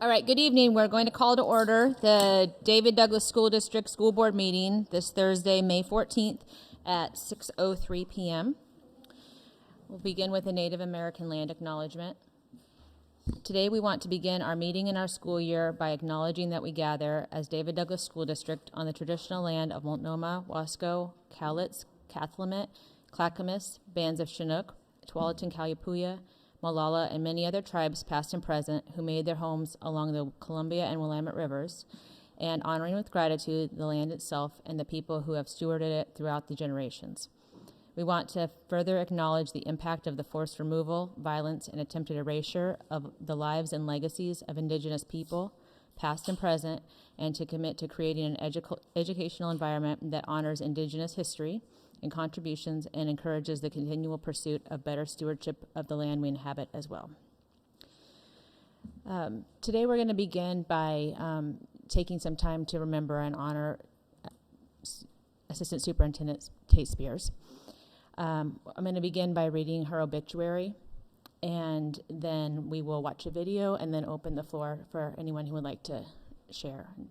All right, good evening. We're going to call to order the David Douglas School District School Board meeting this Thursday, May 14th at 6:03 p.m. We'll begin with a Native American land acknowledgement. Today we want to begin our meeting in our school year by acknowledging that we gather as David Douglas School District on the traditional land of Multnomah, Wasco, Cowlitz, Cathlamet, Clackamas, bands of Chinook, Tualatin, Kalapuya, Molalla, and many other tribes past and present who made their homes along the Columbia and Willamette rivers, and honoring with gratitude the land itself and the people who have stewarded it throughout the generations. We want to further acknowledge the impact of the forced removal, violence, and attempted erasure of the lives and legacies of Indigenous people, past and present, and to commit to creating an educational environment that honors Indigenous history and contributions and encourages the continual pursuit of better stewardship of the land we inhabit as well. Today we're going to begin by taking some time to remember and honor Assistant Superintendent Kate Spears. I'm going to begin by reading her obituary, and then we will watch a video and then open the floor for anyone who would like to share and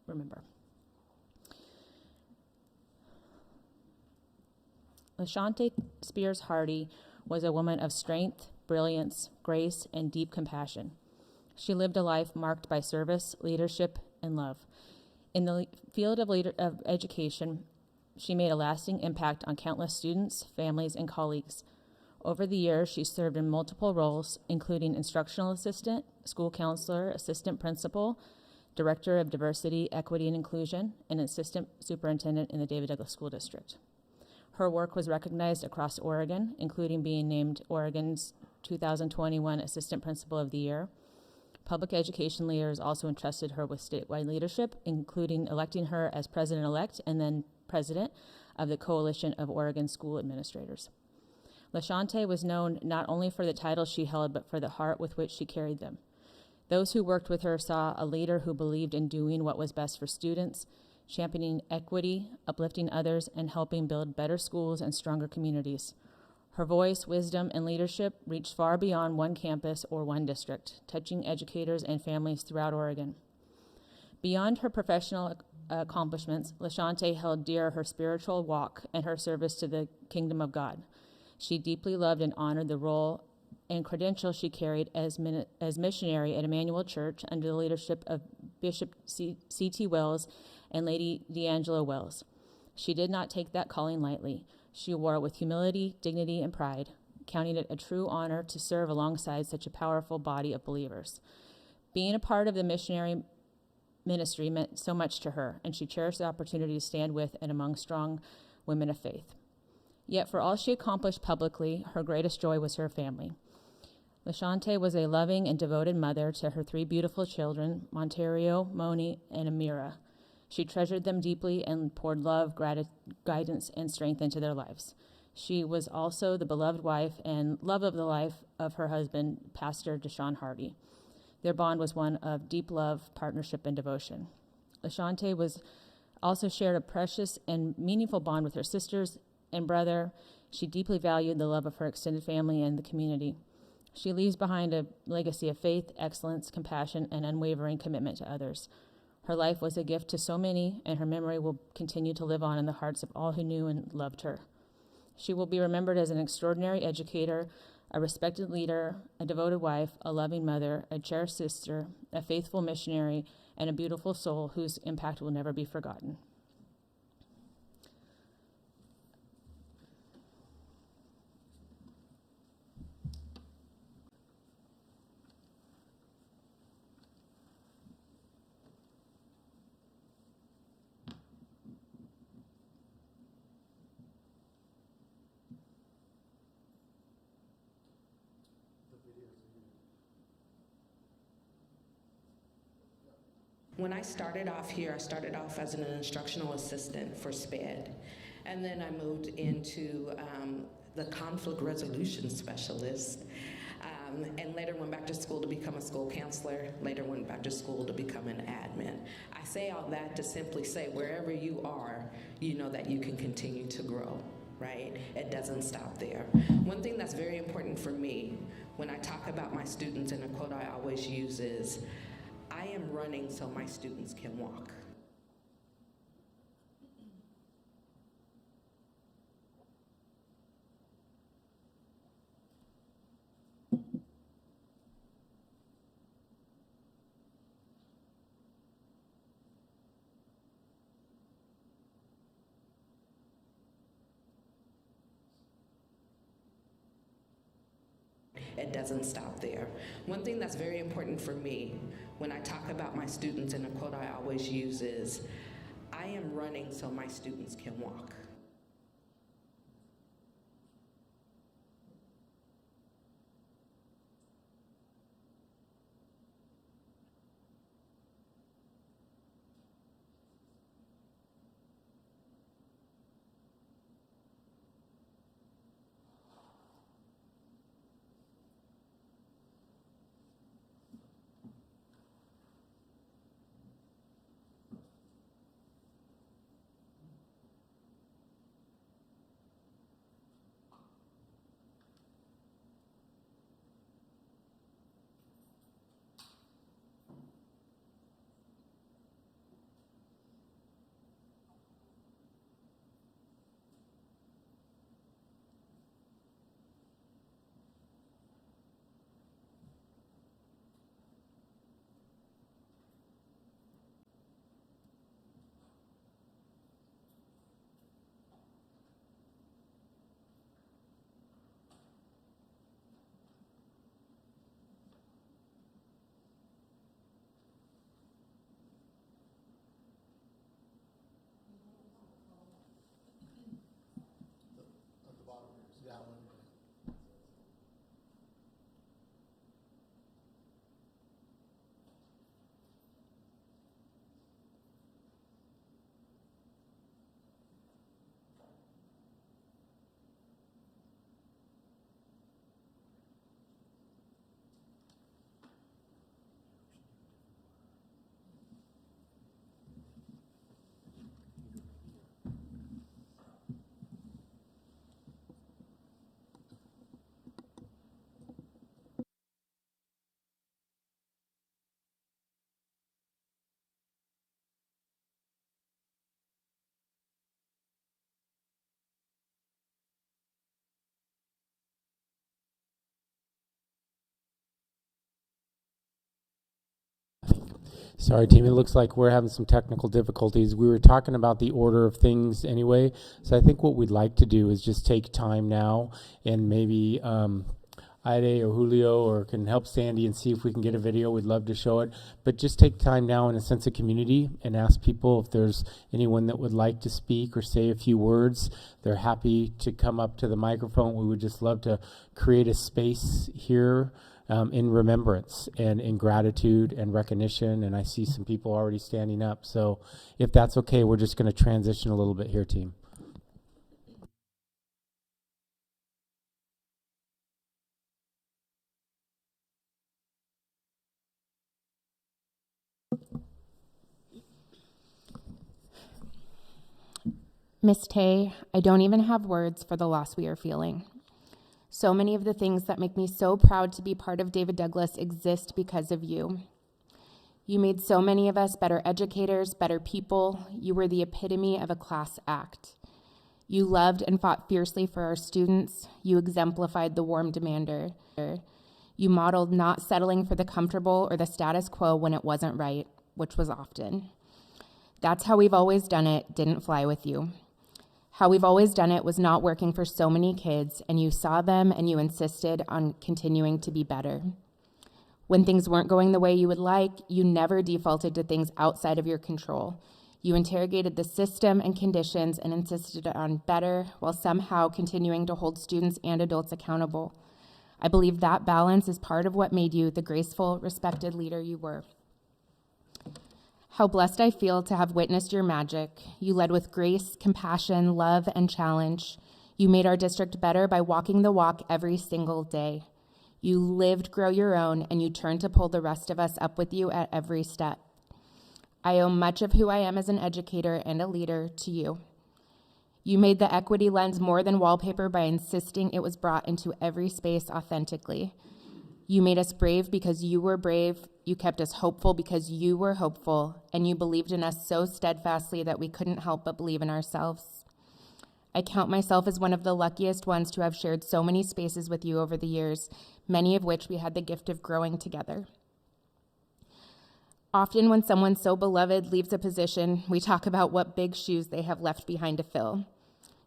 remember. LaShonte Spears Hardy was a woman of strength, brilliance, grace, and deep compassion. She lived a life marked by service, leadership, and love. In the field of education, she made a lasting impact on countless students, families, and colleagues. Over the years, she served in multiple roles, including instructional assistant, school counselor, assistant principal, director of diversity, equity, and inclusion, and assistant superintendent in the David Douglas School District. Her work was recognized across Oregon, including being named Oregon's 2021 Assistant Principal of the Year. Public education leaders also entrusted her with statewide leadership, including electing her as president-elect and then president of the Coalition of Oregon School Administrators. LaShonte was known not only for the titles she held, but for the heart with which she carried them. Those who worked with her saw a leader who believed in doing what was best for students, championing equity, uplifting others, and helping build better schools and stronger communities. Her voice, wisdom, and leadership reached far beyond one campus or one district, touching educators and families throughout Oregon. Beyond her professional accomplishments, LaShonte held dear her spiritual walk and her service to the kingdom of God. She deeply loved and honored the role and credentials she carried as missionary at Emmanuel Church under the leadership of Bishop C.T. Wells and Lady D'Angelo Wells. She did not take that calling lightly. She wore it with humility, dignity, and pride, counting it a true honor to serve alongside such a powerful body of believers. Being a part of the missionary ministry meant so much to her, and she cherished the opportunity to stand with and among strong women of faith. Yet for all she accomplished publicly, her greatest joy was her family. LaShonte was a loving and devoted mother to her three beautiful children, Montario, Moni, and Amira. She treasured them deeply and poured love, guidance, and strength into their lives. She was also the beloved wife and love of the life of her husband, Pastor Deshaun Hardy. Their bond was one of deep love, partnership, and devotion. LaShonte also shared a precious and meaningful bond with her sisters and brother. She deeply valued the love of her extended family and the community. She leaves behind a legacy of faith, excellence, compassion, and unwavering commitment to others. Her life was a gift to so many, and her memory will continue to live on in the hearts of all who knew and loved her. She will be remembered as an extraordinary educator, a respected leader, a devoted wife, a loving mother, a cherished sister, a faithful missionary, and a beautiful soul whose impact will never be forgotten. When I started off here, I started off as an instructional assistant for SPED. And then I moved into the conflict resolution specialist. And later went back to school to become a school counselor, later went back to school to become an admin. I say all that to simply say wherever you are, you know that you can continue to grow, right? It doesn't stop there. One thing that's very important for me when I talk about my students, and a quote I always use is, I am running so my students can walk. It doesn't stop there. One thing that's very important for me when I talk about my students, and a quote I always use is, I am running so my students can walk. Sorry, team. It looks like we're having some technical difficulties. We were talking about the order of things anyway. So I think what we'd like to do is just take time now and maybe Ide or Julio or can help Sandy and see if we can get a video. We'd love to show it. But just take time now in a sense of community and ask people if there's anyone that would like to speak or say a few words. They're happy to come up to the microphone. We would just love to create a space here in remembrance and in gratitude and recognition. And I see some people already standing up. So if that's okay, we're just going to transition a little bit here, team. Miss Tay, I don't even have words for the loss we are feeling. So many of the things that make me so proud to be part of David Douglas exist because of you. You made so many of us better educators, better people. You were the epitome of a class act. You loved and fought fiercely for our students. You exemplified the warm demander. You modeled not settling for the comfortable or the status quo when it wasn't right, which was often. That's how we've always done it, didn't fly with you. How we've always done it was not working for so many kids, and you saw them and you insisted on continuing to be better. When things weren't going the way you would like, you never defaulted to things outside of your control. You interrogated the system and conditions and insisted on better while somehow continuing to hold students and adults accountable. I believe that balance is part of what made you the graceful, respected leader you were. How blessed I feel to have witnessed your magic. You led with grace, compassion, love, and challenge. You made our district better by walking the walk every single day. You lived Grow Your Own, and you turned to pull the rest of us up with you at every step. I owe much of who I am as an educator and a leader to you. You made the equity lens more than wallpaper by insisting it was brought into every space authentically. You made us brave because you were brave. You kept us hopeful because you were hopeful, and you believed in us so steadfastly that we couldn't help but believe in ourselves. I count myself as one of the luckiest ones to have shared so many spaces with you over the years, many of which we had the gift of growing together. Often when someone so beloved leaves a position, we talk about what big shoes they have left behind to fill.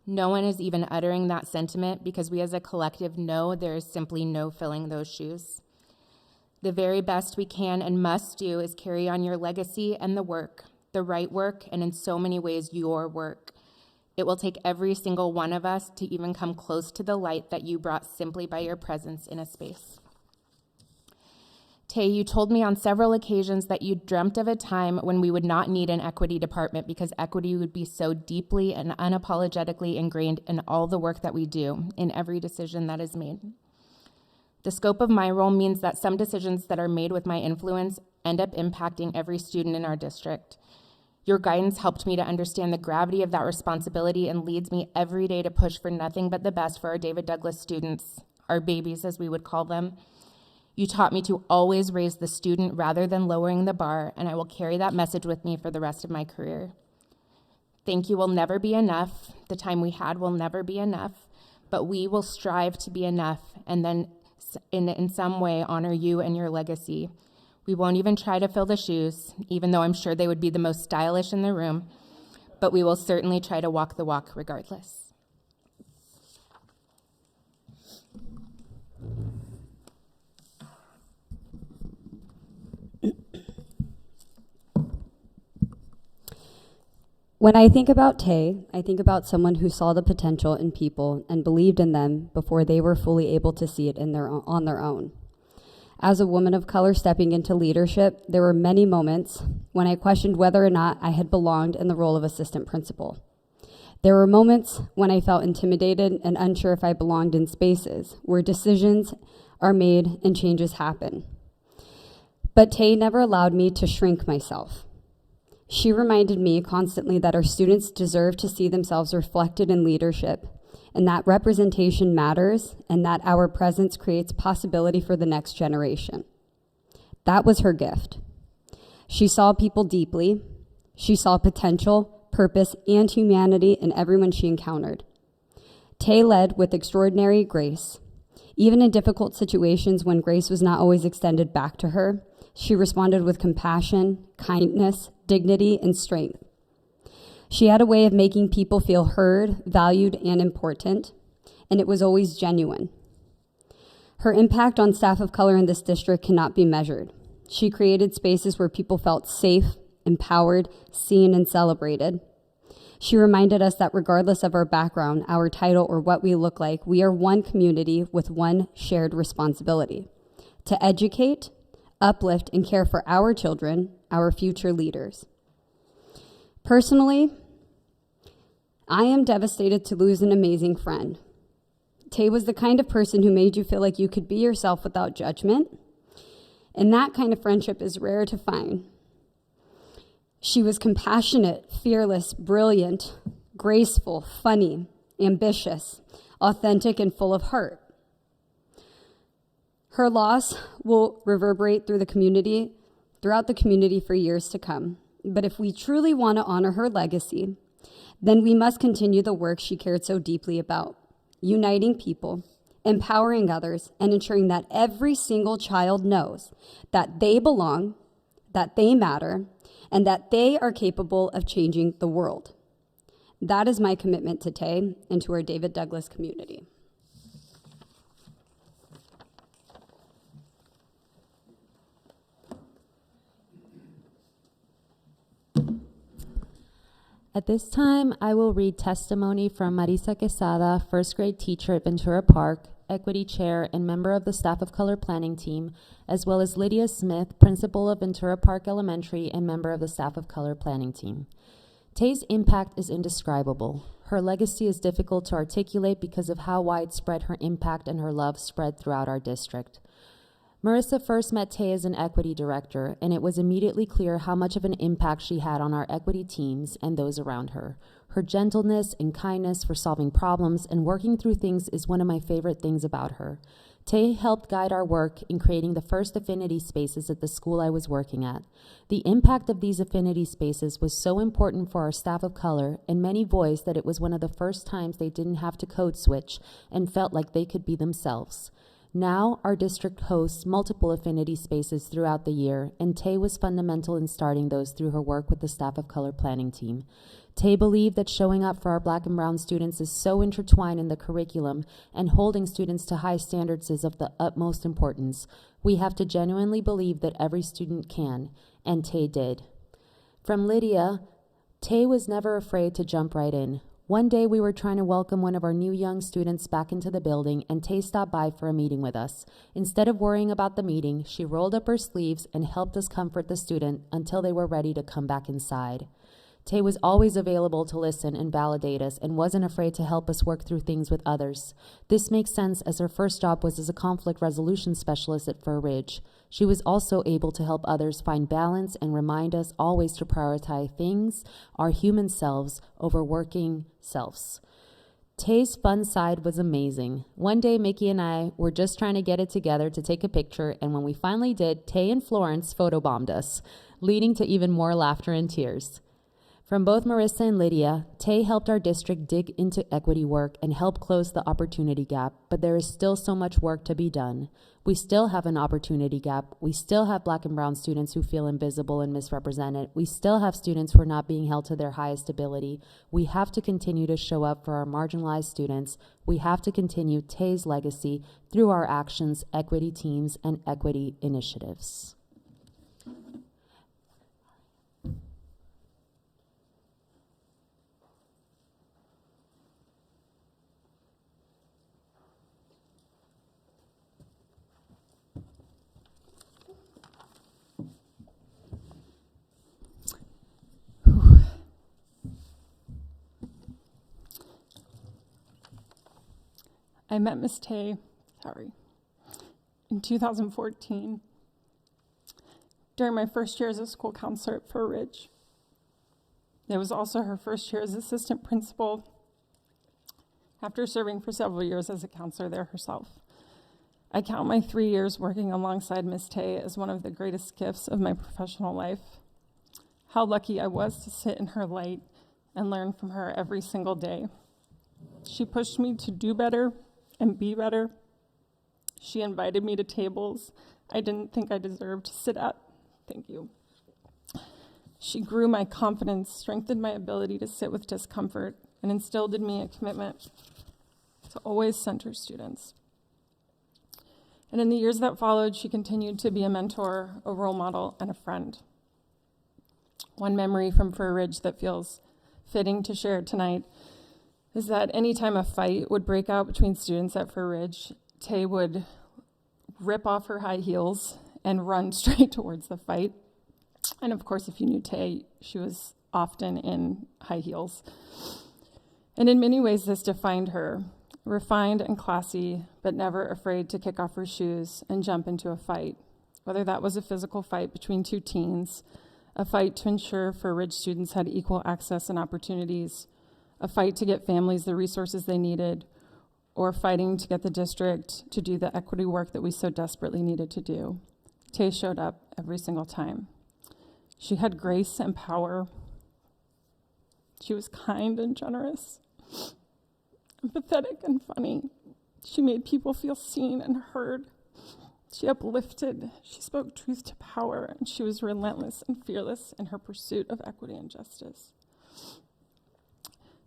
No one is even uttering that sentiment because we as a collective know there is simply no filling those shoes. The very best we can and must do is carry on your legacy and the work, the right work, and in so many ways your work. It will take every single one of us to even come close to the light that you brought simply by your presence in a space. Tay, you told me on several occasions that you dreamt of a time when we would not need an equity department because equity would be so deeply and unapologetically ingrained in all the work that we do, in every decision that is made. The scope of my role means that some decisions that are made with my influence end up impacting every student in our district. Your guidance helped me to understand the gravity of that responsibility and leads me every day to push for nothing but the best for our David Douglas students, our babies as we would call them. You taught me to always raise the student rather than lowering the bar, and I will carry that message with me for the rest of my career. Thank you will never be enough. The time we had will never be enough, but we will strive to be enough and then in some way honor you and your legacy. We won't even try to fill the shoes, even though I'm sure they would be the most stylish in the room, but we will certainly try to walk the walk regardless. When I think about Tay, I think about someone who saw the potential in people and believed in them before they were fully able to see it on their own. As a woman of color stepping into leadership, there were many moments when I questioned whether or not I had belonged in the role of assistant principal. There were moments when I felt intimidated and unsure if I belonged in spaces where decisions are made and changes happen. But Tay never allowed me to shrink myself. She reminded me constantly that our students deserve to see themselves reflected in leadership, and that representation matters, and that our presence creates possibility for the next generation. That was her gift. She saw people deeply. She saw potential, purpose, and humanity in everyone she encountered. Tay led with extraordinary grace. Even in difficult situations when grace was not always extended back to her, she responded with compassion, kindness, dignity, and strength. She had a way of making people feel heard, valued, and important, and it was always genuine. Her impact on staff of color in this district cannot be measured. She created spaces where people felt safe, empowered, seen, and celebrated. She reminded us that regardless of our background, our title, or what we look like, we are one community with one shared responsibility: to educate, uplift, and care for our children, our future leaders. Personally, I am devastated to lose an amazing friend. Tay was the kind of person who made you feel like you could be yourself without judgment, and that kind of friendship is rare to find. She was compassionate, fearless, brilliant, graceful, funny, ambitious, authentic, and full of heart. Her loss will reverberate throughout the community for years to come. But if we truly want to honor her legacy, then we must continue the work she cared so deeply about: uniting people, empowering others, and ensuring that every single child knows that they belong, that they matter, and that they are capable of changing the world. That is my commitment to Tay and to our David Douglas community. At this time, I will read testimony from Marisa Quesada, first grade teacher at Ventura Park, equity chair and member of the staff of color planning team, as well as Lydia Smith, principal of Ventura Park Elementary and member of the staff of color planning team. Tay's impact is indescribable. Her legacy is difficult to articulate because of how widespread her impact and her love spread throughout our district. Marissa first met Tay as an equity director, and it was immediately clear how much of an impact she had on our equity teams and those around her. Her gentleness and kindness for solving problems and working through things is one of my favorite things about her. Tay helped guide our work in creating the first affinity spaces at the school I was working at. The impact of these affinity spaces was so important for our staff of color, and many voiced that it was one of the first times they didn't have to code switch and felt like they could be themselves. Now, our district hosts multiple affinity spaces throughout the year, and Tay was fundamental in starting those through her work with the staff of color planning team. Tay believed that showing up for our Black and brown students is so intertwined in the curriculum, and holding students to high standards is of the utmost importance. We have to genuinely believe that every student can, and Tay did. From Lydia, Tay was never afraid to jump right in. One day we were trying to welcome one of our new young students back into the building, and Tay stopped by for a meeting with us. Instead of worrying about the meeting, she rolled up her sleeves and helped us comfort the student until they were ready to come back inside. Tay was always available to listen and validate us and wasn't afraid to help us work through things with others. This makes sense as her first job was as a conflict resolution specialist at Fur Ridge. She was also able to help others find balance and remind us always to prioritize things, our human selves, over working selves. Tay's fun side was amazing. One day, Mickey and I were just trying to get it together to take a picture, and when we finally did, Tay and Florence photobombed us, leading to even more laughter and tears. From both Marissa and Lydia, Tay helped our district dig into equity work and help close the opportunity gap, but there is still so much work to be done. We still have an opportunity gap. We still have Black and brown students who feel invisible and misrepresented. We still have students who are not being held to their highest ability. We have to continue to show up for our marginalized students. We have to continue Tay's legacy through our actions, equity teams, and equity initiatives. I met Miss Tay, in 2014 during my first year as a school counselor at Fur Ridge. It was also her first year as assistant principal after serving for several years as a counselor there herself. I count my 3 years working alongside Miss Tay as one of the greatest gifts of my professional life. How lucky I was to sit in her light and learn from her every single day. She pushed me to do better and be better. She invited me to tables I didn't think I deserved to sit at. Thank you. She grew my confidence, strengthened my ability to sit with discomfort, and instilled in me a commitment to always center students. And in the years that followed, she continued to be a mentor, a role model, and a friend. One memory from Fur Ridge that feels fitting to share tonight is that anytime a fight would break out between students at Fur Ridge, Tay would rip off her high heels and run straight towards the fight. And of course, if you knew Tay, she was often in high heels. And in many ways, this defined her, refined and classy, but never afraid to kick off her shoes and jump into a fight, whether that was a physical fight between two teens, a fight to ensure Fur Ridge students had equal access and opportunities, a fight to get families the resources they needed, or fighting to get the district to do the equity work that we so desperately needed to do. Tay showed up every single time. She had grace and power. She was kind and generous, empathetic and funny. She made people feel seen and heard. She uplifted, she spoke truth to power, and she was relentless and fearless in her pursuit of equity and justice.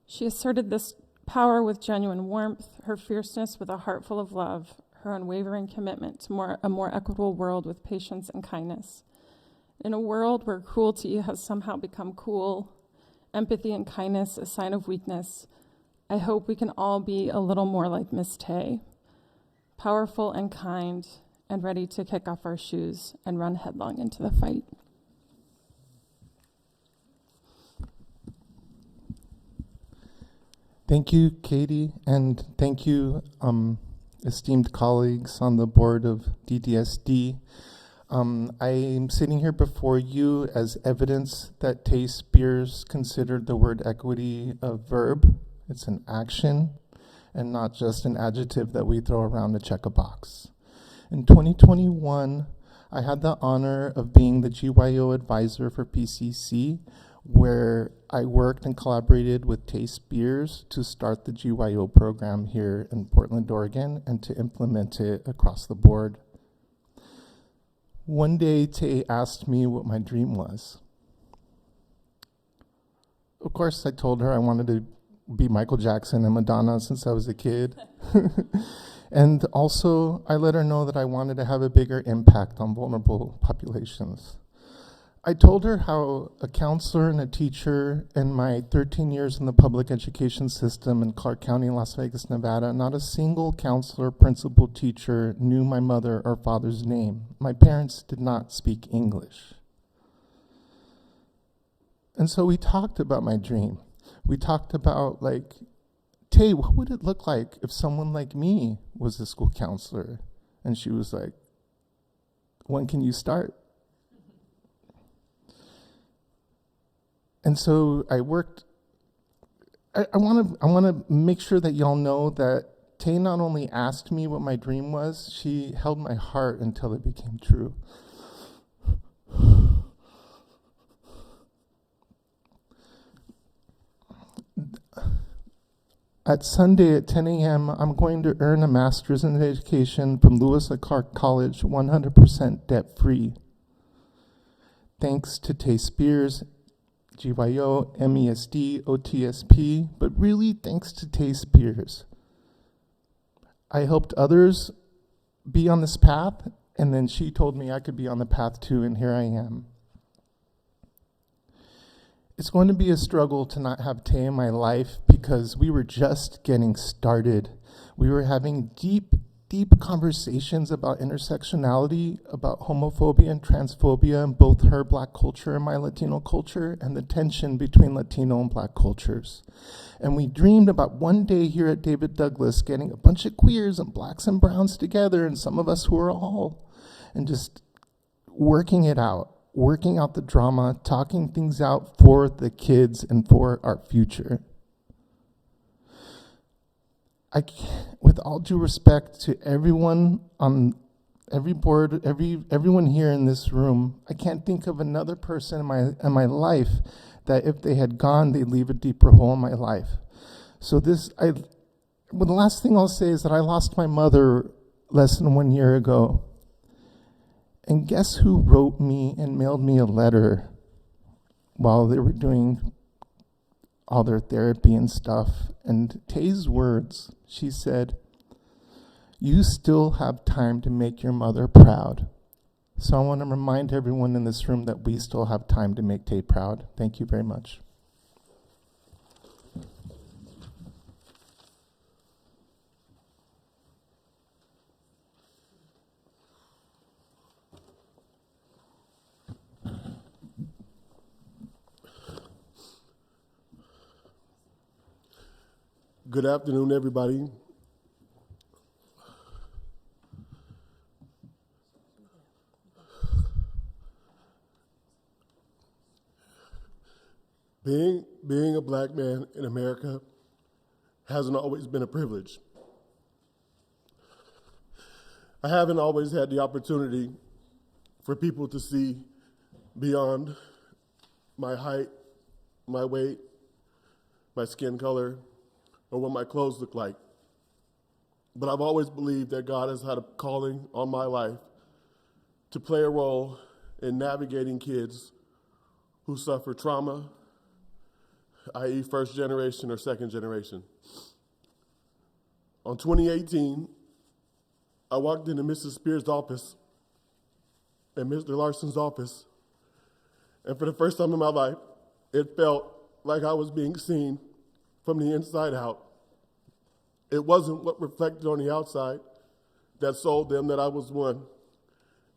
She asserted this power with genuine warmth, her fierceness with a heart full of love, her unwavering commitment to a more equitable world with patience and kindness. In a world where cruelty has somehow become cool, empathy and kindness a sign of weakness, I hope we can all be a little more like Miss Tay, powerful and kind, and ready to kick off our shoes and run headlong into the fight. Thank you, Katie, and thank you, esteemed colleagues on the board of DDSD. I'm sitting here before you as evidence that Tay Spears considered the word equity a verb. It's an action. and not just an adjective that we throw around to check a box. In 2021, I had the honor of being the GYO advisor for PCC, where I worked and collaborated with Tay Spears to start the GYO program here in Portland, Oregon, and to implement it across the board. One day, Tay asked me what my dream was. Of course, I told her I wanted to be Michael Jackson and Madonna since I was a kid. And also, I let her know that I wanted to have a bigger impact on vulnerable populations. I told her how a counselor and a teacher in my 13 years in the public education system in Clark County, Las Vegas, Nevada, not a single counselor, principal, teacher knew my mother or father's name. My parents did not speak English. And so we talked about my dream. We talked about, like, Tay, what would it look like if someone like me was a school counselor? And she was like, when can you start? And so I worked. I want to make sure that y'all know that Tay not only asked me what my dream was, she held my heart until it became true. At Sunday at 10 a.m., I'm going to earn a master's in education from Lewis and Clark College, 100% debt-free. Thanks to Tay Spears, GYO, MESD, OTSP, but really thanks to Tay Spears. I helped others be on this path, and then she told me I could be on the path too, and here I am. It's going to be a struggle to not have Tay in my life because we were just getting started. We were having deep conversations about intersectionality, about homophobia and transphobia in both her Black culture and my Latino culture, and the tension between Latino and Black cultures. And we dreamed about one day here at David Douglas getting a bunch of queers and Blacks and browns together, and some of us who are all, and just working it out. Working out the drama, talking things out for the kids and for our future. With all due respect to everyone on every board, everyone here in this room, I can't think of another person in my life that if they had gone, they'd leave a deeper hole in my life. So the last thing I'll say is that I lost my mother less than 1 year ago. And guess who wrote me and mailed me a letter while they were doing all their therapy and stuff? And Tay's words, she said, "You still have time to make your mother proud." So I want to remind everyone in this room that we still have time to make Tay proud. Thank you very much. Good afternoon, everybody. Being a Black man in America hasn't always been a privilege. I haven't always had the opportunity for people to see beyond my height, my weight, my skin color, or what my clothes look like. But I've always believed that God has had a calling on my life to play a role in navigating kids who suffer trauma, i.e. first generation or second generation. On 2018, I walked into Mrs. Spears' office and Mr. Larson's office, and for the first time in my life, it felt like I was being seen from the inside out. It wasn't what reflected on the outside that sold them that I was one.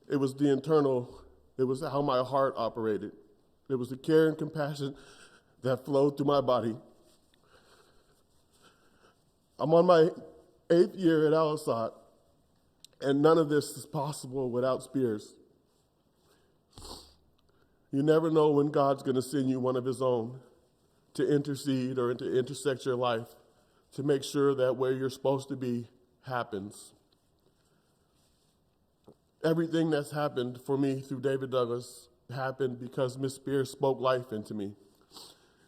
It was the internal, it was how my heart operated. It was the care and compassion that flowed through my body. I'm on my 8th year at Al-Assad, and none of this is possible without Spears. You never know when God's going to send you one of his own to intercede or to intersect your life to make sure that where you're supposed to be happens. Everything that's happened for me through David Douglas happened because Miss Spears spoke life into me.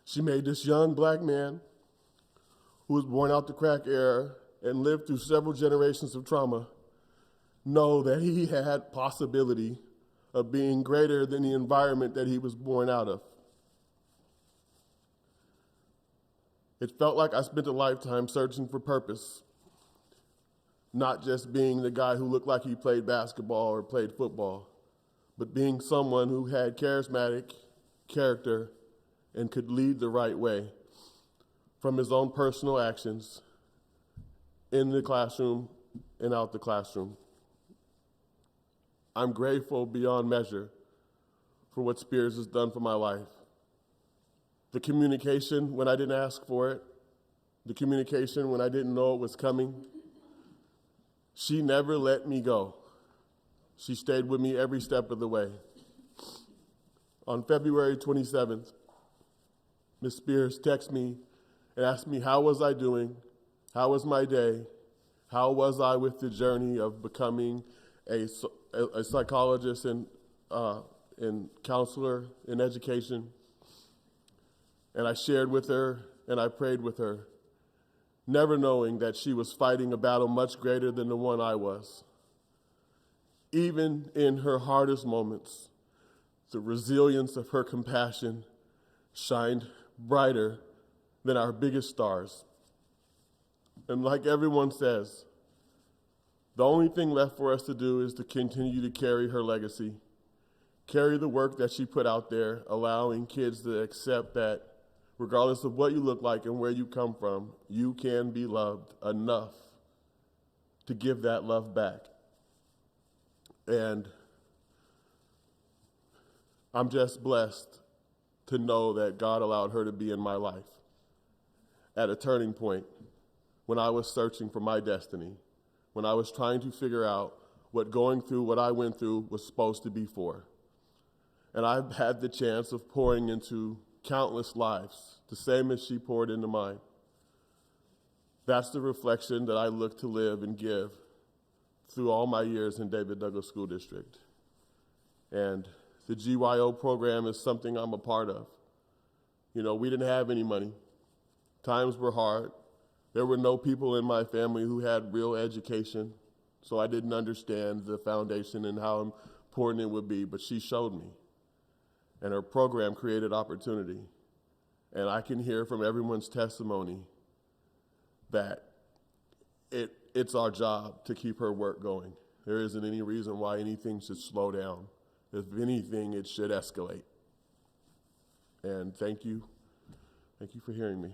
She made this young black man who was born out the crack era and lived through several generations of trauma know that he had possibility of being greater than the environment that he was born out of. It felt like I spent a lifetime searching for purpose, not just being the guy who looked like he played basketball or played football, but being someone who had charismatic character and could lead the right way from his own personal actions in the classroom and out the classroom. I'm grateful beyond measure for what Spears has done for my life. The communication when I didn't ask for it, the communication when I didn't know it was coming. She never let me go. She stayed with me every step of the way. On February 27th, Ms. Spears texted me and asked me how was I doing, how was my day, how was I with the journey of becoming a psychologist and counselor in education. And I shared with her and I prayed with her, never knowing that she was fighting a battle much greater than the one I was. Even in her hardest moments, the resilience of her compassion shined brighter than our biggest stars. And like everyone says, the only thing left for us to do is to continue to carry her legacy, carry the work that she put out there, allowing kids to accept that regardless of what you look like and where you come from, you can be loved enough to give that love back. And I'm just blessed to know that God allowed her to be in my life at a turning point when I was searching for my destiny, when I was trying to figure out what going through what I went through was supposed to be for. And I've had the chance of pouring into countless lives, the same as she poured into mine. That's the reflection that I look to live and give through all my years in David Douglas School District. And the GYO program is something I'm a part of. You know, we didn't have any money. Times were hard. There were no people in my family who had real education, so I didn't understand the foundation and how important it would be, but she showed me. And her program created opportunity. And I can hear from everyone's testimony that it's our job to keep her work going. There isn't any reason why anything should slow down. If anything, it should escalate. And thank you. Thank you for hearing me.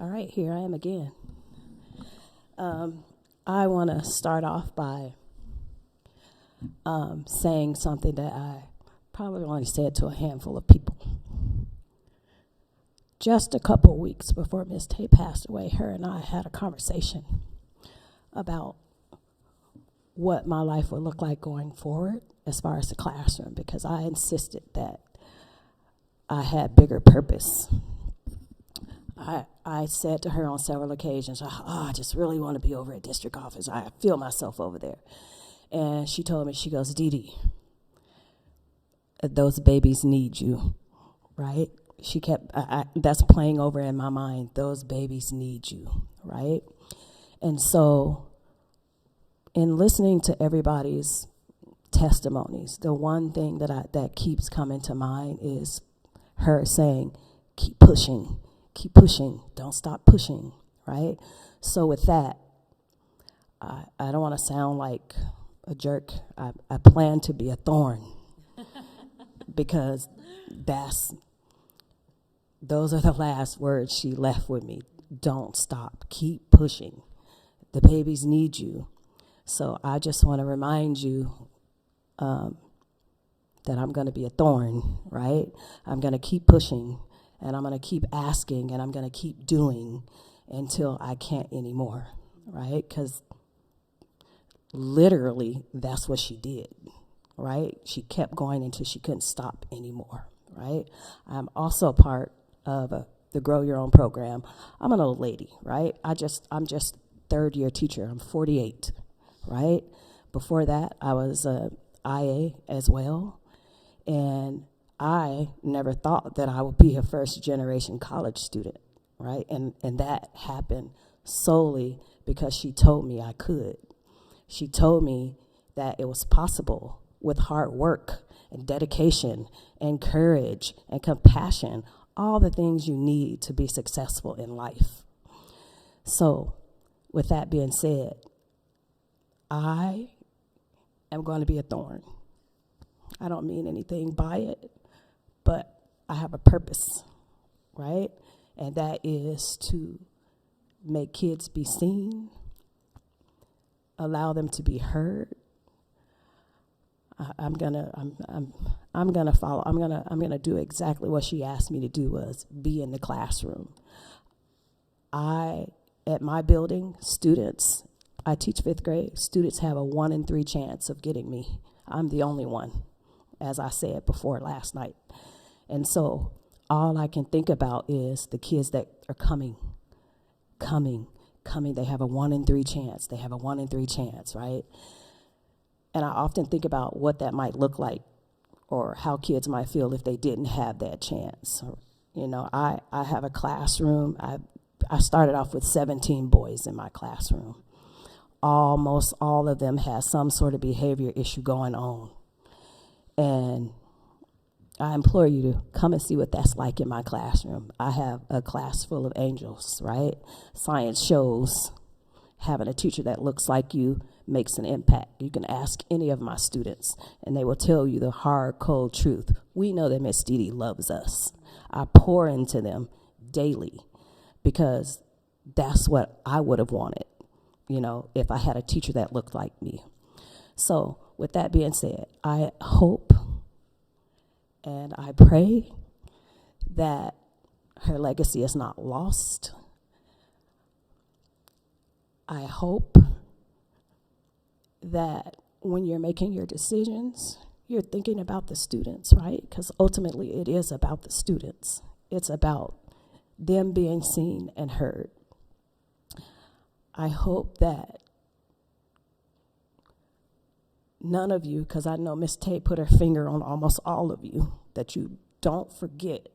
All right, here I am again. I want to start off by saying something that I probably only said to a handful of people. Just a couple of weeks before Miss Tay passed away, her and I had a conversation about what my life would look like going forward as far as the classroom, because I insisted that I had bigger purpose. I said to her on several occasions, I just really want to be over at district office. I feel myself over there. And she told me, she goes, Dee Dee, those babies need you, right? She kept, that's playing over in my mind. Those babies need you, right? And so in listening to everybody's testimonies, the one thing that keeps coming to mind is her saying, keep pushing, don't stop pushing, right? So with that, I don't want to sound like a jerk. I plan to be a thorn because those are the last words she left with me. Don't stop, keep pushing. The babies need you. So I just want to remind you that I'm going to be a thorn, right? I'm going to keep pushing, and I'm going to keep asking, and I'm going to keep doing until I can't anymore, right? Because literally, that's what she did, right? She kept going until she couldn't stop anymore, right? I'm also part of the Grow Your Own program. I'm an old lady, right? I'm just third year teacher. I'm 48, right? Before that, I was a IA as well, and I never thought that I would be a first generation college student, right? And that happened solely because she told me I could. She told me that it was possible with hard work and dedication and courage and compassion, all the things you need to be successful in life. So, with that being said, I am going to be a thorn. I don't mean anything by it, but I have a purpose, right? And that is to make kids be seen, allow them to be heard. I'm gonna do exactly what she asked me to do, was be in the classroom. At my building, I teach 5th grade, students have a 1 in 3 chance of getting me. I'm the only one, as I said before last night. And so all I can think about is the kids that are coming. They have a 1 in 3 chance. They have a 1 in 3 chance, right? And I often think about what that might look like, or how kids might feel if they didn't have that chance. I have a classroom. I started off with 17 boys in my classroom. Almost all of them have some sort of behavior issue going on. And I implore you to come and see what that's like in my classroom. I have a class full of angels, right? Science shows having a teacher that looks like you makes an impact. You can ask any of my students, and they will tell you the hard, cold truth. We know that Miss Dee Dee loves us. I pour into them daily because that's what I would have wanted, if I had a teacher that looked like me. So with that being said, I hope and I pray that her legacy is not lost. I hope that when you're making your decisions, you're thinking about the students, right? Because ultimately it is about the students. It's about them being seen and heard. I hope that none of you, because I know Miss Tay put her finger on almost all of you, that you don't forget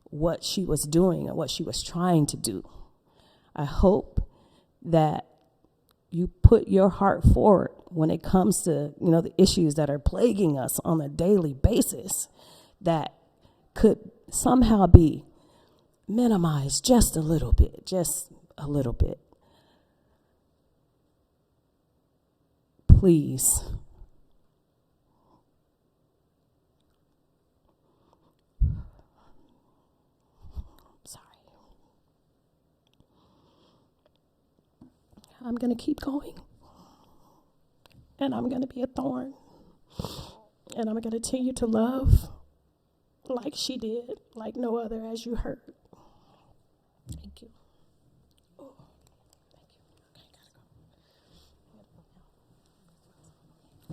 what she was doing and what she was trying to do. I hope that you put your heart forward when it comes to, the issues that are plaguing us on a daily basis that could somehow be minimized just a little bit. Please. Sorry. I'm going to keep going. And I'm going to be a thorn. And I'm going to continue to love like she did, like no other, as you heard. Thank you. Oh, thank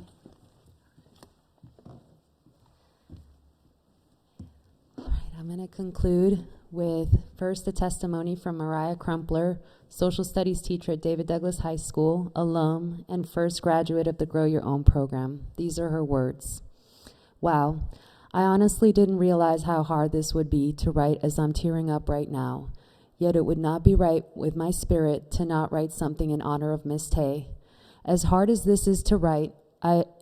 you. All right, I'm going to conclude with first a testimony from Mariah Crumpler, social studies teacher at David Douglas High School, alum, and first graduate of the Grow Your Own program. These are her words. Wow, I honestly didn't realize how hard this would be to write as I'm tearing up right now. Yet it would not be right with my spirit to not write something in honor of Miss Tay. As hard as this is to write,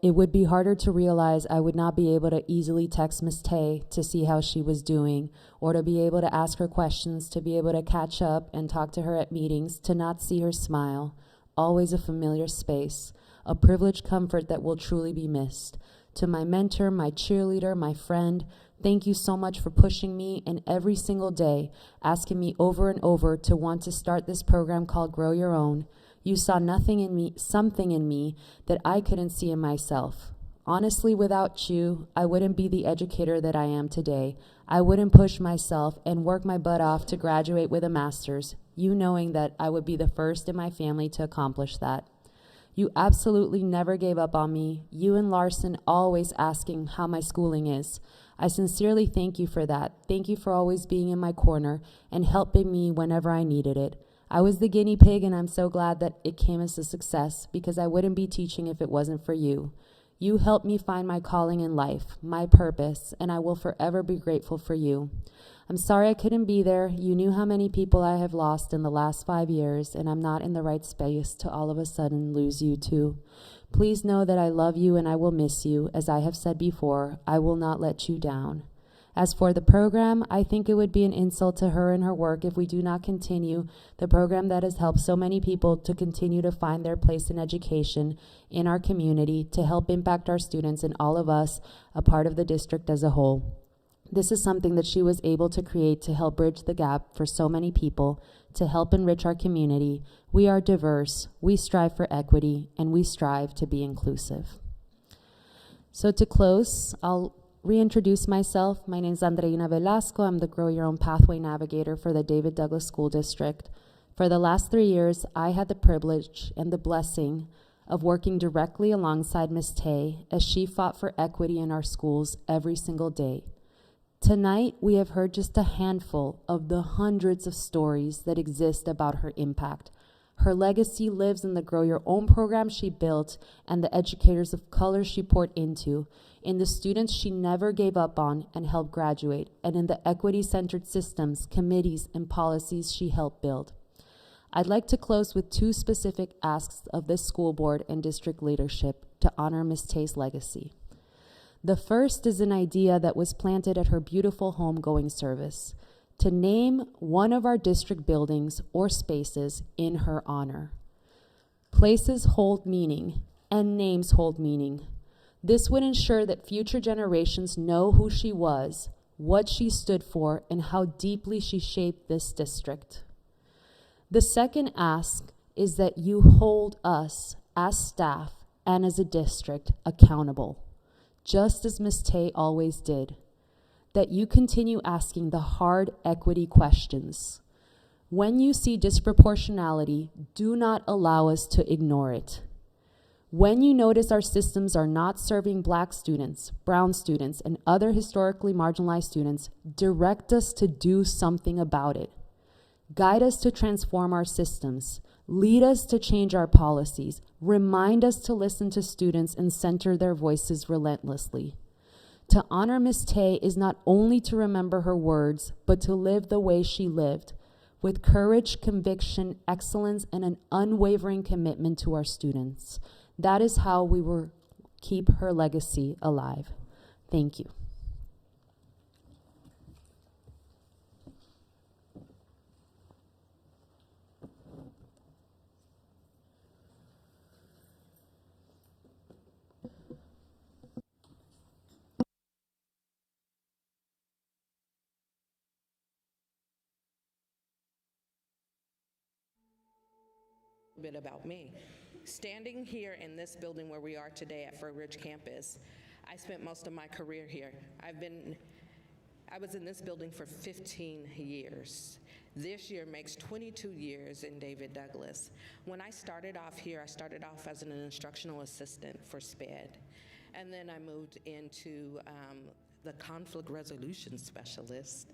it would be harder to realize I would not be able to easily text Miss Tay to see how she was doing, or to be able to ask her questions, to be able to catch up and talk to her at meetings, to not see her smile. Always a familiar space, a privileged comfort that will truly be missed. To my mentor, my cheerleader, my friend, thank you so much for pushing me and every single day, asking me over and over to want to start this program called Grow Your Own. You saw something in me that I couldn't see in myself. Honestly, without you, I wouldn't be the educator that I am today. I wouldn't push myself and work my butt off to graduate with a master's, you knowing that I would be the first in my family to accomplish that. You absolutely never gave up on me. You and Larson always asking how my schooling is. I sincerely thank you for that. Thank you for always being in my corner and helping me whenever I needed it. I was the guinea pig, and I'm so glad that it came as a success, because I wouldn't be teaching if it wasn't for you. You helped me find my calling in life, my purpose, and I will forever be grateful for you. I'm sorry I couldn't be there. You knew how many people I have lost in the last 5 years, and I'm not in the right space to all of a sudden lose you too. Please know that I love you and I will miss you. As I have said before, I will not let you down. As for the program, I think it would be an insult to her and her work if we do not continue the program that has helped so many people to continue to find their place in education in our community, to help impact our students and all of us, a part of the district as a whole. This is something that she was able to create to help bridge the gap for so many people, to help enrich our community. We are diverse, we strive for equity, and we strive to be inclusive. So to close, I'll reintroduce myself. My name is Andreina Velasco. I'm the Grow Your Own Pathway Navigator for the David Douglas School District. For the last 3 years, I had the privilege and the blessing of working directly alongside Ms. Tay as she fought for equity in our schools every single day. Tonight, we have heard just a handful of the hundreds of stories that exist about her impact. Her legacy lives in the Grow Your Own program she built and the educators of color she poured into, in the students she never gave up on and helped graduate, and in the equity-centered systems, committees, and policies she helped build. I'd like to close with 2 specific asks of this school board and district leadership to honor Ms. Tay's legacy. The first is an idea that was planted at her beautiful homegoing service, to name one of our district buildings or spaces in her honor. Places hold meaning, and names hold meaning. This would ensure that future generations know who she was, what she stood for, and how deeply she shaped this district. The second ask is that you hold us as staff and as a district accountable, just as Ms. Tay always did, that you continue asking the hard equity questions. When you see disproportionality, do not allow us to ignore it. When you notice our systems are not serving Black students, brown students, and other historically marginalized students, direct us to do something about it. Guide us to transform our systems. Lead us to change our policies. Remind us to listen to students and center their voices relentlessly. To honor Ms. Tay is not only to remember her words, but to live the way she lived, with courage, conviction, excellence, and an unwavering commitment to our students. That is how we will keep her legacy alive. Thank you. Bit about me. Standing here in this building where we are today at Fur Ridge campus, I spent most of my career here. I was in this building for 15 years. This year makes 22 years in David Douglas. When I started off here, I started off as an instructional assistant for SPED. And then I moved into the conflict resolution specialist.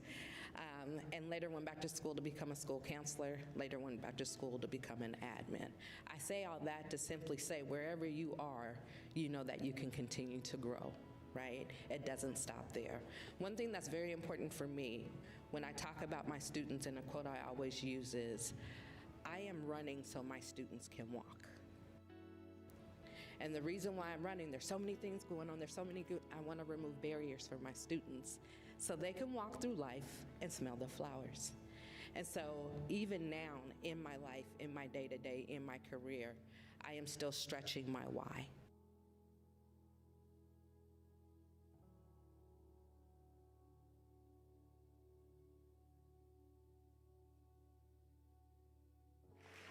And later went back to school to become a school counselor, later went back to school to become an admin. I say all that to simply say wherever you are, you know that you can continue to grow, right? It doesn't stop there. One thing that's very important for me when I talk about my students, and a quote I always use is, I am running so my students can walk. And the reason why I'm running, there's so many things going on, I want to remove barriers for my students so they can walk through life and smell the flowers. And so even now in my life, in my day-to-day, in my career, I am still stretching my why.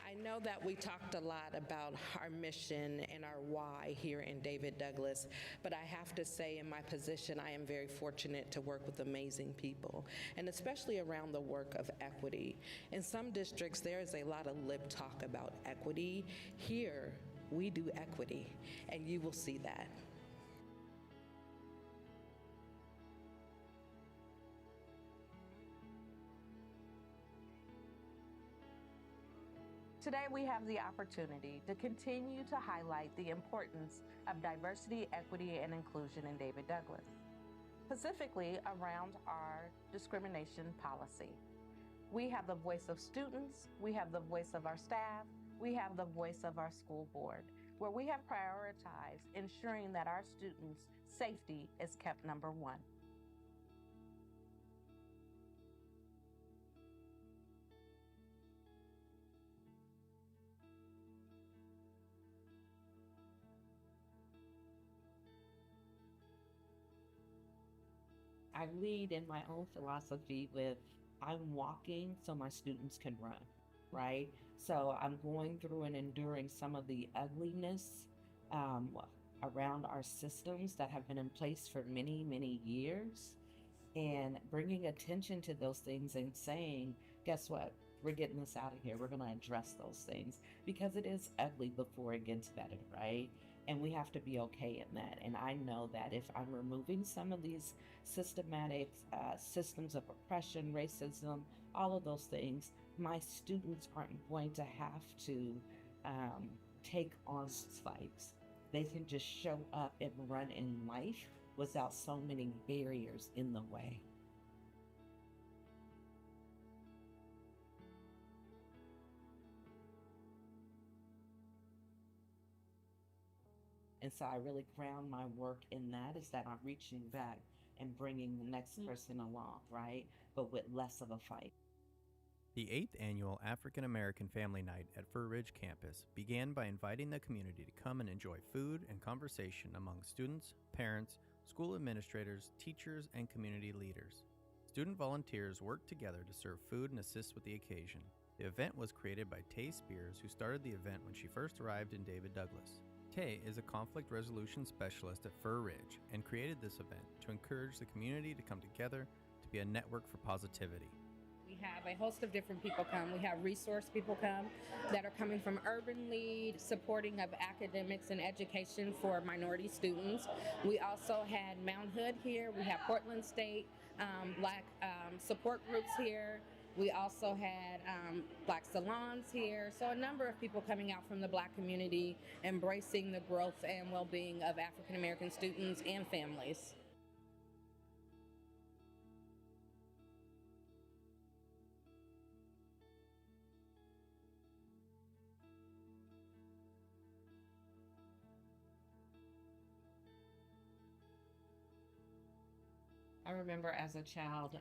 I know that we talked a lot about our mission and our why here in David Douglas, but I have to say in my position, I am very fortunate to work with amazing people, and especially around the work of equity. In some districts, there is a lot of lip talk about equity. Here, We do equity, and you will see that. Today, we have the opportunity to continue to highlight the importance of diversity, equity, and inclusion in David Douglas, specifically around our discrimination policy. We have the voice of students, we have the voice of our staff, we have the voice of our school board, where we have prioritized ensuring that our students' safety is kept number one. I lead in my own philosophy with I'm walking so my students can run, right? So I'm going through and enduring some of the ugliness around our systems that have been in place for many, many years, and bringing attention to those things and saying, guess what? We're getting this out of here. We're going to address those things because it is ugly before it gets better, right? And we have to be okay in that. And I know that if I'm removing some of these systematic systems of oppression, racism, all of those things, my students aren't going to have to take on fights. They can just show up and run in life without so many barriers in the way. And so I really ground my work in that, is that I'm reaching back and bringing the next person along, right? But with less of a fight. The 8th annual African American Family Night at Fur Ridge campus began by inviting the community to come and enjoy food and conversation among students, parents, school administrators, teachers, and community leaders. Student volunteers worked together to serve food and assist with the occasion. The event was created by Tay Spears, who started the event when she first arrived in David Douglas. Tay is a conflict resolution specialist at Fur Ridge and created this event to encourage the community to come together to be a network for positivity. We have a host of different people come. We have resource people come that are coming from Urban Lead, supporting of academics and education for minority students. We also had Mount Hood here. We have Portland State Black support groups here. We also had Black salons here. So a number of people coming out from the Black community, embracing the growth and well-being of African American students and families. I remember as a child,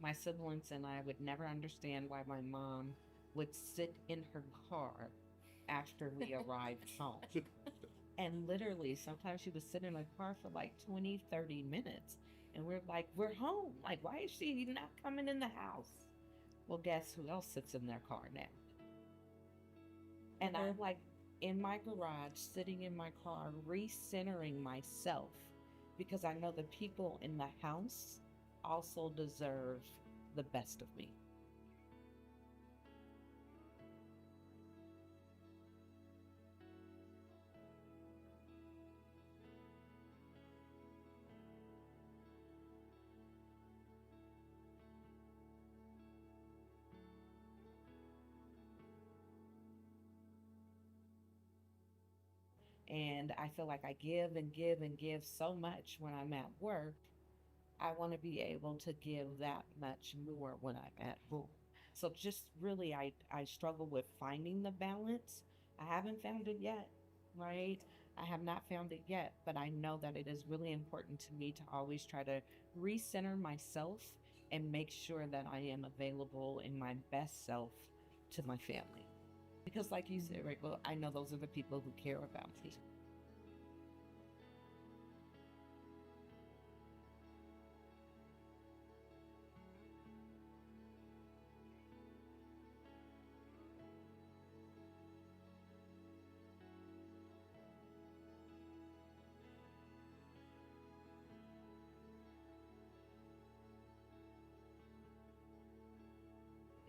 my siblings and I would never understand why my mom would sit in her car after we arrived home. And literally, sometimes she would sit in her car for like 20, 30 minutes. And we're like, we're home. Like, why is she not coming in the house? Well, guess who else sits in their car now? And I'm like in my garage, sitting in my car, recentering myself, because I know the people in the house also deserve the best of me. And I feel like I give and give and give so much when I'm at work. I want to be able to give that much more when I'm at home. So just really, I struggle with finding the balance. I haven't found it yet, right? I have not found it yet, but I know that it is really important to me to always try to recenter myself and make sure that I am available in my best self to my family. Because like you said, right, well, I know those are the people who care about me.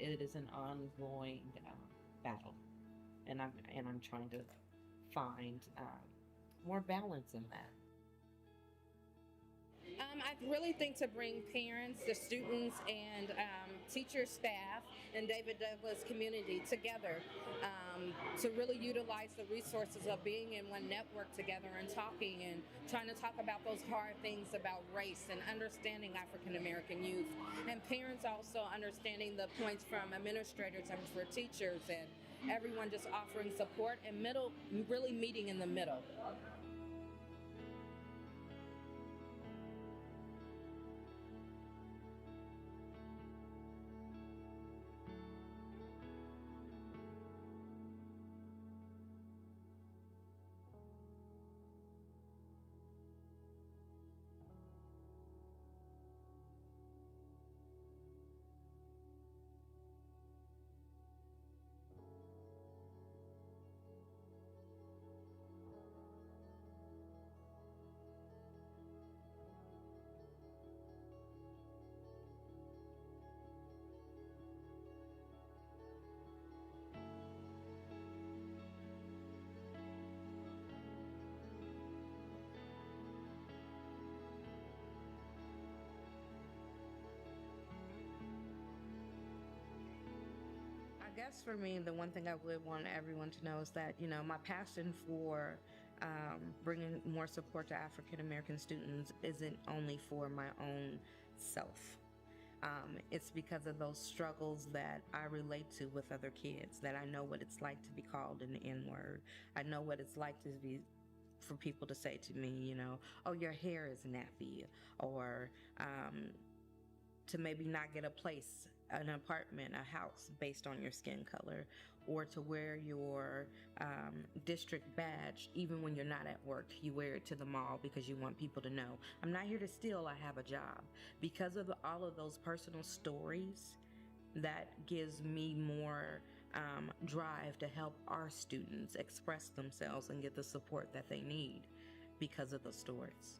It is an ongoing battle, and I'm trying to find more balance in that? I really think to bring parents, the students, and teacher staff and David Douglas community together to really utilize the resources of being in one network together and talking and trying to talk about those hard things about race and understanding African American youth, and parents also understanding the points from administrators and for teachers, and everyone just offering support and really meeting in the middle. I guess for me, the one thing I would want everyone to know is that, my passion for bringing more support to African American students isn't only for my own self. It's because of those struggles that I relate to with other kids, that I know what it's like to be called an N-word. I know what it's like for people to say to me, oh, your hair is nappy, or to maybe not get a place, an apartment, a house based on your skin color, or to wear your district badge even when you're not at work. You wear it to the mall because you want people to know, I'm not here to steal, I have a job. Because of all of those personal stories, that gives me more drive to help our students express themselves and get the support that they need because of the stories.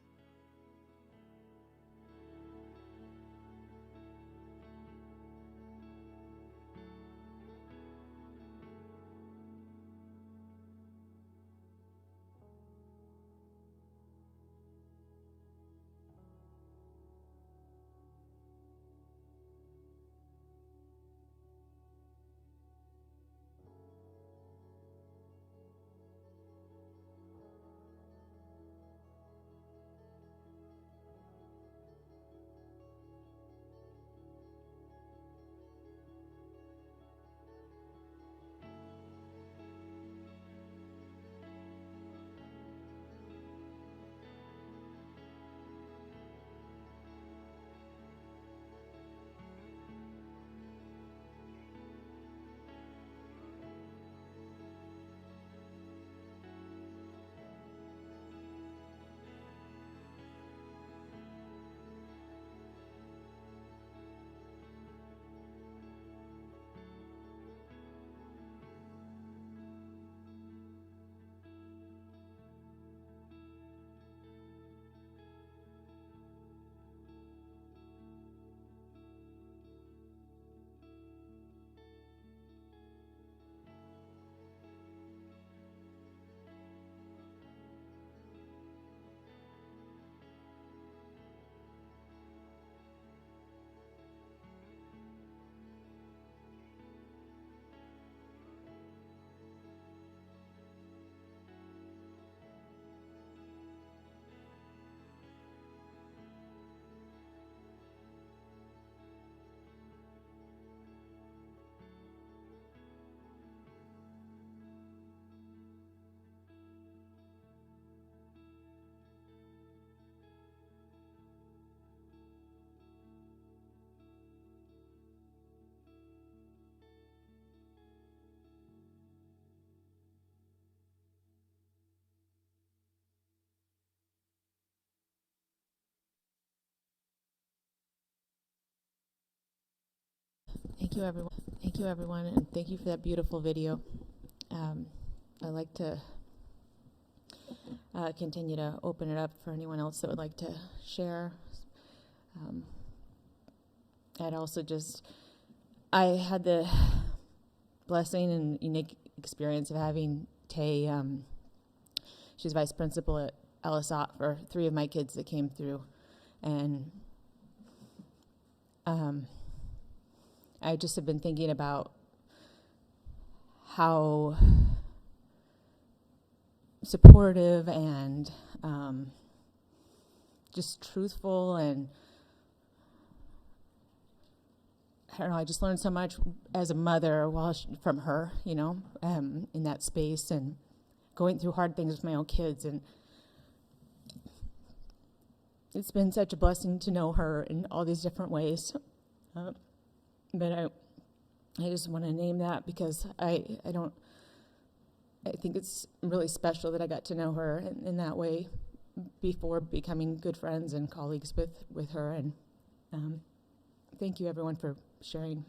Thank you, everyone. Thank you, everyone, and thank you for that beautiful video. I'd like to continue to open it up for anyone else that would like to share. I had the blessing and unique experience of having Tay she's vice principal at Ellisott for 3 of my kids that came through. And I just have been thinking about how supportive and just truthful, and I don't know, I just learned so much as a mother from her, you know, in that space, and going through hard things with my own kids. And it's been such a blessing to know her in all these different ways. But I just want to name that because I think it's really special that I got to know her in that way before becoming good friends and colleagues with her. And thank you, everyone, for sharing.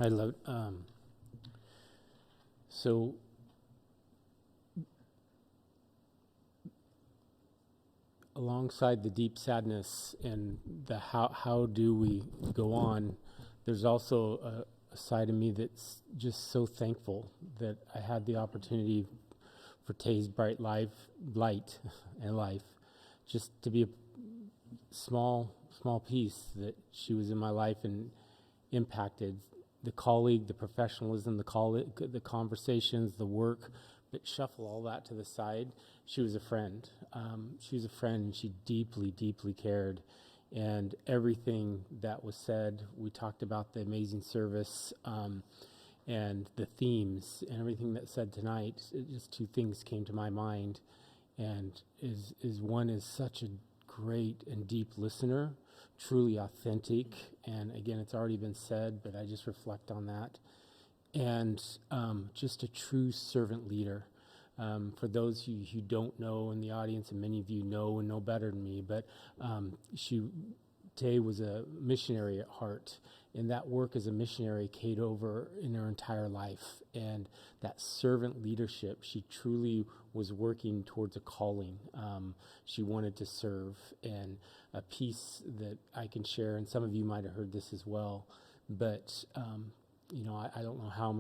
I love, so alongside the deep sadness and the how do we go on, there's also a side of me that's just so thankful that I had the opportunity for Tay's bright light and life, just to be a small piece that she was in my life and impacted the colleague, the professionalism, the conversations, the work, but shuffle all that to the side. She was a friend. She was a friend, and she deeply, deeply cared. And everything that was said, we talked about the amazing service and the themes, and everything that's said tonight. Just 2 things came to my mind, and one is such a great and deep listener, truly authentic, and again, it's already been said, but I just reflect on that, and just a true servant leader. For those who don't know in the audience, and many of you know and know better than me, but Tay was a missionary at heart, and that work as a missionary carried over in her entire life. And that servant leadership, she truly was working towards a calling. She wanted to serve, and a piece that I can share, and some of you might have heard this as well, but you know, I don't know how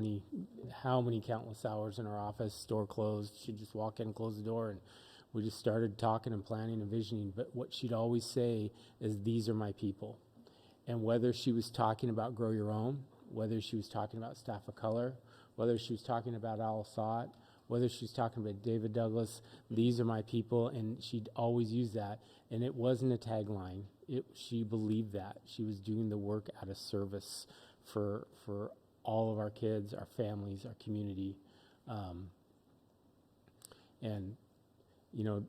many countless hours in our office, door closed. She'd just walk in and close the door, and we just started talking and planning and visioning. But what she'd always say is, these are my people. And whether she was talking about Grow Your Own, whether she was talking about Staff of Color, whether she was talking about Al-Assad, whether she was talking about David Douglas, these are my people, and she'd always use that. And it wasn't a tagline. She believed that. She was doing the work out of service for all of our kids, our families, our community. And, you know,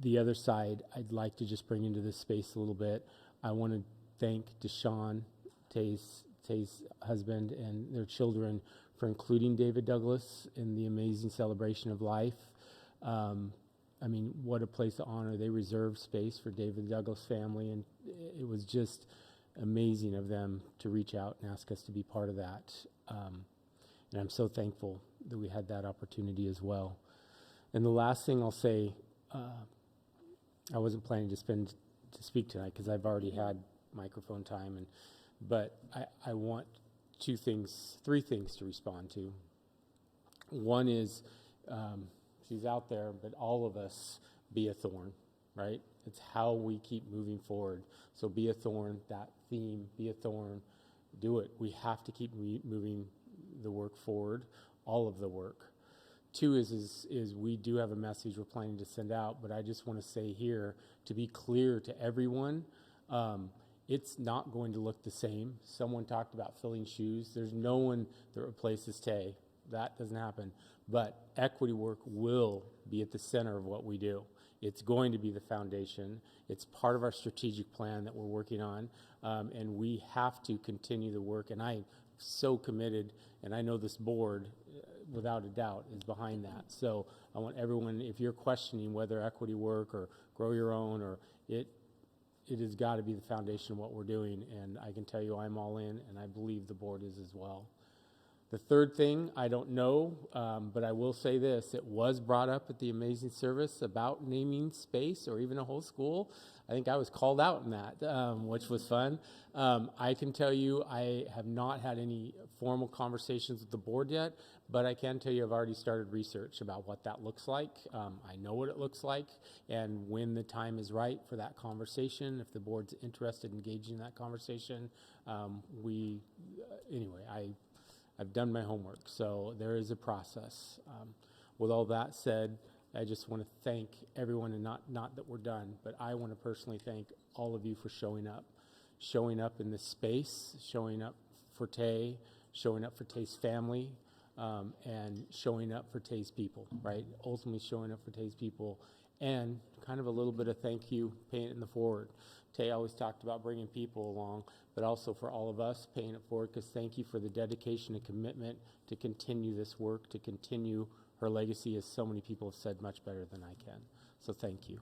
the other side I'd like to just bring into this space a little bit. I want to thank Deshaun, Tay's husband, and their children for including David Douglas in the amazing celebration of life. I mean, what a place of honor. They reserved space for David Douglas family, and it was just amazing of them to reach out and ask us to be part of that. And I'm so thankful that we had that opportunity as well. And the last thing I'll say, I wasn't planning to speak tonight because I've already had microphone time, but I want 3 things to respond to. One is, she's out there, but all of us be a thorn, right? It's how we keep moving forward. So be a thorn, that theme, be a thorn, do it. We have to keep moving the work forward, all of the work. 2 is we do have a message we're planning to send out, but I just want to say here, to be clear to everyone, it's not going to look the same. Someone talked about filling shoes. There's no one that replaces Tay. That doesn't happen. But equity work will be at the center of what we do. It's going to be the foundation. It's part of our strategic plan that we're working on, and we have to continue the work. And I'm so committed, and I know this board, without a doubt, is behind that. So I want everyone, if you're questioning whether equity work or Grow Your Own, or it has got to be the foundation of what we're doing. And I can tell you I'm all in, and I believe the board is as well. The third thing, I don't know, but I will say this. It was brought up at the Amazing Service about naming space or even a whole school. I think I was called out in that, which was fun. I can tell you I have not had any formal conversations with the board yet, but I can tell you I've already started research about what that looks like. I know what it looks like, and when the time is right for that conversation, if the board's interested in engaging in that conversation, I've done my homework, so there is a process. With all that said, I just want to thank everyone, and not that we're done, but I want to personally thank all of you for showing up in this space, showing up for Tay, showing up for Tay's family, and showing up for Tay's people, right? Ultimately showing up for Tay's people, and kind of a little bit of thank you, paying it in the forward. Tay always talked about bringing people along, but also for all of us, paying it forward, because thank you for the dedication and commitment to continue this work, to continue her legacy, as so many people have said much better than I can. So thank you.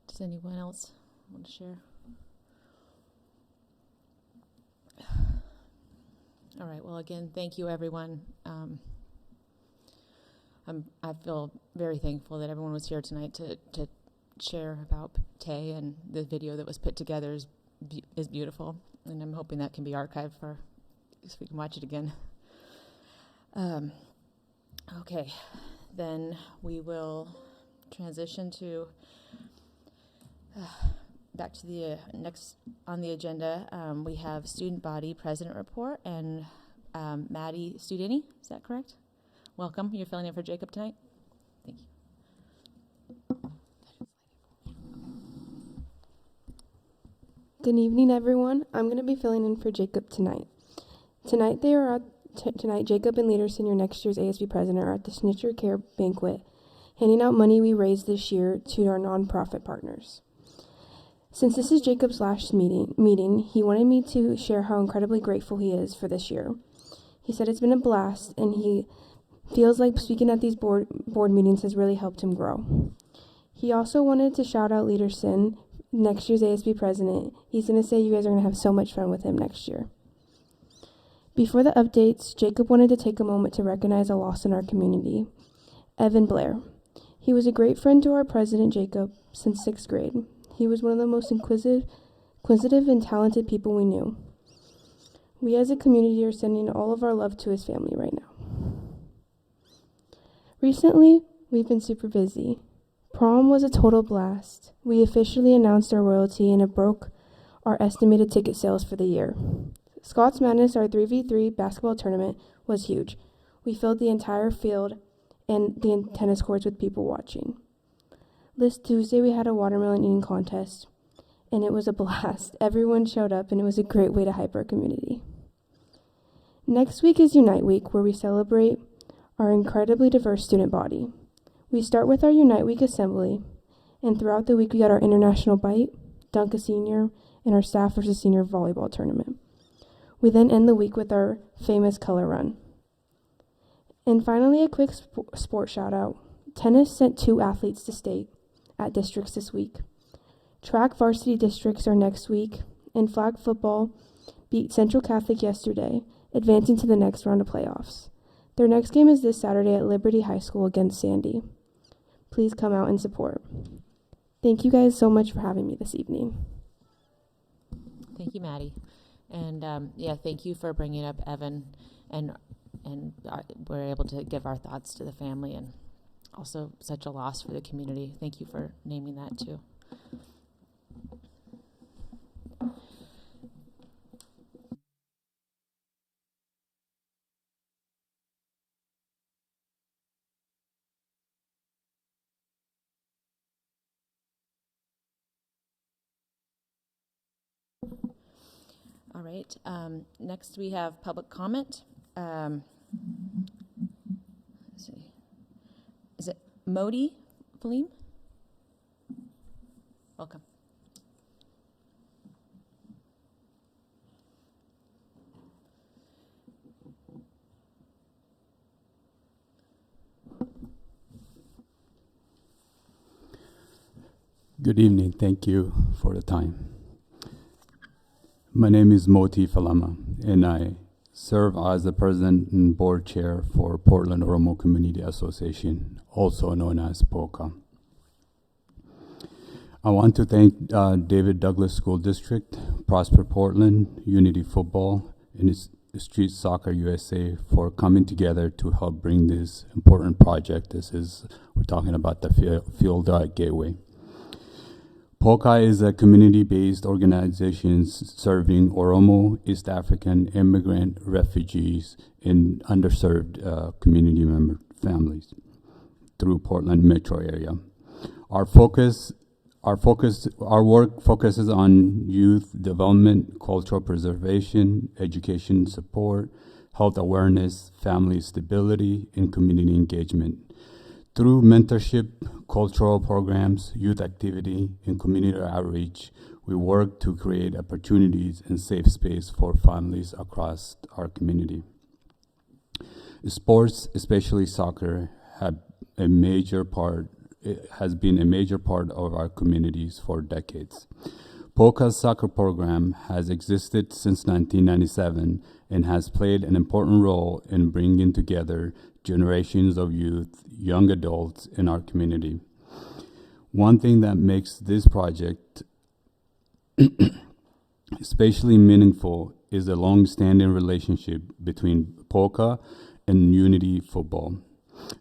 Does anyone else want to share? All right, well, again, thank you, everyone. I feel very thankful that everyone was here tonight to share about Tay, and the video that was put together is beautiful, and I'm hoping that can be archived so we can watch it again. Okay, then we will transition to back to the next on the agenda. We have student body president report and Maddie Studini. Is that correct? Welcome. You're filling in for Jacob tonight. Thank you. Good evening, everyone. I'm going to be filling in for Jacob tonight. Tonight, Jacob and Leaderson, your next year's ASB president, are at the Snitcher Care banquet, handing out money we raised this year to our nonprofit partners. Since this is Jacob's last meeting, he wanted me to share how incredibly grateful he is for this year. He said it's been a blast, and he feels like speaking at these board meetings has really helped him grow. He also wanted to shout out Leaderson, next year's ASB president. He's going to say you guys are going to have so much fun with him next year. Before the updates, Jacob wanted to take a moment to recognize a loss in our community, Evan Blair. He was a great friend to our president, Jacob, since 6th grade. He was one of the most inquisitive and talented people we knew. We as a community are sending all of our love to his family right now. Recently, we've been super busy. Prom was a total blast. We officially announced our royalty, and it broke our estimated ticket sales for the year. Scott's Madness, our 3v3 basketball tournament, was huge. We filled the entire field and the tennis courts with people watching. This Tuesday, we had a watermelon eating contest, and it was a blast. Everyone showed up, and it was a great way to hype our community. Next week is Unite Week, where we celebrate our incredibly diverse student body. We start with our Unite Week assembly, and throughout the week we got our International Bite, Dunk a Senior, and our Staff versus Senior volleyball tournament. We then end the week with our famous color run. And finally, a quick sport shout out. Tennis sent 2 athletes to state at districts this week. Track varsity districts are next week, and flag football beat Central Catholic yesterday, advancing to the next round of playoffs. Their next game is this Saturday at Liberty High School against Sandy. Please come out and support. Thank you guys so much for having me this evening. Thank you, Maddie. And thank you for bringing up Evan, and we're able to give our thoughts to the family, and also such a loss for the community. Thank you for naming that too. All right, next we have public comment. Let's see. Is it Modi Falim? Welcome. Good evening. Thank you for the time. My name is Moti Falama, and I serve as the president and board chair for Portland Oromo Community Association, also known as POCA. I want to thank David Douglas School District, Prosper Portland, Unity Football, and Street Soccer USA for coming together to help bring this important project. We're talking about the Field Gateway. POCA is a community-based organization serving Oromo, East African immigrant refugees, and underserved community member families through Portland metro area. Our work focuses on youth development, cultural preservation, education support, health awareness, family stability, and community engagement. Through mentorship, cultural programs, youth activity, and community outreach, we work to create opportunities and safe space for families across our community. Sports, especially soccer, has been a major part of our communities for decades. POCA's soccer program has existed since 1997 and has played an important role in bringing together generations of youth, young adults in our community. One thing that makes this project especially meaningful is the long-standing relationship between POCA and Unity Football.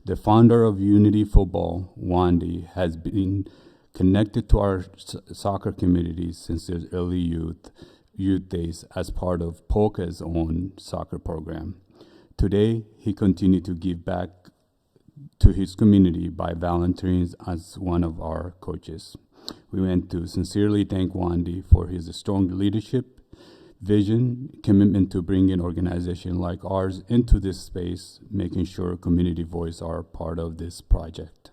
The founder of Unity Football, Wandy, has been connected to our soccer community since his early youth days as part of POCA's own soccer program. Today, he continued to give back to his community by volunteering as one of our coaches. We want to sincerely thank Wandy for his strong leadership, vision, commitment to bringing an organization like ours into this space, making sure community voice are part of this project.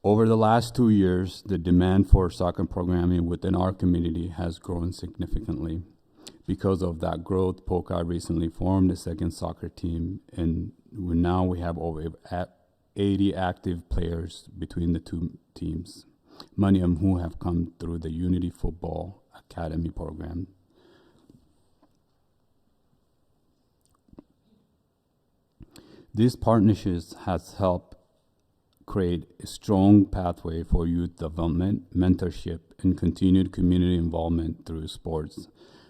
Over the last 2 years, the demand for soccer programming within our community has grown significantly. Because of that growth, POCA recently formed a second soccer team, and now we have over 80 active players between the two teams, many of whom have come through the Unity Football Academy program. These partnerships has helped create a strong pathway for youth development, mentorship, and continued community involvement through sports.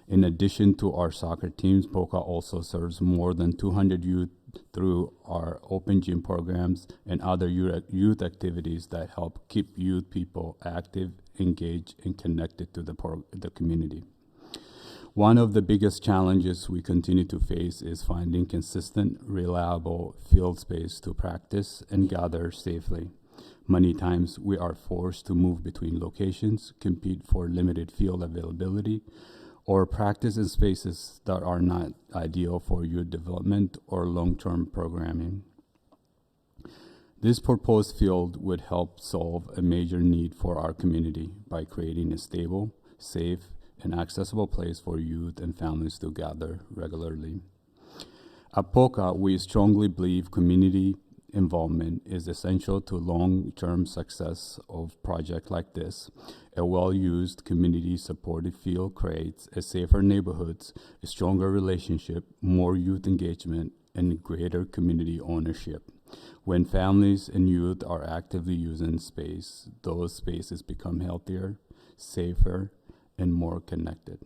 In addition to our soccer teams, POCA also serves more than 200 youth through our open gym programs and other youth activities that help keep youth people active, engaged, and connected to the community. One of the biggest challenges we continue to face is finding consistent, reliable field space to practice and gather safely. Many times we are forced to move between locations, compete for limited field availability, or practice in spaces that are not ideal for youth development or long-term programming. This proposed field would help solve a major need for our community by creating a stable, safe, and accessible place for youth and families to gather regularly. At POCA, we strongly believe community involvement is essential to long-term success of projects like this. A well-used, community-supported field creates a safer neighborhoods, a stronger relationship, more youth engagement, and greater community ownership. When families and youth are actively using space, those spaces become healthier, safer, and more connected.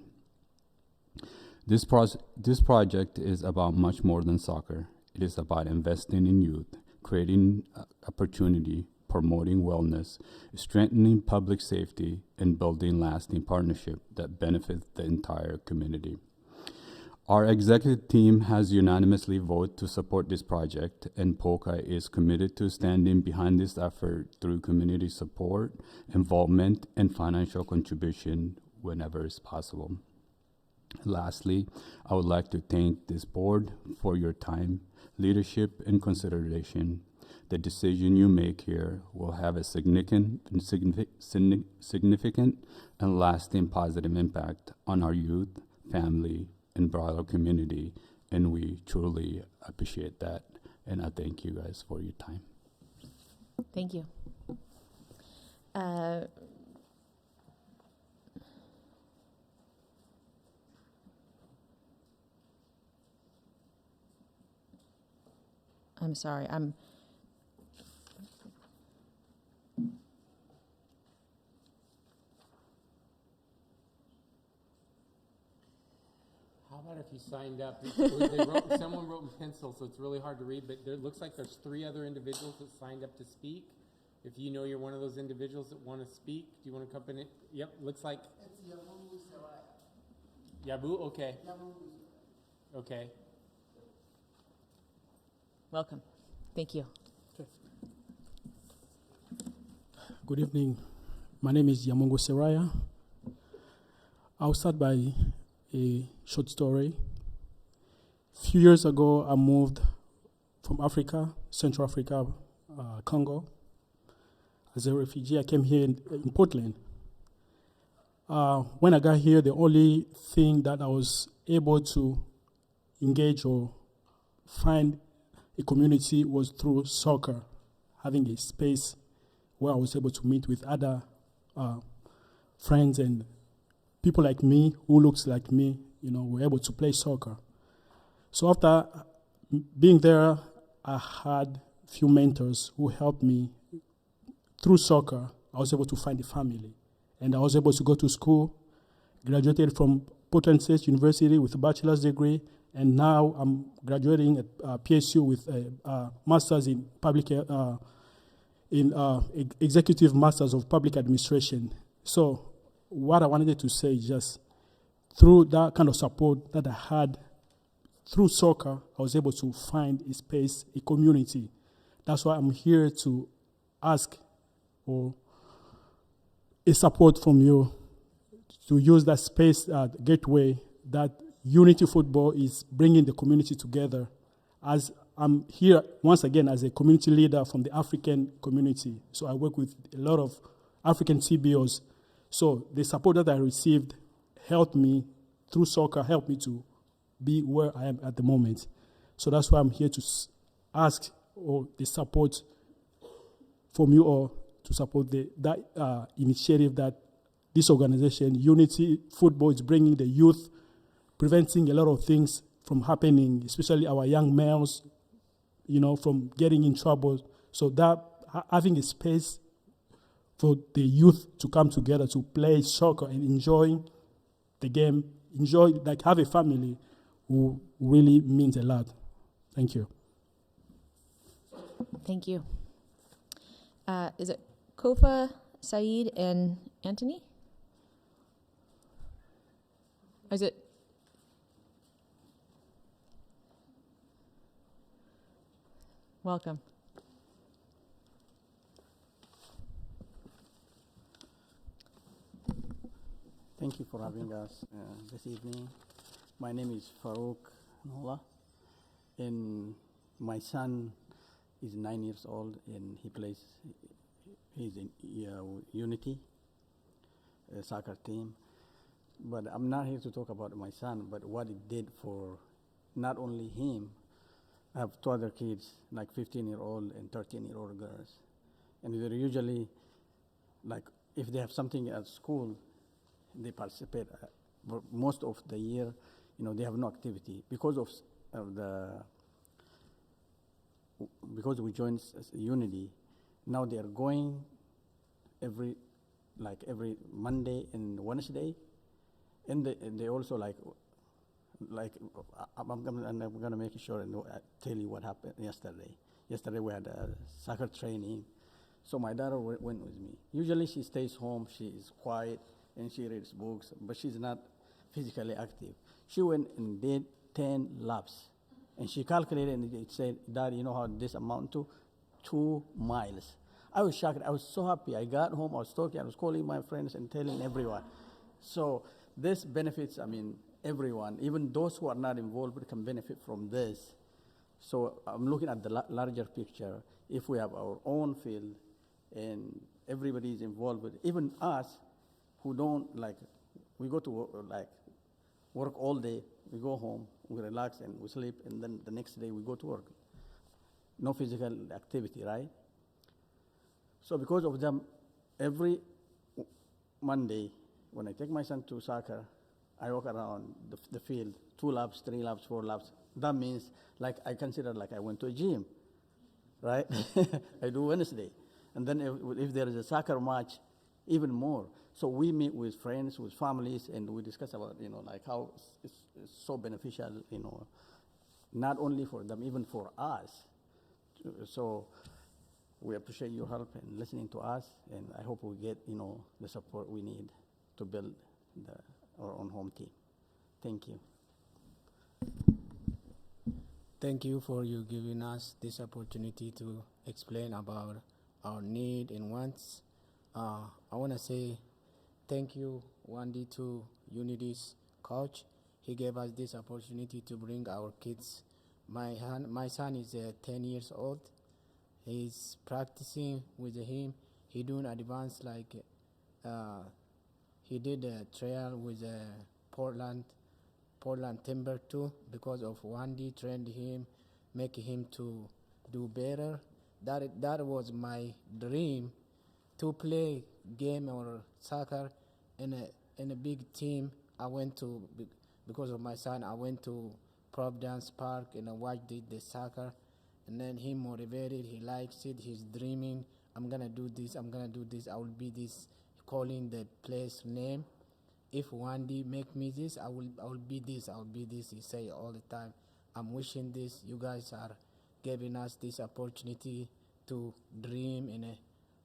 This project is about much more than soccer. It is about investing in youth, creating opportunity, promoting wellness, strengthening public safety, and building lasting partnership that benefits the entire community. Our executive team has unanimously voted to support this project, and POCA is committed to standing behind this effort through community support, involvement, and financial contribution whenever it's possible. Lastly, I would like to thank this board for your time, leadership, and consideration. The decision you make here will have a significant and lasting positive impact on our youth, family, and broader community, and we truly appreciate that. And I thank you guys for your time. Thank you. I'm sorry. How about if you signed up? Someone wrote in pencil, so it's really hard to read, but there looks like there's 3 other individuals that signed up to speak. If you know you're one of those individuals that want to speak, do you want to come in? Yep, looks like. It's Yabu, okay. Okay. Welcome. Thank you. Good evening. My name is Yamungu Seraya. I'll start by a short story. A few years ago, I moved from Africa, Central Africa, Congo. As a refugee, I came here in Portland. When I got here, the only thing that I was able to engage or find a community was through soccer, having a space where I was able to meet with other friends and people like me, who looks like me, were able to play soccer. So after being there, I had a few mentors who helped me. Through soccer, I was able to find a family. And I was able to go to school, graduated from Portland State University with a bachelor's degree, and now I'm graduating at PSU with a master's in executive masters of public administration. So what I wanted to say is just through that kind of support that I had through soccer, I was able to find a space, a community. That's why I'm here to ask or a support from you to use that space, gateway, that Unity Football is bringing the community together. As I'm here once again as a community leader from the African community, so I work with a lot of African CBOs. So the support that I received helped me through soccer, helped me to be where I am at the moment. So that's why I'm here to ask or the support from you all to support that initiative that this organization, Unity Football, is bringing the youth, preventing a lot of things from happening, especially our young males, from getting in trouble. So that having a space for the youth to come together to play soccer and enjoy the game, have a family, who really means a lot. Thank you. Thank you. Is it Kofa, Saeed, and Anthony? Is it? Welcome. Thank you for having us this evening. My name is Farouk Nola, and my son is 9 years old, and he's in Unity soccer team. But I'm not here to talk about my son, but what it did for not only him. I have 2 other kids, like 15-year-old and 13-year-old girls. And they're usually, like, if they have something at school, they participate. But most of the year, they have no activity. Because we joined Unity, now they are going every Monday and Wednesday, and they also I'm gonna make sure and tell you what happened yesterday. Yesterday we had a soccer training, so my daughter went with me. Usually she stays home, she is quiet, and she reads books, but she's not physically active. She went and did 10 laps, and she calculated and it said, "Dad, you know how this amount to? 2 miles." I was shocked. I was so happy. I got home, I was talking, I was calling my friends and telling everyone. So this benefits, everyone, even those who are not involved can benefit from this. So I'm looking at the larger picture. If we have our own field and everybody is involved with it, even us who don't we go to work all day, we go home, we relax and we sleep, and then the next day we go to work. No physical activity, right? So because of them, every Monday, when I take my son to soccer, I walk around the field, 2 laps, 3 laps, 4 laps. That means like I consider like I went to a gym, right? I do Wednesday. And then if there is a soccer match, even more. So we meet with friends, with families, and we discuss about, like how it's so beneficial, not only for them, even for us. So we appreciate your help and listening to us, and I hope we get, the support we need to build our own home team. Thank you. Thank you for you giving us this opportunity to explain about our need and wants. I want to say thank you, Wendy, to Unity's coach. He gave us this opportunity to bring our kids. My son is 10 years old. He's practicing with him. He doing advanced, like he did a trial with Portland Timber too, because of Wendy trained him, make him to do better. That was my dream, to play game or soccer in a big team. I went to, because of my son, I went to Providence Park and I watched the soccer, and then he motivated, he likes it, he's dreaming, I'm gonna do this, I will be this, calling the place name. If Wendy make me this, I will be this, he say all the time. I'm wishing this, you guys are giving us this opportunity to dream and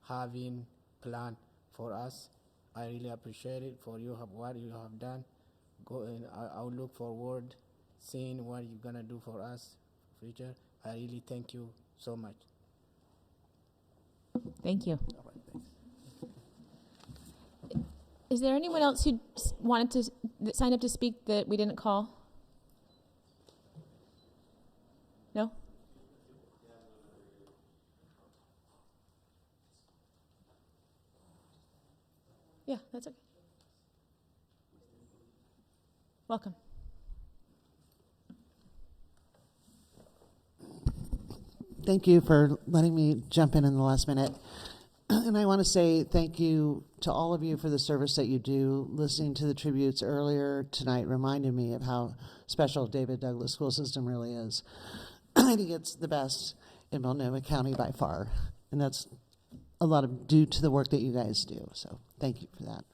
having plan for us. I really appreciate it for what you have done. Go and I'll look forward seeing what you're gonna do for us future. I really thank you so much. Thank you. Is there anyone else who wanted to sign up to speak that we didn't call? No? Yeah, that's okay. Welcome. Thank you for letting me jump in the last minute. And I want to say thank you to all of you for the service that you do. Listening to the tributes earlier tonight reminded me of how special David Douglas School System really is. I think it's the best in Multnomah County by far. And that's a lot of due to the work that you guys do. So thank you for that.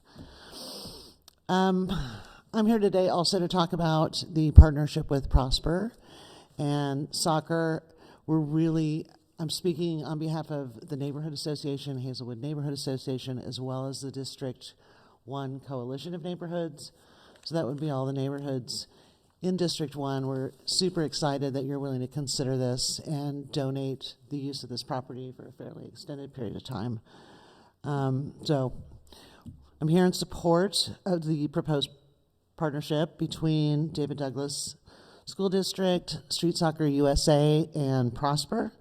I'm here today also to talk about the partnership with Prosper and soccer. I'm speaking on behalf of the Neighborhood Association, Hazelwood Neighborhood Association, as well as the District 1 Coalition of Neighborhoods. So that would be all the neighborhoods in District 1. We're super excited that you're willing to consider this and donate the use of this property for a fairly extended period of time. So I'm here in support of the proposed partnership between David Douglas School District, Street Soccer USA, and Prosper.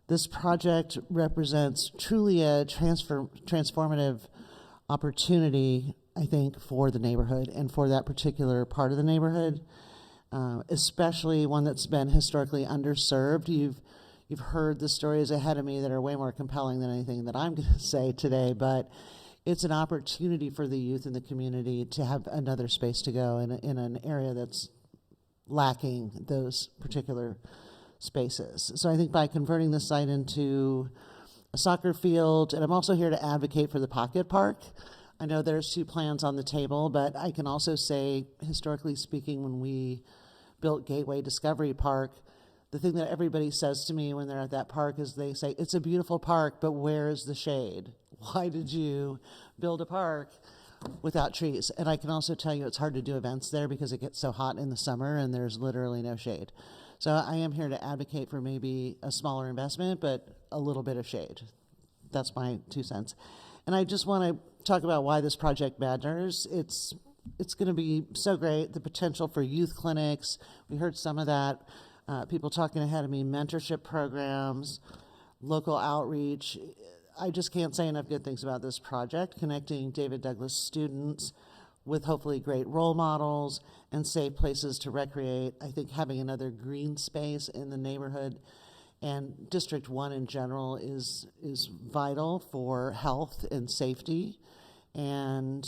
This project represents truly a transformative opportunity, I think, for the neighborhood and for that particular part of the neighborhood, especially one that's been historically underserved. You've heard the stories ahead of me that are way more compelling than anything that I'm going to say today, but it's an opportunity for the youth in the community to have another space to go in an area that's lacking those particular spaces. So I think by converting the site into a soccer field, and I'm also here to advocate for the Pocket Park. I know there's 2 plans on the table, but I can also say, historically speaking, when we built Gateway Discovery Park, the thing that everybody says to me when they're at that park is they say, it's a beautiful park, but where is the shade? Why did you build a park without trees? And I can also tell you it's hard to do events there because it gets so hot in the summer and there's literally no shade. So I am here to advocate for maybe a smaller investment, but a little bit of shade. That's my 2 cents. And I just want to talk about why this project matters. It's going to be so great, the potential for youth clinics. We heard some of that. People talking ahead of me, mentorship programs, local outreach. I just can't say enough good things about this project, connecting David Douglas students with hopefully great role models and safe places to recreate. I think having another green space in the neighborhood and District 1 in general is vital for health and safety. And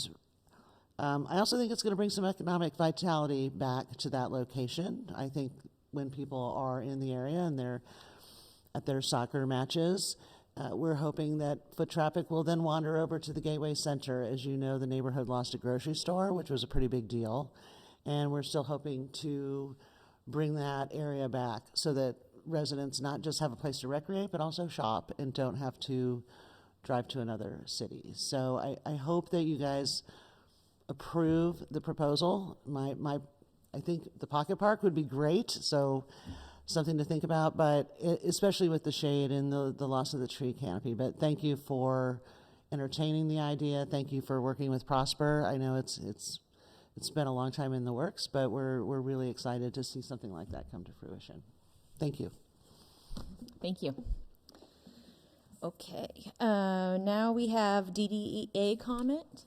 I also think it's going to bring some economic vitality back to that location. I think when people are in the area and they're at their soccer matches, we're hoping that foot traffic will then wander over to the Gateway Center. As you know, the neighborhood lost a grocery store, which was a pretty big deal. And we're still hoping to bring that area back so that residents not just have a place to recreate, but also shop and don't have to drive to another city. So I hope that you guys approve the proposal. I think the pocket park would be great, so something to think about, but especially with the shade and the loss of the tree canopy. But thank you for entertaining the idea. Thank you for working with Prosper. I know it's been a long time in the works, but we're really excited to see something like that come to fruition. Thank you. Thank you. Okay, now we have DDEA comment.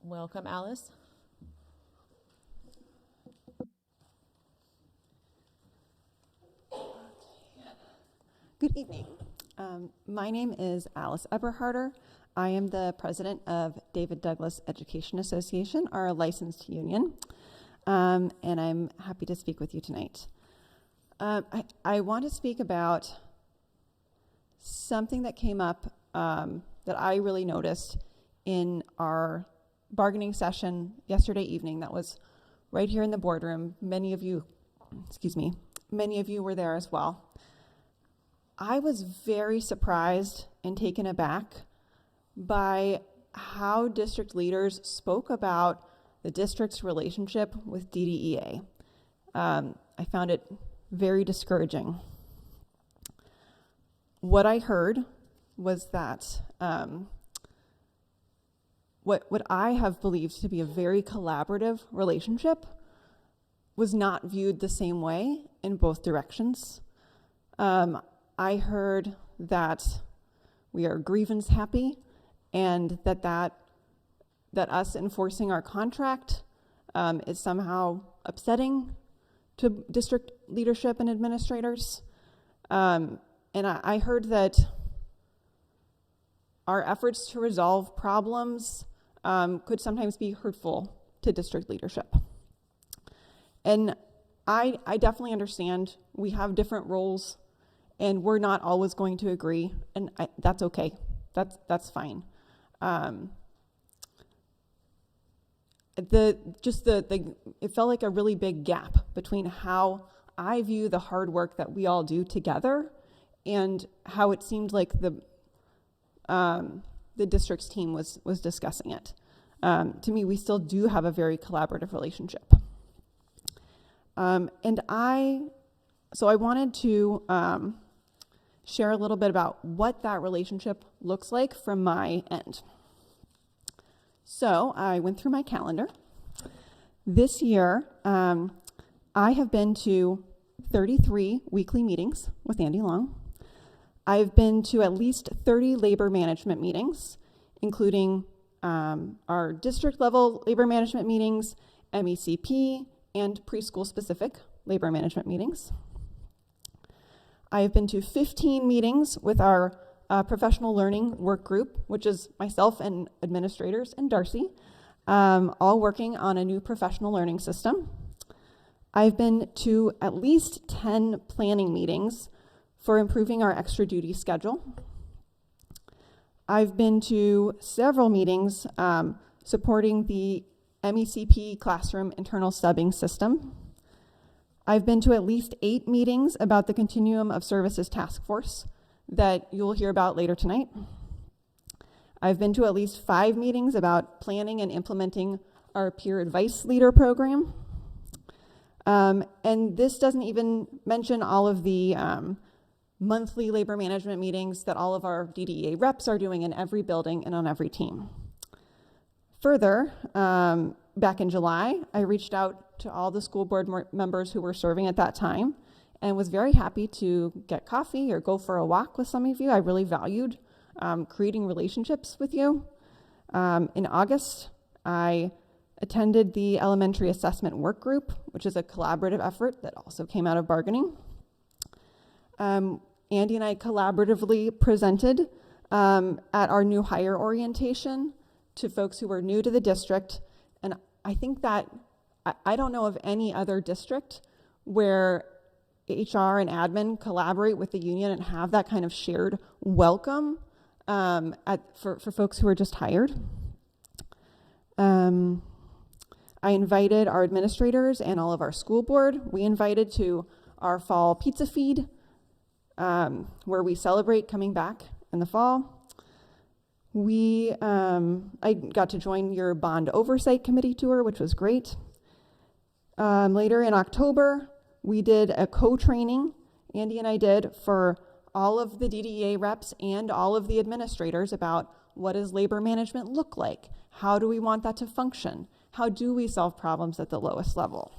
Welcome, Alice. Good evening. My name is Alice Eberharder. I am the president of David Douglas Education Association, our licensed union, and I'm happy to speak with you tonight. I want to speak about something that came up that I really noticed in our bargaining session yesterday evening that was right here in the boardroom. Many of you were there as well. I was very surprised and taken aback by how district leaders spoke about the district's relationship with DDEA. I found it very discouraging. What I heard was that what I have believed to be a very collaborative relationship was not viewed the same way in both directions. I heard that we are grievance happy, and that us enforcing our contract is somehow upsetting to district leadership and administrators. And I heard that our efforts to resolve problems could sometimes be hurtful to district leadership. And I definitely understand we have different roles and we're not always going to agree, and that's okay. That's fine. It felt like a really big gap between how I view the hard work that we all do together and how it seemed like the district's team was discussing it. To me, we still do have a very collaborative relationship. So I wanted to share a little bit about what that relationship looks like from my end. So I went through my calendar. This year, I have been to 33 weekly meetings with Andy Long. I've been to at least 30 labor management meetings, including our district level labor management meetings, MECP, and preschool specific labor management meetings. I have been to 15 meetings with our professional learning work group, which is myself and administrators and Darcy, all working on a new professional learning system. I've been to at least 10 planning meetings for improving our extra duty schedule. I've been to several meetings supporting the MECP classroom internal subbing system. I've been to at least 8 meetings about the Continuum of Services Task Force that you'll hear about later tonight. I've been to at least 5 meetings about planning and implementing our peer advice leader program. And this doesn't even mention all of the monthly labor management meetings that all of our DDEA reps are doing in every building and on every team. Further, back in July, I reached out to all the school board members who were serving at that time and was very happy to get coffee or go for a walk with some of you. I really valued creating relationships with you. In August, I attended the elementary assessment work group, which is a collaborative effort that also came out of bargaining. Andy and I collaboratively presented at our new hire orientation to folks who were new to the district. And I think that I don't know of any other district where HR and admin collaborate with the union and have that kind of shared welcome for folks who are just hired. I invited our administrators and all of our school board. We invited to our fall pizza feed, where we celebrate coming back in the fall. I got to join your bond oversight committee tour, which was great. Later in October, we did a co-training, Andy and I did, for all of the DDEA reps and all of the administrators about what does labor management look like? How do we want that to function? How do we solve problems at the lowest level?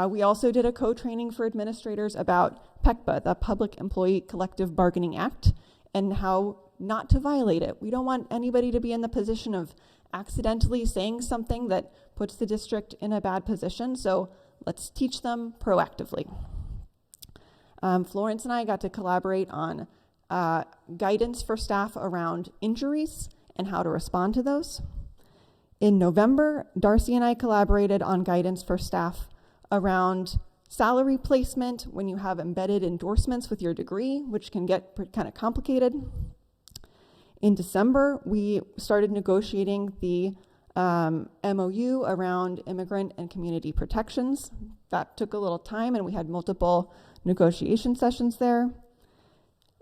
We also did a co-training for administrators about PECBA, the Public Employee Collective Bargaining Act, and how not to violate it. We don't want anybody to be in the position of accidentally saying something that puts the district in a bad position, so let's teach them proactively. Florence and I got to collaborate on guidance for staff around injuries and how to respond to those. In November, Darcy and I collaborated on guidance for staff around salary placement when you have embedded endorsements with your degree, which can get kind of complicated. In December, we started negotiating the MOU around immigrant and community protections. That took a little time, and we had multiple negotiation sessions there.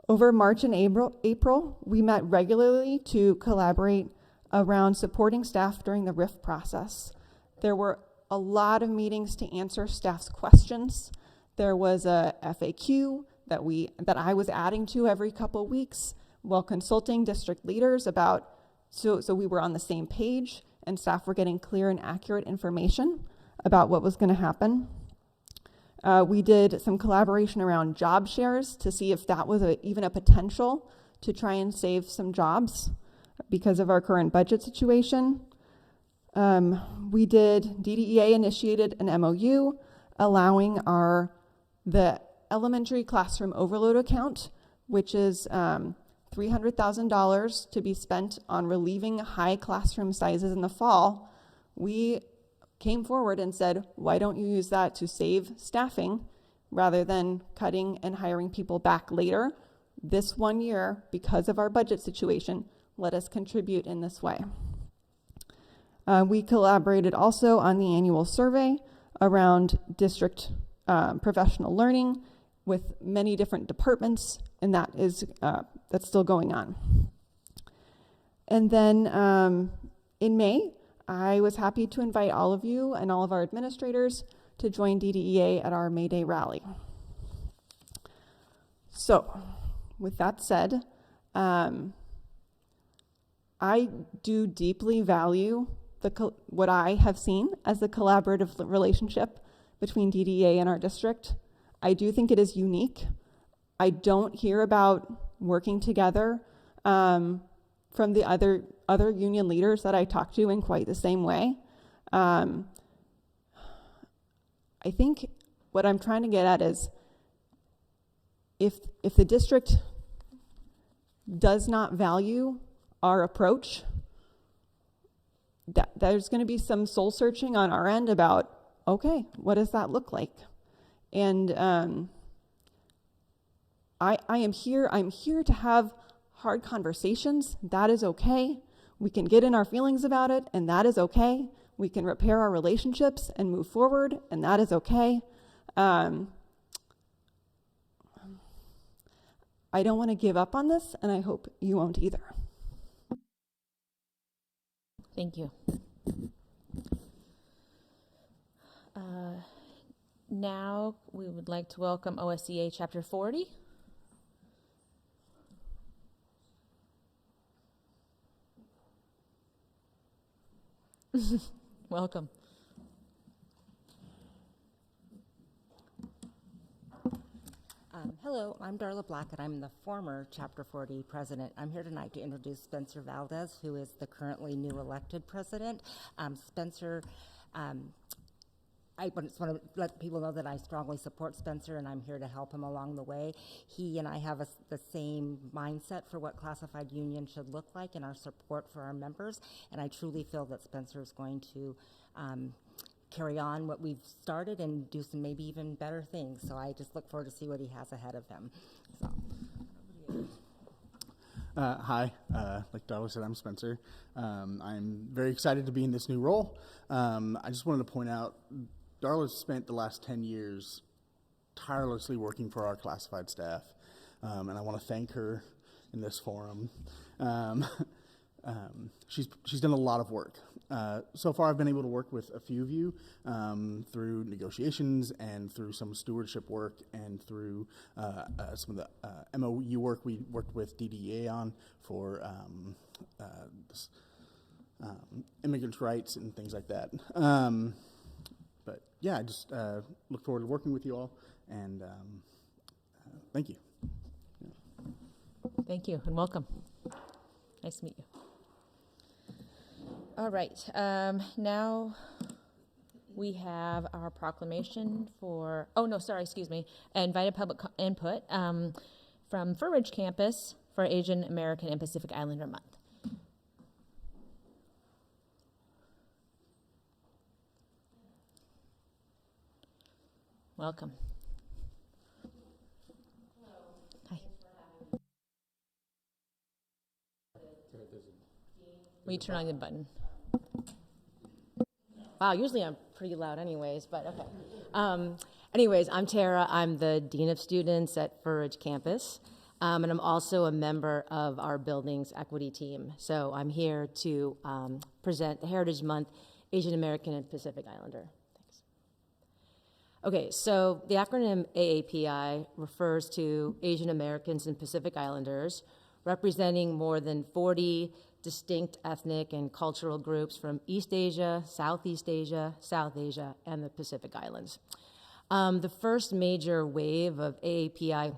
Over March and April, we met regularly to collaborate around supporting staff during the RIF process. There were a lot of meetings to answer staff's questions. There was a FAQ that I was adding to every couple weeks while consulting district leaders about, so we were on the same page and staff were getting clear and accurate information about what was going to happen. We did some collaboration around job shares to see if that was even a potential to try and save some jobs because of our current budget situation. DDEA initiated an MOU allowing the elementary classroom overload account, which is $300,000 to be spent on relieving high classroom sizes in the fall. We came forward and said, why don't you use that to save staffing rather than cutting and hiring people back later? This 1 year, because of our budget situation, let us contribute in this way. We collaborated also on the annual survey around district professional learning with many different departments, and that's still going on. And then in May, I was happy to invite all of you and all of our administrators to join DDEA at our May Day rally. So, with that said, I do deeply value what I have seen as the collaborative relationship between DDEA and our district. I do think it is unique. I don't hear about working together from the other union leaders that I talk to in quite the same way. I think what I'm trying to get at is if the district does not value our approach, there's going to be some soul searching on our end about, okay, what does that look like? And I'm here to have hard conversations. That is okay. We can get in our feelings about it, and that is okay. We can repair our relationships and move forward, and that is okay. I don't want to give up on this, and I hope you won't either. Thank you. Now we would like to welcome OSCA Chapter 40. Welcome. Hello, I'm Darla Blackett. I'm the former Chapter 40 president. I'm here tonight to introduce Spencer Valdez, who is the currently new elected president. Spencer I just want to let people know that I strongly support Spencer, and I'm here to help him along the way. He and I have the same mindset for what classified union should look like and our support for our members, and I truly feel that Spencer is going to carry on what we've started and do some maybe even better things. So I just look forward to see what he has ahead of him. So. Hi, like Darla said, I'm Spencer. I'm very excited to be in this new role. I just wanted to point out, Darla's spent the last 10 years tirelessly working for our classified staff, and I want to thank her in this forum. She's done a lot of work. So far, I've been able to work with a few of you through negotiations and through some stewardship work and through some of the MOU work we worked with DDEA on for immigrants' rights and things like that. But yeah, I just look forward to working with you all, and thank you. Thank you and welcome. Nice to meet you. All right, now we have our proclamation for, invited public input from Fur Ridge campus for Asian American and Pacific Islander Month. Welcome. Hi. Will you turn on the button? Wow, usually I'm pretty loud anyways, but okay. Anyways, I'm Tara. I'm the Dean of Students at Fur Ridge campus, and I'm also a member of our building's equity team. So I'm here to present the Heritage Month Asian American and Pacific Islander. Thanks. Okay, so the acronym AAPI refers to Asian Americans and Pacific Islanders, representing more than 40 distinct ethnic and cultural groups from East Asia, Southeast Asia, South Asia, and the Pacific Islands. The first major wave of AAPI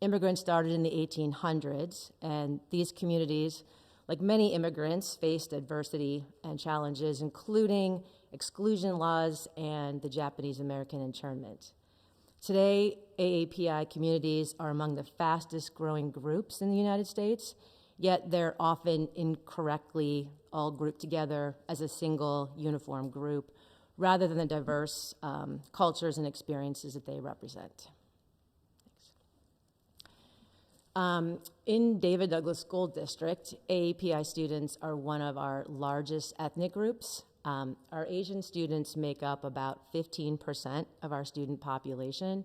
immigrants started in the 1800s, and these communities, like many immigrants, faced adversity and challenges, including exclusion laws and the Japanese American internment. Today, AAPI communities are among the fastest growing groups in the United States, yet they're often incorrectly all grouped together as a single uniform group rather than the diverse cultures and experiences that they represent. In David Douglas School District, AAPI students are one of our largest ethnic groups. Our Asian students make up about 15% of our student population.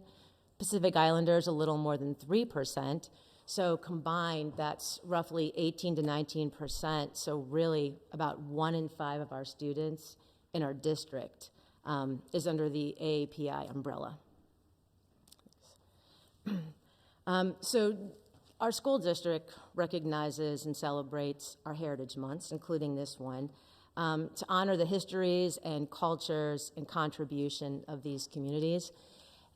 Pacific Islanders, a little more than 3%. So combined, that's roughly 18 to 19%. So really about 1 in 5 of our students in our district is under the AAPI umbrella. So our school district recognizes and celebrates our heritage months, including this one, to honor the histories and cultures and contribution of these communities.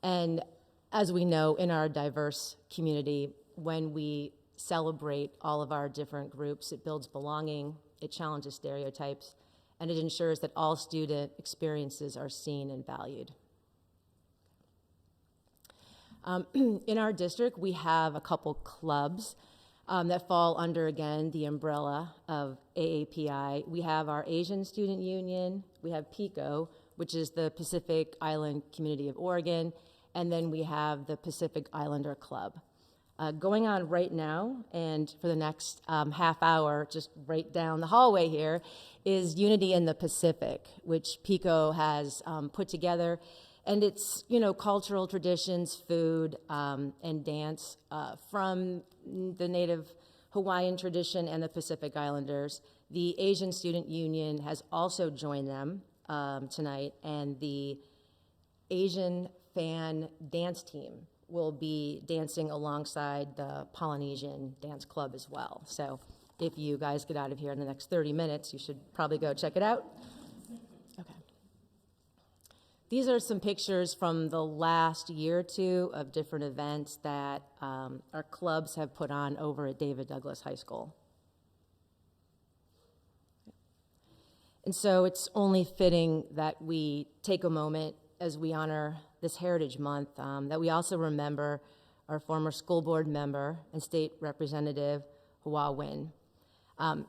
And as we know, in our diverse community, when we celebrate all of our different groups, it builds belonging, it challenges stereotypes, and it ensures that all student experiences are seen and valued. In our district, we have a couple clubs that fall under, again, the umbrella of AAPI. We have our Asian Student Union, we have PICO, which is the Pacific Island Community of Oregon, and then we have the Pacific Islander Club. Going on right now, and for the next half hour, just right down the hallway here, is Unity in the Pacific, which PICO has put together. And it's, cultural traditions, food, and dance from the native Hawaiian tradition and the Pacific Islanders. The Asian Student Union has also joined them tonight, and the Asian Fan Dance Team will be dancing alongside the Polynesian Dance Club as well. So if you guys get out of here in the next 30 minutes, you should probably go check it out. Okay. These are some pictures from the last year or two of different events that our clubs have put on over at David Douglas High School. And so it's only fitting that we take a moment as we honor this Heritage Month, that we also remember our former school board member and state representative, Hoa Nguyen.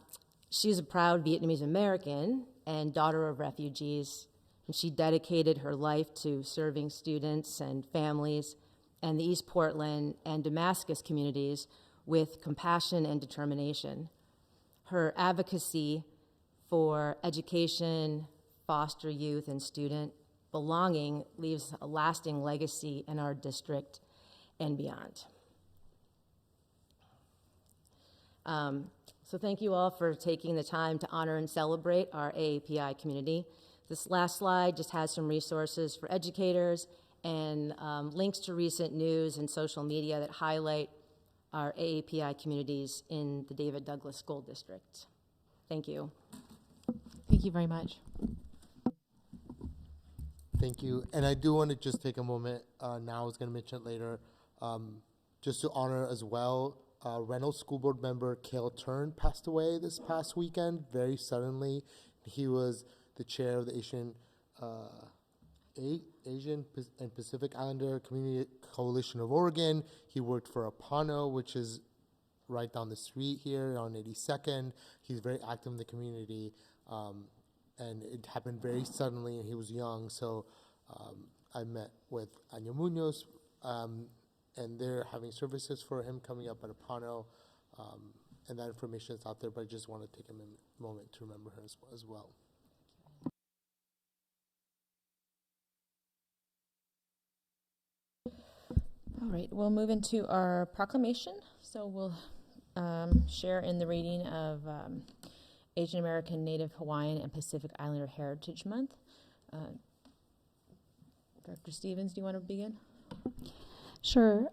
She's a proud Vietnamese American and daughter of refugees, and she dedicated her life to serving students and families and the East Portland and Damascus communities with compassion and determination. Her advocacy for education, foster youth, and student belonging leaves a lasting legacy in our district and beyond. So thank you all for taking the time to honor and celebrate our AAPI community. This last slide just has some resources for educators and links to recent news and social media that highlight our AAPI communities in the David Douglas School District. Thank you. Thank you very much. Thank you. And I do want to just take a moment, now I was going to mention it later, just to honor as well, Reynolds School Board member Cale Turn passed away this past weekend, very suddenly. He was the chair of the Asian and Pacific Islander Community Coalition of Oregon. He worked for Apano, which is right down the street here on 82nd. He's very active in the community, and it happened very suddenly, and he was young. So I met with Anya Munoz, and they're having services for him coming up at Apano, and that information is out there, but I just want to take a moment to remember her as well. All right, we'll move into our proclamation. So we'll share in the reading of Asian American, Native Hawaiian, and Pacific Islander Heritage Month. Director Stevens, do you want to begin? Sure.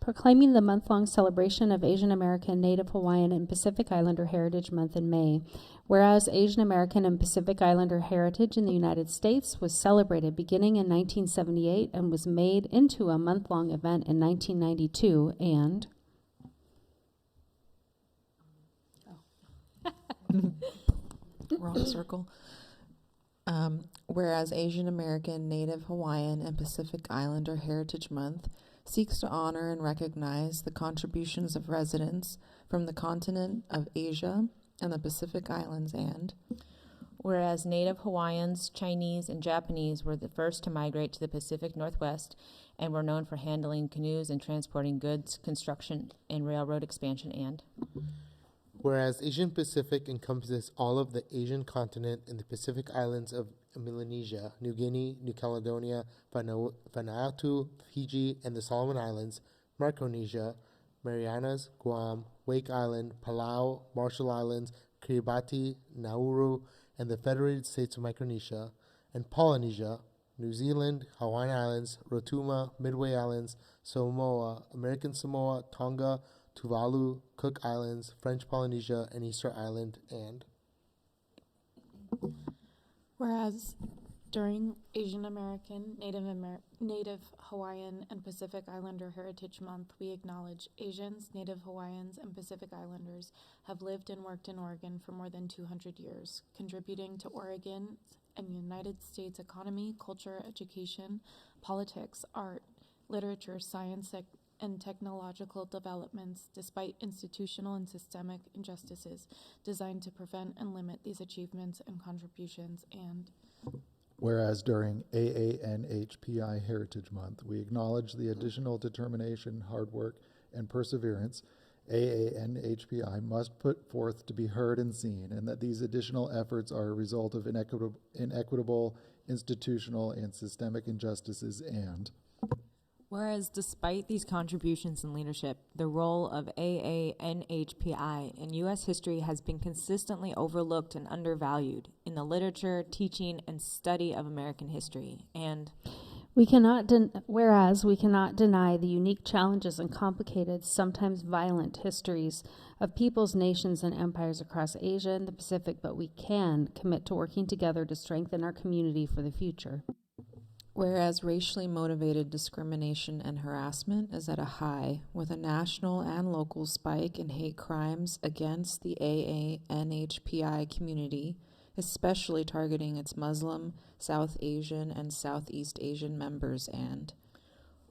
Proclaiming the month-long celebration of Asian American, Native Hawaiian, and Pacific Islander Heritage Month in May. Whereas Asian American and Pacific Islander heritage in the United States was celebrated beginning in 1978 and was made into a month-long event in 1992, and Wrong circle. Whereas Asian American, Native Hawaiian, and Pacific Islander Heritage Month seeks to honor and recognize the contributions of residents from the continent of Asia and the Pacific Islands, and whereas Native Hawaiians, Chinese, and Japanese were the first to migrate to the Pacific Northwest and were known for handling canoes and transporting goods, construction, and railroad expansion, and whereas Asian Pacific encompasses all of the Asian continent and the Pacific Islands of Melanesia, New Guinea, New Caledonia, Vanuatu, Fiji, and the Solomon Islands, Micronesia, Marianas, Guam, Wake Island, Palau, Marshall Islands, Kiribati, Nauru, and the Federated States of Micronesia, and Polynesia, New Zealand, Hawaiian Islands, Rotuma, Midway Islands, Samoa, American Samoa, Tonga, Tuvalu, Cook Islands, French Polynesia, and Easter Island, and whereas during Asian American, Native Hawaiian, and Pacific Islander Heritage Month, we acknowledge Asians, Native Hawaiians, and Pacific Islanders have lived and worked in Oregon for more than 200 years, contributing to Oregon's and United States economy, culture, education, politics, art, literature, science, and technological developments, despite institutional and systemic injustices designed to prevent and limit these achievements and contributions, and whereas during AANHPI Heritage Month, we acknowledge the additional determination, hard work, and perseverance AANHPI must put forth to be heard and seen, and that these additional efforts are a result of inequitable institutional and systemic injustices, and whereas despite these contributions and leadership, the role of AANHPI in U.S. history has been consistently overlooked and undervalued in the literature, teaching, and study of American history, and whereas we cannot deny the unique challenges and complicated, sometimes violent histories of peoples, nations, and empires across Asia and the Pacific, but we can commit to working together to strengthen our community for the future. whereas racially motivated discrimination and harassment is at a high, with a national and local spike in hate crimes against the AANHPI community, especially targeting its Muslim, South Asian, and Southeast Asian members, and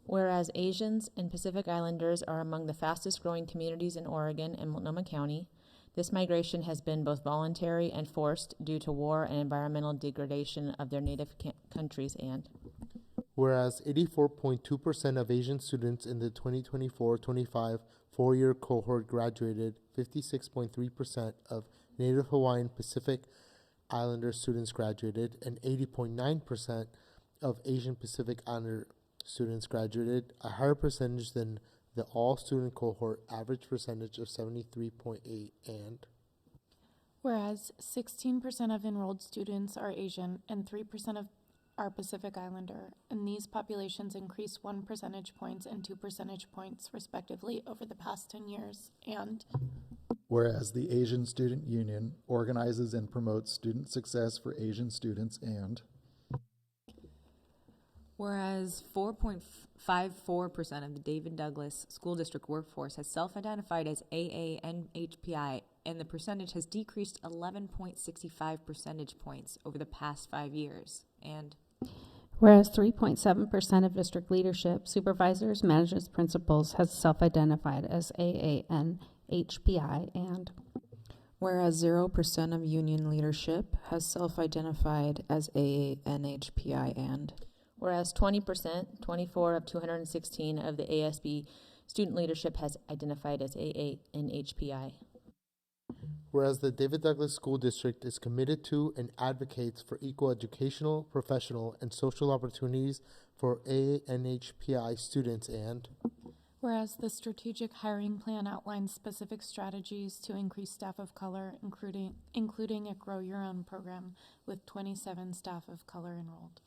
whereas Asians and Pacific Islanders are among the fastest growing communities in Oregon and Multnomah County, this migration has been both voluntary and forced due to war and environmental degradation of their native countries, and whereas 84.2% of Asian students in the 2024-25 four-year cohort graduated, 56.3% of Native Hawaiian Pacific Islander students graduated, and 80.9% of Asian Pacific Islander students graduated, a higher percentage than the all-student cohort average percentage of 73.8, and Whereas 16% of enrolled students are Asian and 3% of are Pacific Islander, and these populations increased 1 percentage points and 2 percentage points respectively over the past 10 years, and Whereas the Asian Student Union organizes and promotes student success for Asian students, and whereas 4.54% of the David Douglas School District workforce has self-identified as AANHPI, and the percentage has decreased 11.65 percentage points over the past 5 years, and whereas 3.7% of district leadership, supervisors, managers, principals has self-identified as AANHPI, and whereas 0% of union leadership has self-identified as AANHPI, and whereas 20%, 24 of 216 of the ASB student leadership has identified as AANHPI. whereas the David Douglas School District is committed to and advocates for equal educational, professional, and social opportunities for ANHPI students, and whereas the strategic hiring plan outlines specific strategies to increase staff of color, including a Grow Your Own program with 27 staff of color enrolled.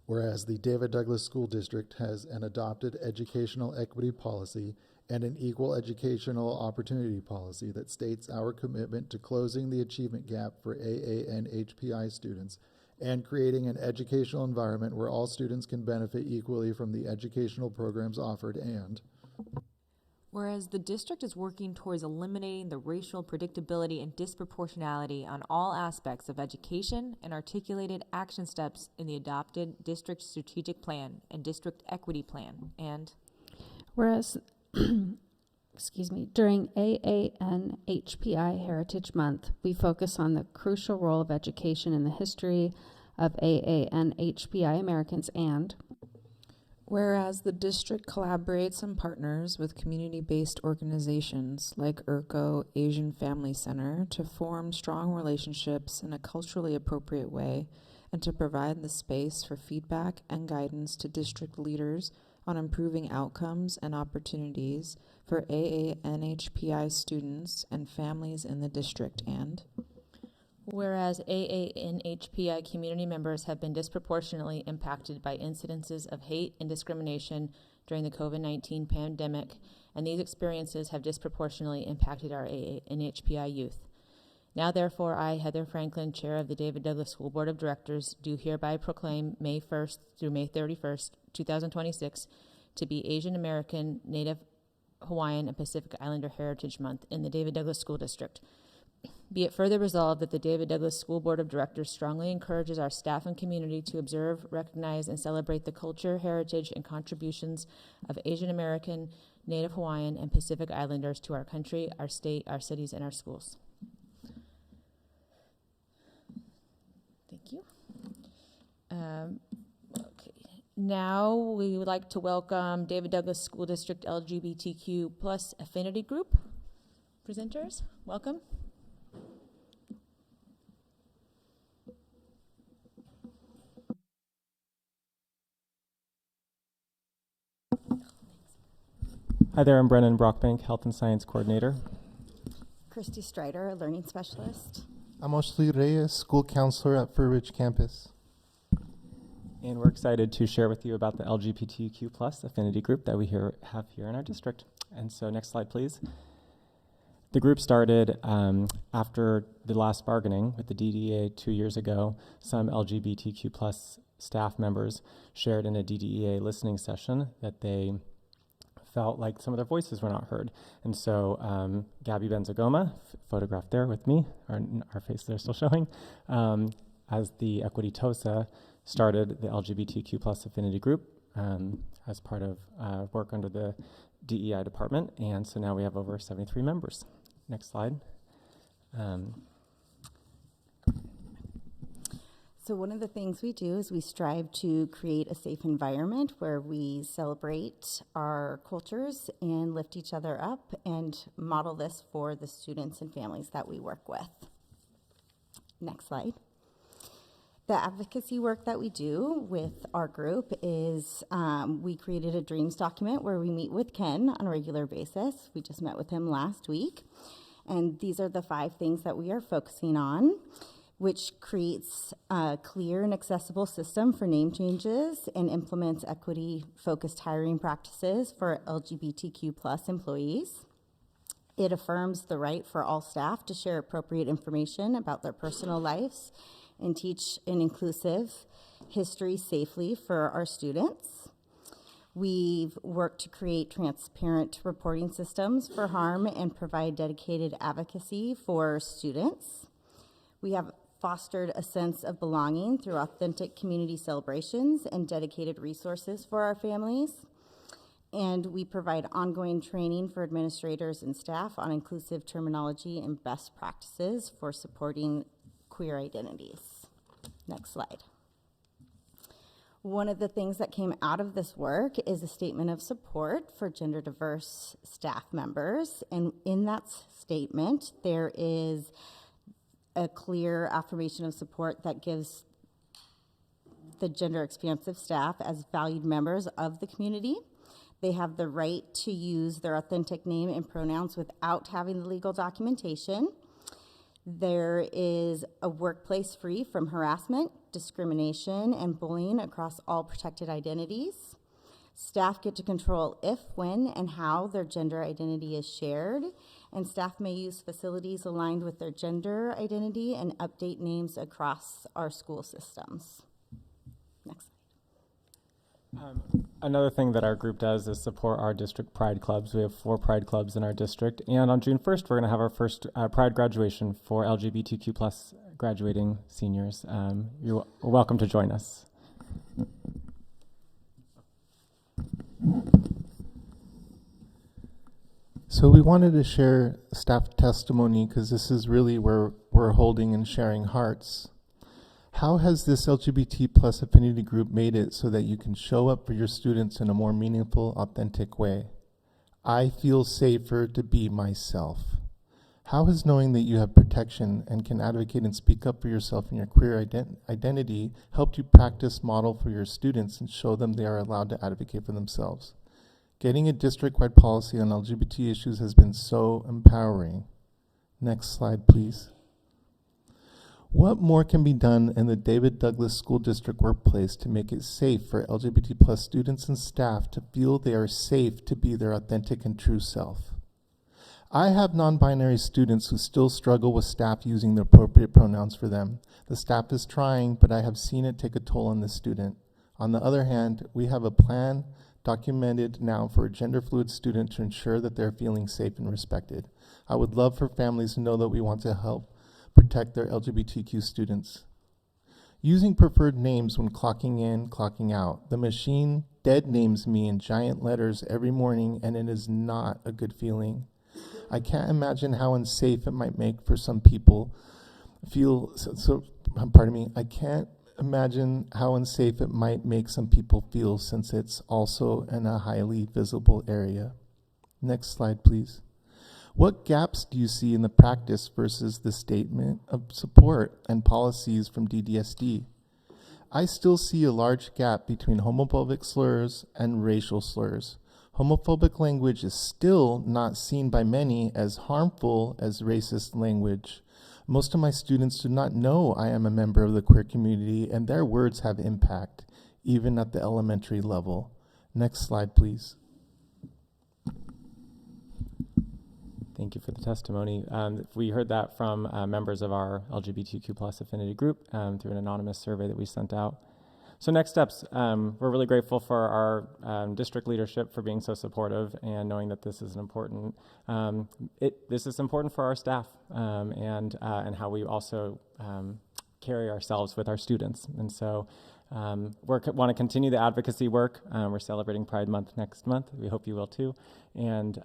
whereas the David Douglas School District has an adopted educational equity policy and an equal educational opportunity policy that states our commitment to closing the achievement gap for AANHPI students and creating an educational environment where all students can benefit equally from the educational programs offered, and whereas the district is working towards eliminating the racial predictability and disproportionality on all aspects of education and articulated action steps in the adopted district strategic plan and district equity plan, and whereas during AANHPI Heritage Month, we focus on the crucial role of education in the history of AANHPI Americans, and whereas the district collaborates and partners with community-based organizations like ERCO Asian Family Center to form strong relationships in a culturally appropriate way and to provide the space for feedback and guidance to district leaders on improving outcomes and opportunities for AANHPI students and families in the district, and whereas AANHPI community members have been disproportionately impacted by incidences of hate and discrimination during the COVID-19 pandemic, and these experiences have disproportionately impacted our AANHPI youth. Now, therefore, I, Heather Franklin, Chair of the David Douglas School Board of Directors, do hereby proclaim May 1st through May 31st, 2026, to be Asian American, Native Hawaiian, and Pacific Islander Heritage Month in the David Douglas School District. Be it further resolved that the David Douglas School Board of Directors strongly encourages our staff and community to observe, recognize, and celebrate the culture, heritage, and contributions of Asian American, Native Hawaiian, and Pacific Islanders to our country, our state, our cities, and our schools. Thank you. Okay. Now we would like to welcome David Douglas School District LGBTQ plus affinity group presenters. Welcome. Hi there, I'm Brennan Brockbank, Health and Science Coordinator. Christy Strider, Learning Specialist. I'm Ashley Reyes, School Counselor at Fur Ridge Campus. And we're excited to share with you about the LGBTQ plus affinity group that we have here in our district. And so next slide, please. The group started after the last bargaining with the DDEA 2 years ago. Some LGBTQ plus staff members shared in a DDEA listening session that they felt like some of their voices were not heard. And so Gabby Benzagoma, photographed there with me, our face there still showing, as the Equity TOSA, started the LGBTQ plus affinity group as part of work under the DEI department. And so now we have over 73 members. Next slide. So one of the things we do is we strive to create a safe environment where we celebrate our cultures and lift each other up and model this for the students and families that we work with. Next slide. The advocacy work that we do with our group is we created a dreams document where we meet with Ken on a regular basis. We just met with him last week. And these are the 5 things that we are focusing on, which creates a clear and accessible system for name changes and implements equity-focused hiring practices for LGBTQ plus employees. It affirms the right for all staff to share appropriate information about their personal lives and teach an inclusive history safely for our students. We've worked to create transparent reporting systems for harm and provide dedicated advocacy for students. We have fostered a sense of belonging through authentic community celebrations and dedicated resources for our families. And we provide ongoing training for administrators and staff on inclusive terminology and best practices for supporting queer identities. Next slide. One of the things that came out of this work is a statement of support for gender diverse staff members. And in that statement, there is a clear affirmation of support that gives the gender expansive staff as valued members of the community. They have the right to use their authentic name and pronouns without having the legal documentation. There is a workplace free from harassment, discrimination, and bullying across all protected identities. Staff get to control if, when, and how their gender identity is shared, and staff may use facilities aligned with their gender identity and update names across our school systems. Next. Another thing that our group does is support our district pride clubs. We have 4 pride clubs in our district, and on June 1st, we're going to have our first pride graduation for LGBTQ plus graduating seniors. You're welcome to join us. So we wanted to share staff testimony because this is really where we're holding and sharing hearts. How has this LGBT plus affinity group made it so that you can show up for your students in a more meaningful, authentic way? I feel safer to be myself. How has knowing that you have protection and can advocate and speak up for yourself and your queer identity helped you practice, model for your students, and show them they are allowed to advocate for themselves? Getting a district-wide policy on LGBT issues has been so empowering. Next slide, please. What more can be done in the David Douglas School District workplace to make it safe for LGBT plus students and staff to feel they are safe to be their authentic and true self? I have non-binary students who still struggle with staff using the appropriate pronouns for them. The staff is trying, but I have seen it take a toll on the student. On the other hand, we have a plan documented now for a gender fluid student to ensure that they're feeling safe and respected. I would love for families to know that we want to help protect their LGBTQ students. Using preferred names when clocking in, clocking out. The machine dead names me in giant letters every morning, and it is not a good feeling. I can't imagine how unsafe it might make for some people feel, I can't imagine how unsafe it might make some people feel since it's also in a highly visible area. Next slide, please. What gaps do you see in the practice versus the statement of support and policies from DDSD? I still see a large gap between homophobic slurs and racial slurs. Homophobic language is still not seen by many as harmful as racist language. Most of my students do not know I am a member of the queer community, and their words have impact, even at the elementary level. Next slide, please. Thank you for the testimony. We heard that from members of our LGBTQ plus affinity group through an anonymous survey that we sent out. So next steps, we're really grateful for our district leadership for being so supportive and knowing that this is an important, this is important for our staff and how we also carry ourselves with our students. And so we want to continue the advocacy work. We're celebrating Pride Month next month. We hope you will too. And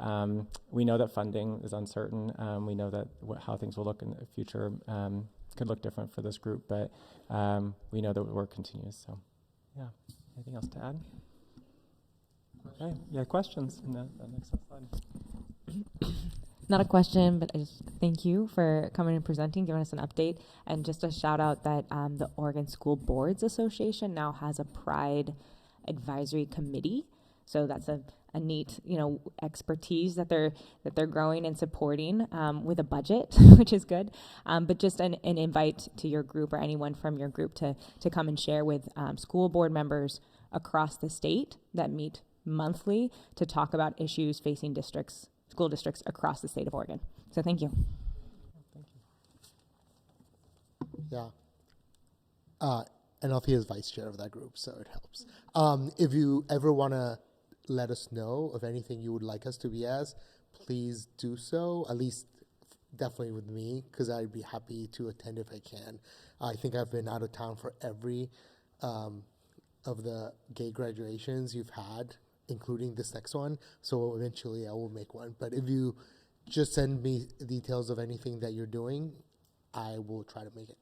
we know that funding is uncertain. We know that how things will look in the future could look different for this group, but we know that the work continues. So, yeah. Anything else to add? Okay. Yeah. Questions? No, next slide. Not a question, but I just thank you for coming and presenting, giving us an update, and just a shout out that the Oregon School Boards Association now has a Pride Advisory Committee. So that's a neat, expertise that they're growing and supporting with a budget, which is good. But just an invite to your group or anyone from your group to come and share with school board members across the state that meet monthly to talk about issues facing school districts across the state of Oregon. So thank you. Yeah. And Althea is vice chair of that group, so it helps. If you ever want to let us know of anything you would like us to be as, please do so, at least definitely with me, because I'd be happy to attend if I can. I think I've been out of town for every of the gay graduations you've had, including this next one, so eventually I will make one. But if you just send me details of anything that you're doing, I will try to make it.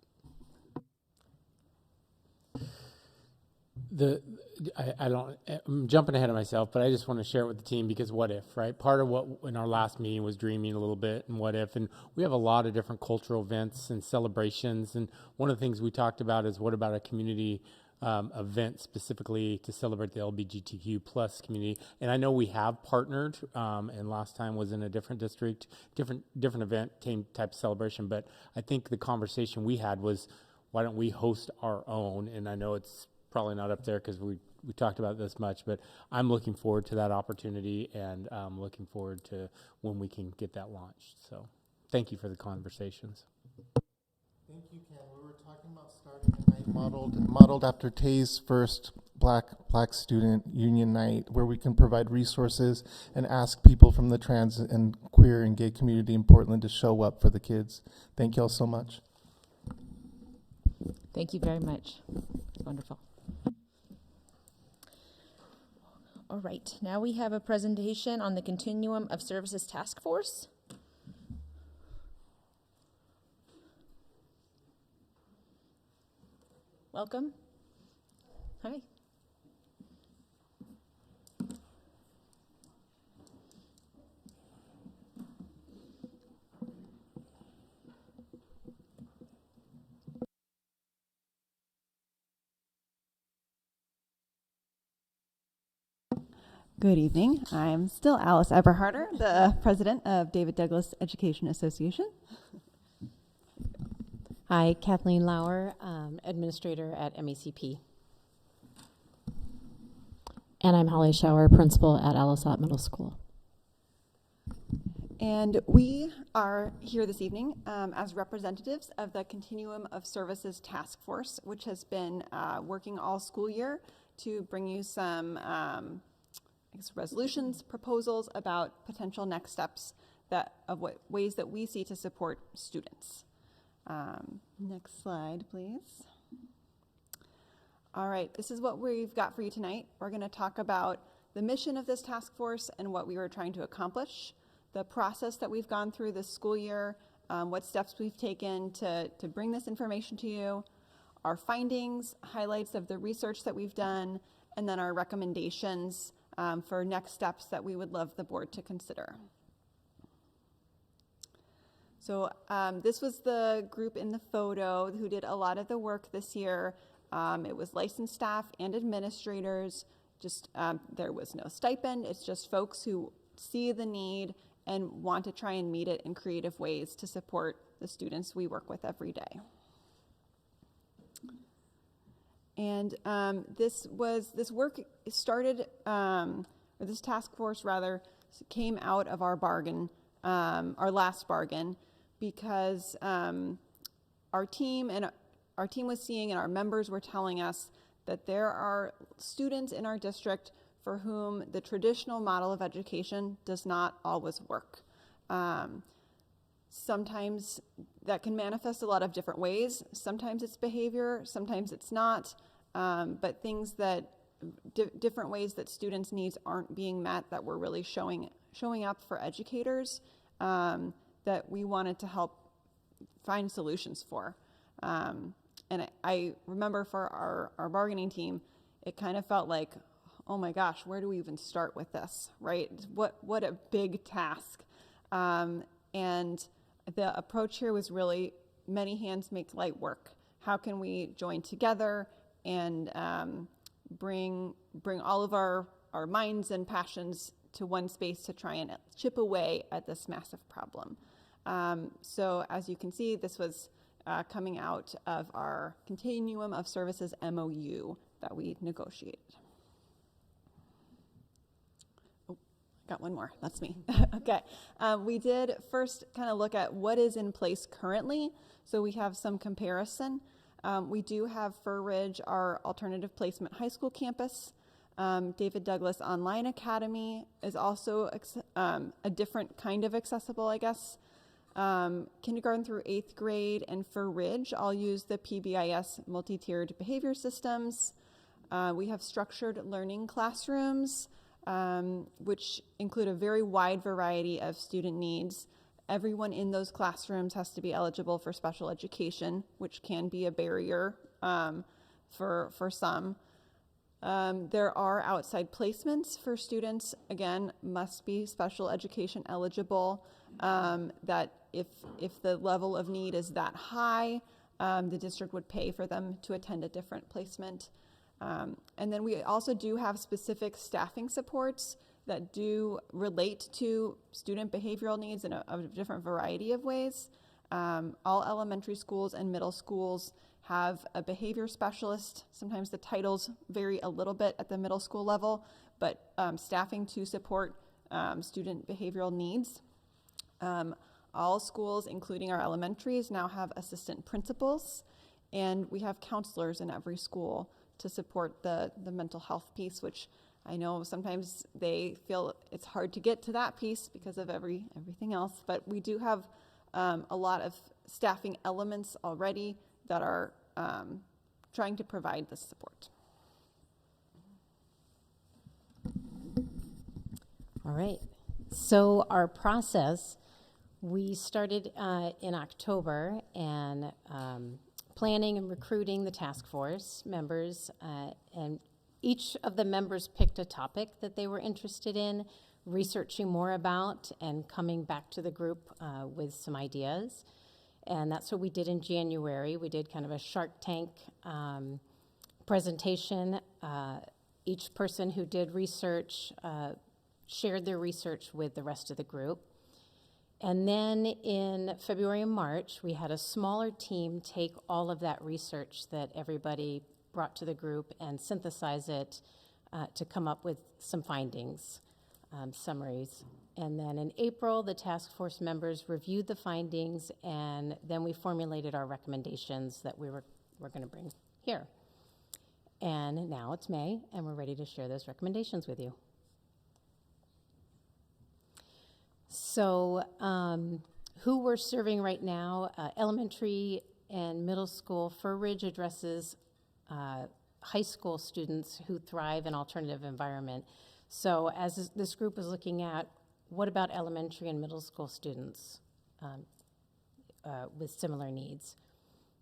I'm jumping ahead of myself, but I just want to share it with the team because what if, right? Part of what in our last meeting was dreaming a little bit and what if, and we have a lot of different cultural events and celebrations, and one of the things we talked about is what about a community event specifically to celebrate the LGBTQ plus community. And I know we have partnered, and last time was in a different district, different event, team type celebration. But I think the conversation we had was, why don't we host our own? And I know it's probably not up there because we talked about this much, but I'm looking forward to that opportunity and looking forward to when we can get that launched. So thank you for the conversations. Thank you, Ken. We were talking about starting a night modeled after Tay's first Black Student Union Night, where we can provide resources and ask people from the trans and queer and gay community in Portland to show up for the kids. Thank you all so much. Thank you very much. Wonderful. All right, now we have a presentation on the Continuum of Services Task Force. Welcome. Hi. Good evening. I'm still Alice Eberharder, the president of David Douglas Education Association. Hi, Kathleen Lauer, administrator at MECP. And I'm Holly Schauer, principal at Alisat Middle School. And we are here this evening as representatives of the Continuum of Services Task Force, which has been working all school year to bring you some resolutions, proposals about potential next steps of what ways that we see to support students. Next slide, please. All right, this is what we've got for you tonight. We're going to talk about the mission of this task force and what we were trying to accomplish, the process that we've gone through this school year, what steps we've taken to bring this information to you, our findings, highlights of the research that we've done, and then our recommendations for next steps that we would love the board to consider. So this was the group in the photo who did a lot of the work this year. It was licensed staff and administrators. Just there was no stipend. It's just folks who see the need and want to try and meet it in creative ways to support the students we work with every day. And this work started, or this task force rather, came out of our bargain, our last bargain, because our team was seeing and our members were telling us that there are students in our district for whom the traditional model of education does not always work. Sometimes that can manifest a lot of different ways. Sometimes it's behavior, sometimes it's not, but things that different ways that students' needs aren't being met that we're really showing up for educators that we wanted to help find solutions for. And I remember for our bargaining team, it kind of felt like, oh my gosh, where do we even start with this, right? What a big task. And the approach here was really many hands make light work. How can we join together and bring all of our minds and passions to one space to try and chip away at this massive problem? So as you can see, this was coming out of our Continuum of Services MOU that we negotiated. Oh, got one more, that's me. Okay, we did first kind of look at what is in place currently, so we have some comparison. We do have Fir Ridge, our alternative placement high school campus. David Douglas Online Academy is also a different kind of accessible, I guess. Kindergarten through 8th grade and Fir Ridge, I'll use the PBIS multi-tiered behavior systems. We have structured learning classrooms, which include a very wide variety of student needs. Everyone in those classrooms has to be eligible for special education, which can be a barrier for some. There are outside placements for students, again, must be special education eligible, that if the level of need is that high, the district would pay for them to attend a different placement. And then we also do have specific staffing supports that do relate to student behavioral needs in a different variety of ways. All elementary schools and middle schools have a behavior specialist. Sometimes the titles vary a little bit at the middle school level, but staffing to support student behavioral needs. All schools, including our elementaries, now have assistant principals, and we have counselors in every school to support the mental health piece, which I know sometimes they feel it's hard to get to that piece because of everything else, but we do have a lot of staffing elements already that are trying to provide this support. All right. So our process, we started in October and planning and recruiting the task force members, and each of the members picked a topic that they were interested in, researching more about, and coming back to the group with some ideas. And that's what we did in January. We did kind of a Shark Tank presentation. Each person who did research shared their research with the rest of the group. And then in February and March, we had a smaller team take all of that research that everybody brought to the group and synthesize it to come up with some findings, summaries. And then in April, the task force members reviewed the findings, and then we formulated our recommendations that we're going to bring here. And now it's May, and we're ready to share those recommendations with you. So who we're serving right now, elementary and middle school. Fir Ridge addresses high school students who thrive in alternative environment. So as this group is looking at, what about elementary and middle school students with similar needs?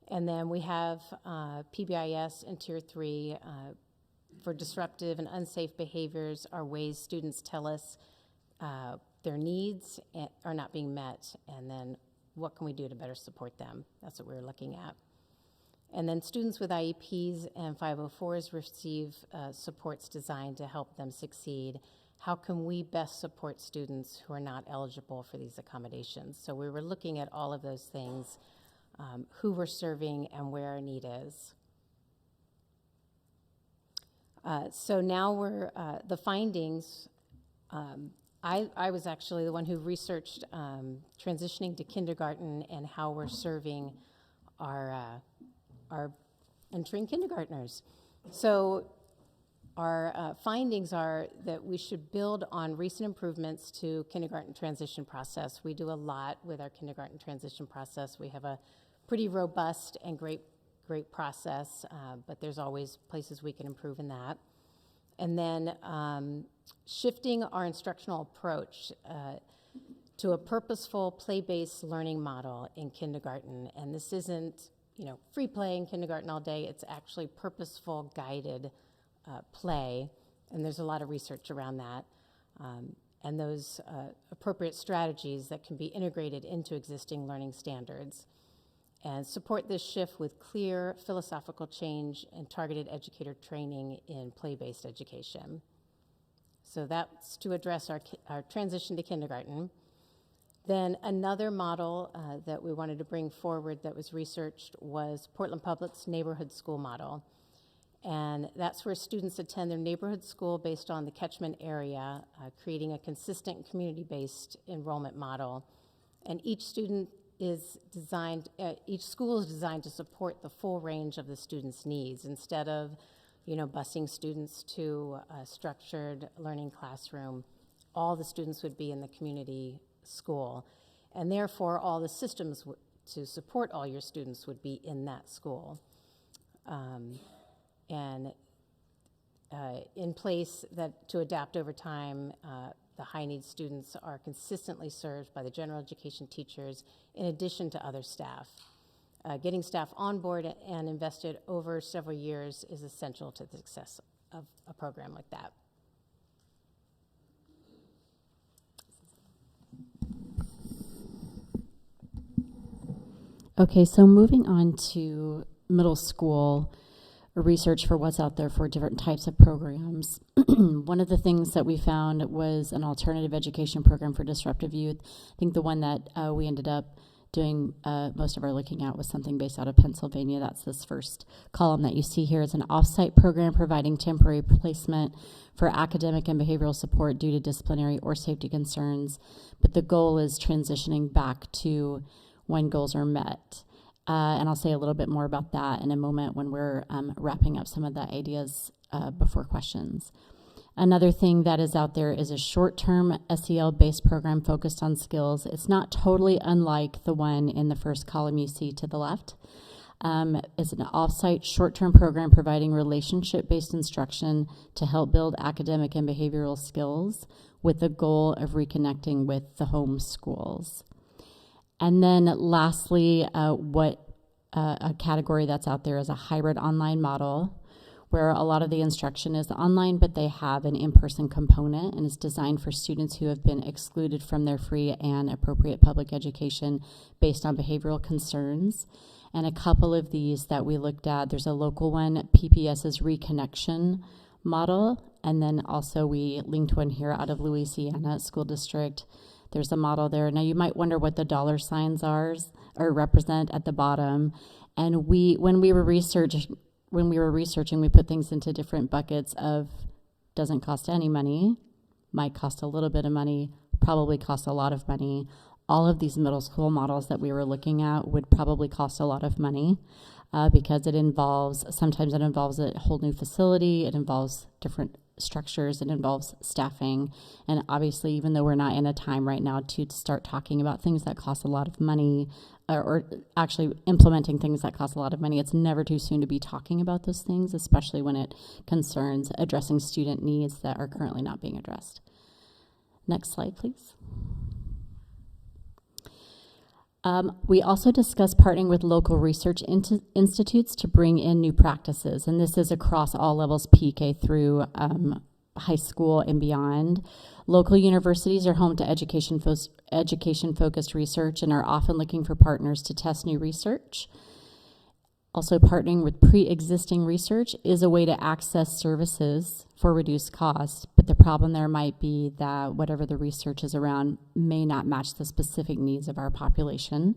And then we have PBIS in Tier 3 for disruptive and unsafe behaviors are ways students tell us their needs are not being met, and then what can we do to better support them? That's what we're looking at. And then students with IEPs and 504s receive supports designed to help them succeed. How can we best support students who are not eligible for these accommodations? So we were looking at all of those things, who we're serving and where our need is. So now we're, the findings, I was actually the one who researched transitioning to kindergarten and how we're serving our entering kindergartners. So our findings are that we should build on recent improvements to kindergarten transition process. We do a lot with our kindergarten transition process. We have a pretty robust and great process, but there's always places we can improve in that. And then shifting our instructional approach to a purposeful play-based learning model in kindergarten. And this isn't, free play in kindergarten all day. It's actually purposeful, guided play, and there's a lot of research around that. And those appropriate strategies that can be integrated into existing learning standards. And support this shift with clear philosophical change and targeted educator training in play-based education. So that's to address our transition to kindergarten. Then another model that we wanted to bring forward that was researched was Portland Public's neighborhood school model. And that's where students attend their neighborhood school based on the catchment area, creating a consistent community-based enrollment model. And each school is designed to support the full range of the students' needs instead of, busing students to a structured learning classroom. All the students would be in the community school, and therefore all the systems to support all your students would be in that school. And in place that to adapt over time, the high-need students are consistently served by the general education teachers in addition to other staff. Getting staff on board and invested over several years is essential to the success of a program like that. Okay, so moving on to middle school research for what's out there for different types of programs. One of the things that we found was an alternative education program for disruptive youth. I think the one that we ended up doing most of our looking at was something based out of Pennsylvania. That's this first column that you see here. It's an off-site program providing temporary placement for academic and behavioral support due to disciplinary or safety concerns. But the goal is transitioning back to when goals are met. And I'll say a little bit more about that in a moment when we're wrapping up some of the ideas before questions. Another thing that is out there is a short-term SEL-based program focused on skills. It's not totally unlike the one in the first column you see to the left. It's an off-site short-term program providing relationship-based instruction to help build academic and behavioral skills with the goal of reconnecting with the home schools. And then lastly, a category that's out there is a hybrid online model where a lot of the instruction is online, but they have an in-person component, and it's designed for students who have been excluded from their free and appropriate public education based on behavioral concerns. And a couple of these that we looked at, there's a local one, PPS's Reconnection model, and then also we linked one here out of Louisiana School District. There's a model there. Now you might wonder what the dollar signs are or represent at the bottom. And when we were researching, we put things into different buckets of doesn't cost any money, might cost a little bit of money, probably cost a lot of money. All of these middle school models that we were looking at would probably cost a lot of money because sometimes it involves a whole new facility, it involves different structures, it involves staffing, and obviously even though we're not in a time right now to start talking about things that cost a lot of money or actually implementing things that cost a lot of money, it's never too soon to be talking about those things, especially when it concerns addressing student needs that are currently not being addressed. Next slide, please. We also discussed partnering with local research institutes to bring in new practices, and this is across all levels, PK through high school and beyond. Local universities are home to education-focused research and are often looking for partners to test new research. Also, partnering with pre-existing research is a way to access services for reduced cost, but the problem there might be that whatever the research is around may not match the specific needs of our population.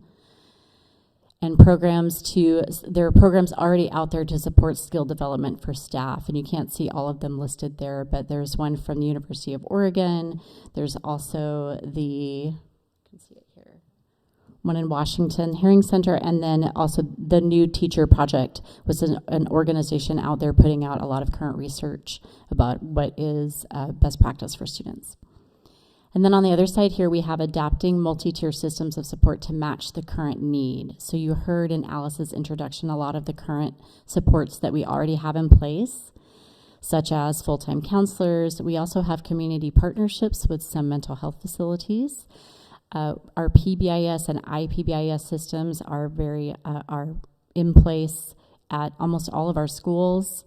And there are programs already out there to support skill development for staff, and you can't see all of them listed there, but there's one from the University of Oregon. There's also you can see it here, one in Washington Hearing Center, and then also the New Teacher Project was an organization out there putting out a lot of current research about what is best practice for students. And then on the other side here, we have adapting multi-tier systems of support to match the current need. So you heard in Alice's introduction a lot of the current supports that we already have in place, such as full-time counselors. We also have community partnerships with some mental health facilities. Our PBIS and IPBIS systems are are in place at almost all of our schools.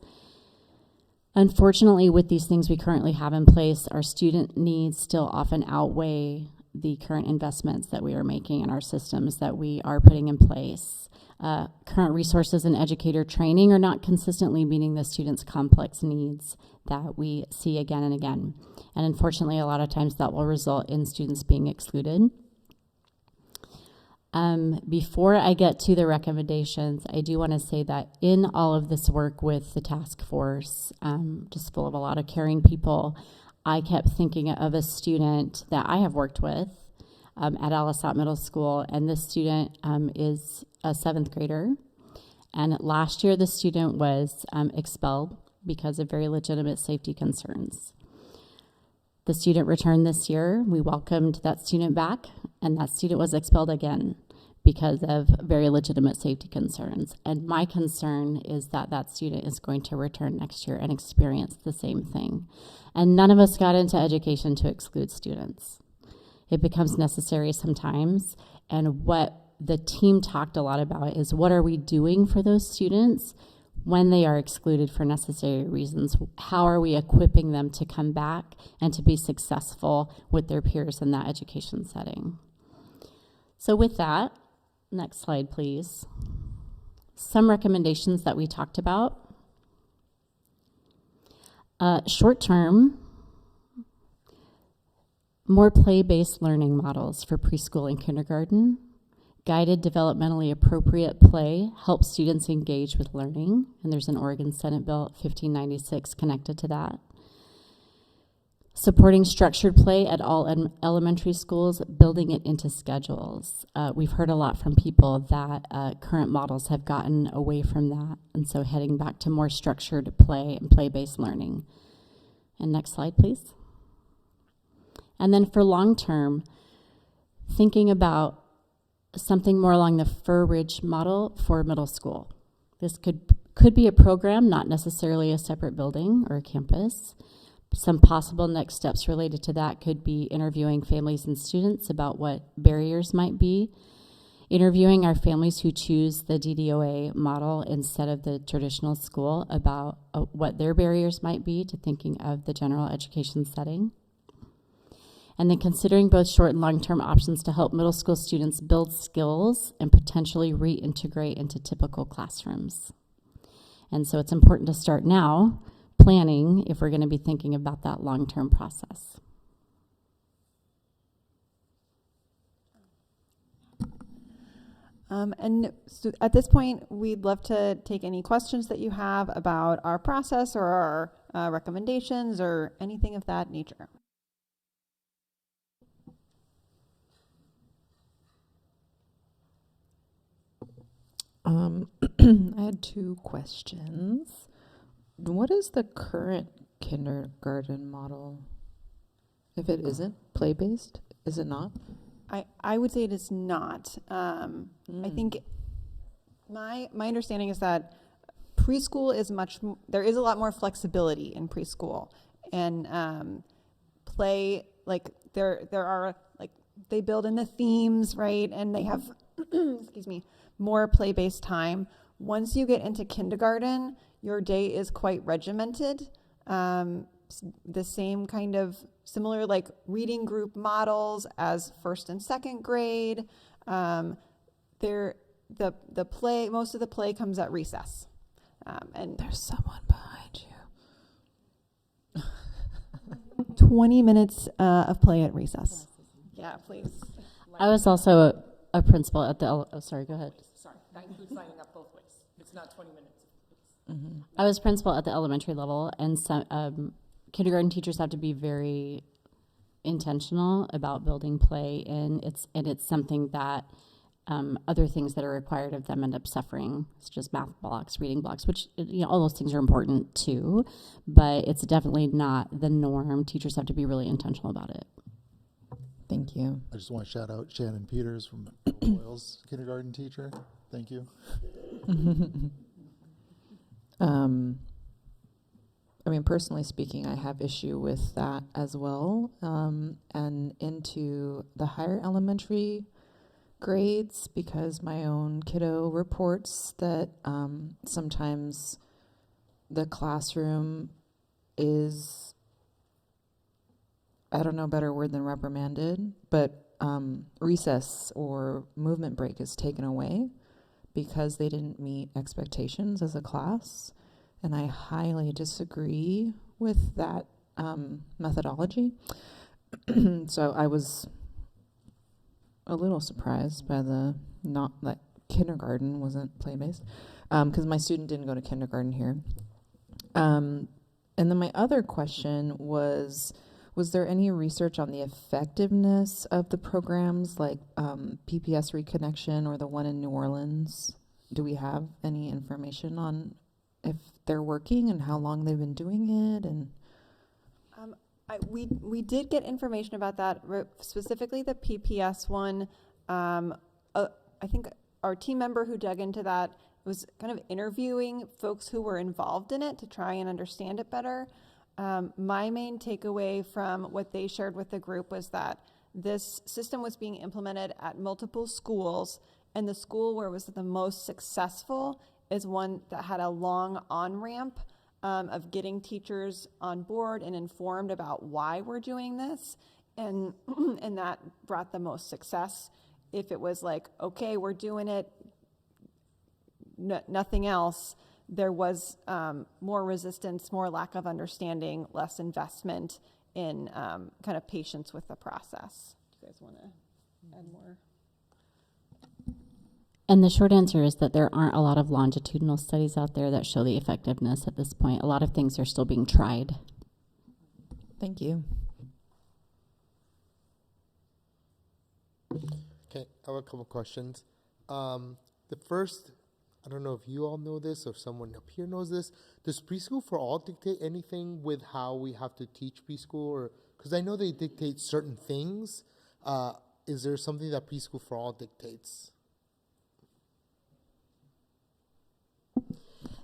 Unfortunately, with these things we currently have in place, our student needs still often outweigh the current investments that we are making in our systems that we are putting in place. Current resources and educator training are not consistently meeting the students' complex needs that we see again and again. And unfortunately, a lot of times that will result in students being excluded. Before I get to the recommendations, I do want to say that in all of this work with the task force, just full of a lot of caring people, I kept thinking of a student that I have worked with at Alisat Middle School, and this student is a 7th grader. And last year, the student was expelled because of very legitimate safety concerns. The student returned this year. We welcomed that student back, and that student was expelled again because of very legitimate safety concerns. And my concern is that that student is going to return next year and experience the same thing. And none of us got into education to exclude students. It becomes necessary sometimes, and what the team talked a lot about is what are we doing for those students when they are excluded for necessary reasons? How are we equipping them to come back and to be successful with their peers in that education setting? So with that, next slide, please. Some recommendations that we talked about. Short term, more play-based learning models for preschool and kindergarten. Guided developmentally appropriate play helps students engage with learning, and there's an Oregon Senate Bill 1596 connected to that. Supporting structured play at all elementary schools, building it into schedules. We've heard a lot from people that current models have gotten away from that, and so heading back to more structured play and play-based learning. And next slide, please. And then for long-term, thinking about something more along the Fur Ridge model for middle school. This could be a program, not necessarily a separate building or a campus. Some possible next steps related to that could be interviewing families and students about what barriers might be, interviewing our families who choose the DDOA model instead of the traditional school about what their barriers might be to thinking of the general education setting. And then considering both short and long-term options to help middle school students build skills and potentially reintegrate into typical classrooms. And so it's important to start now planning if we're going to be thinking about that long-term process. And so at this point, we'd love to take any questions that you have about our process or our recommendations or anything of that nature. I had 2 questions. What is the current kindergarten model? If it isn't play-based, is it not? I would say it is not. I think my understanding is that preschool is there is a lot more flexibility in preschool, and play, like there are, like, they build in the themes, right, and they have excuse me, more play-based time. Once you get into kindergarten, your day is quite regimented. The same kind of similar, like, reading group models as 1st and 2nd grade. The play, most of the play comes at recess. And there's someone behind you. 20 minutes of play at recess. Yeah, please. I was also a principal at the, sorry, go ahead. Sorry, that includes lining up both ways. It's not 20 minutes. I was principal at the elementary level, and some kindergarten teachers have to be very intentional about building play in. It's something that other things that are required of them end up suffering, such as math blocks, reading blocks, which, all those things are important too, but it's definitely not the norm. Teachers have to be really intentional about it. Thank you. I just want to shout out Shannon Peters from Wales, kindergarten teacher. Thank you. I mean, personally speaking, I have issue with that as well. And into the higher elementary grades, because my own kiddo reports that sometimes the classroom is, I don't know a better word than reprimanded, but recess or movement break is taken away because they didn't meet expectations as a class. And I highly disagree with that methodology. So I was a little surprised by that kindergarten wasn't play-based, because my student didn't go to kindergarten here. And then my other question was there any research on the effectiveness of the programs like PPS Reconnection or the one in New Orleans? Do we have any information on if they're working and how long they've been doing it? And we did get information about that, specifically the PPS one. I think our team member who dug into that was kind of interviewing folks who were involved in it to try and understand it better. My main takeaway from what they shared with the group was that this system was being implemented at multiple schools, and the school where it was the most successful is one that had a long on-ramp of getting teachers on board and informed about why we're doing this, and and that brought the most success. If it was like, okay, we're doing it, nothing else, there was more resistance, more lack of understanding, less investment in kind of patience with the process. Do you guys want to add more? And the short answer is that there aren't a lot of longitudinal studies out there that show the effectiveness at this point. A lot of things are still being tried. Thank you. Okay, I have a couple questions. The first, I don't know if you all know this or if someone up here knows this. Does Preschool for All dictate anything with how we have to teach preschool? Or because I know they dictate certain things. Is there something that Preschool for All dictates?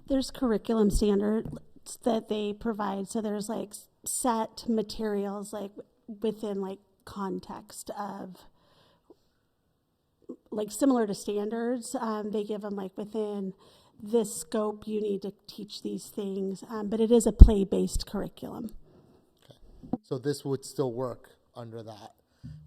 There's curriculum standards that they provide. So there's like set materials like within like context of like similar to standards. They give them like within this scope you need to teach these things, but it is a play-based curriculum. Okay. So this would still work under that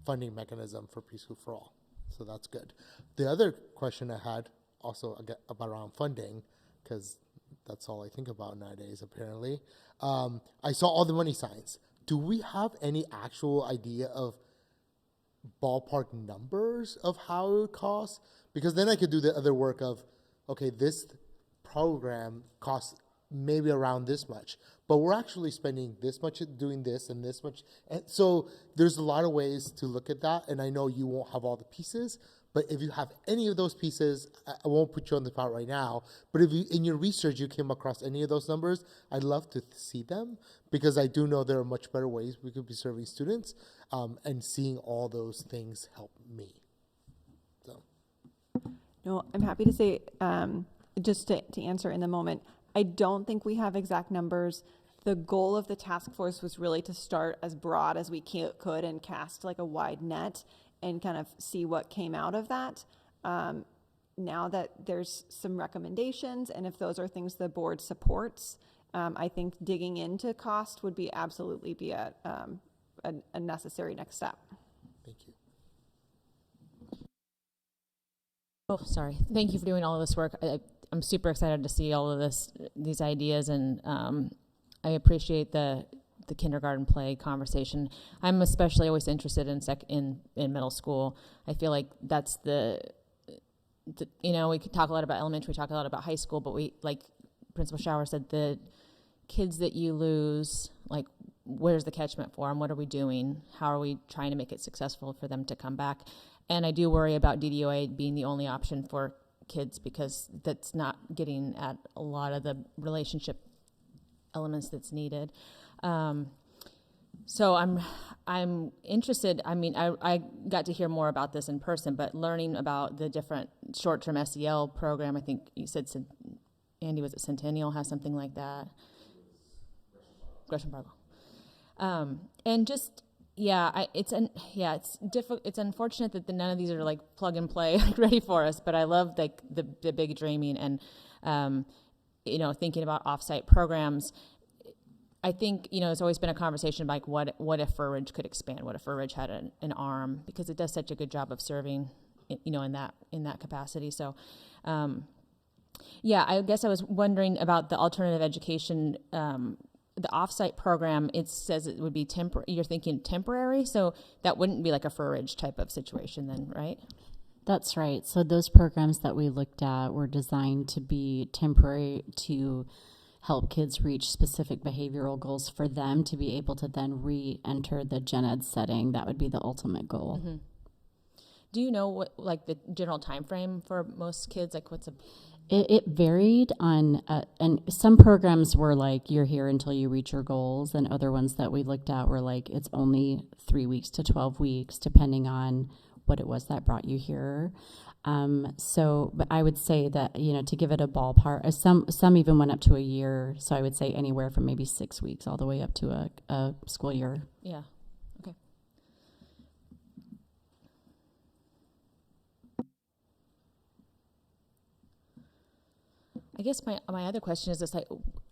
funding mechanism for Preschool for All. So that's good. The other question I had also about around funding, because that's all I think about nowadays, apparently. I saw all the money signs. Do we have any actual idea of ballpark numbers of how it would cost? Because then I could do the other work of, okay, this program costs maybe around this much, but we're actually spending this much doing this and this much. And so there's a lot of ways to look at that, and I know you won't have all the pieces, but if you have any of those pieces, I won't put you on the spot right now, but if you, in your research, you came across any of those numbers, I'd love to see them, because I do know there are much better ways we could be serving students, and seeing all those things help me. So. No, I'm happy to say, just to answer in the moment, I don't think we have exact numbers. The goal of the task force was really to start as broad as we could and cast like a wide net and kind of see what came out of that. Now that there's some recommendations, and if those are things the board supports, I think digging into cost would be absolutely be a necessary next step. Thank you. Oh, sorry. Thank you for doing all of this work. I'm super excited to see all of these ideas, and I appreciate the kindergarten play conversation. I'm especially always interested in middle school. I feel like that's the we could talk a lot about elementary, we talk a lot about high school, but we, like Principal Schauer said, the kids that you lose, like, where's the catchment for them? What are we doing? How are we trying to make it successful for them to come back? And I do worry about DDOA being the only option for kids because that's not getting at a lot of the relationship elements that's needed. So I'm interested. I mean, I got to hear more about this in person, but learning about the different short-term SEL program, I think you said, Andy, was it Centennial has something like that? Gresham Barlow. And just, it's difficult. It's unfortunate that none of these are like plug and play ready for us, but I love like the big dreaming and, thinking about offsite programs. I think, it's always been a conversation like what if Fur Ridge could expand? What if Fur Ridge had an arm? Because it does such a good job of serving, in that capacity. So, I guess I was wondering about the alternative education, the offsite program. It says it would be temporary. You're thinking temporary, so that wouldn't be like a Fur Ridge type of situation then, right? That's right. So those programs that we looked at were designed to be temporary to help kids reach specific behavioral goals for them to be able to then re-enter the gen ed setting. That would be the ultimate goal. Mm-hmm. Do you know what, like, the general time frame for most kids? Like, what's a... It varied on, and some programs were like, you're here until you reach your goals, and other ones that we looked at were like, it's only 3 weeks to 12 weeks, depending on what it was that brought you here. But I would say that, to give it a ballpark, some even went up to a year. So I would say anywhere from maybe 6 weeks all the way up to a school year. Yeah. Okay. I guess my other question is this: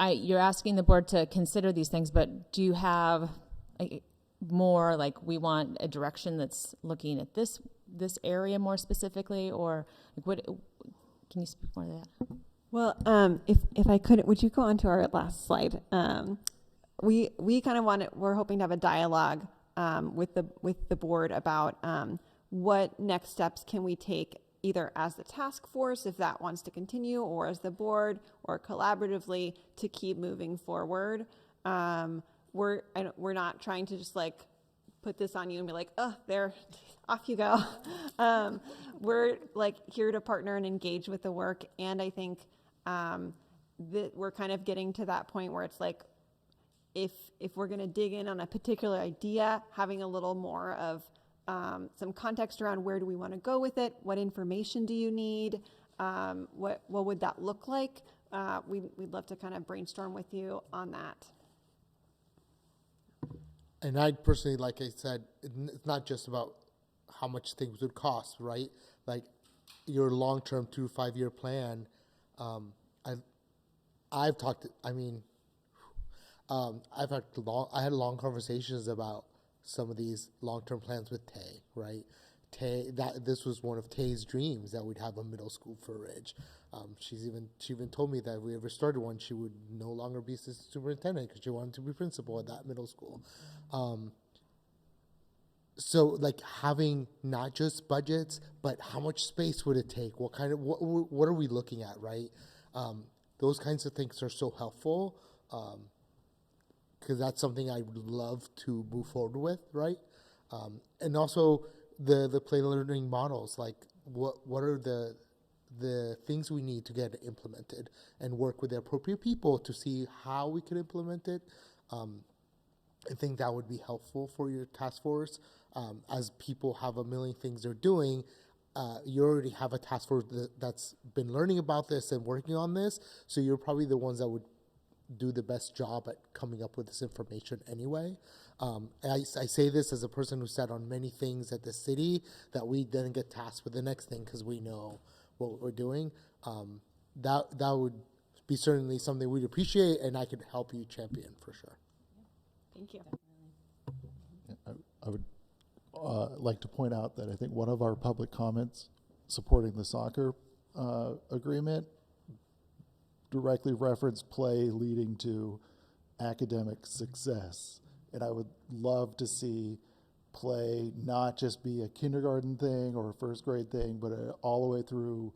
you're asking the board to consider these things, but do you have more like we want a direction that's looking at this area more specifically, or like what? Can you speak more to that? Well, if I could, would you go on to our last slide? We kind of we're hoping to have a dialogue with the board about what next steps can we take, either as the task force, if that wants to continue, or as the board, or collaboratively to keep moving forward. We're not trying to just like put this on you and be like, oh, there, off you go. We're like here to partner and engage with the work. And I think that we're kind of getting to that point where it's like, if we're going to dig in on a particular idea, having a little more of some context around where do we want to go with it, what information do you need, what would that look like? We'd love to kind of brainstorm with you on that. And I personally, like I said, it's not just about how much things would cost, right? Like your long-term 2 to 5 year plan. I had long conversations about some of these long-term plans with Tay, right? This was one of Tay's dreams, that we'd have a middle school for Ridge. She even told me that if we ever started one, she would no longer be assistant superintendent because she wanted to be principal at that middle school. So like having not just budgets, but how much space would it take? What are we looking at, right? Those kinds of things are so helpful, because that's something I would love to move forward with, right? And also the play learning models, like what are the things we need to get implemented, and work with the appropriate people to see how we can implement it. I think that would be helpful for your task force. As people have a million things they're doing, you already have a task force that's been learning about this and working on this, so you're probably the ones that would do the best job at coming up with this information anyway. And I say this as a person who sat on many things at the city that we didn't get tasked with the next thing because we know what we're doing. That would be certainly something we'd appreciate, and I could help you champion for sure. Thank you. I would like to point out that I think one of our public comments supporting the soccer agreement directly referenced play leading to academic success. And I would love to see play not just be a kindergarten thing or a first grade thing, but all the way through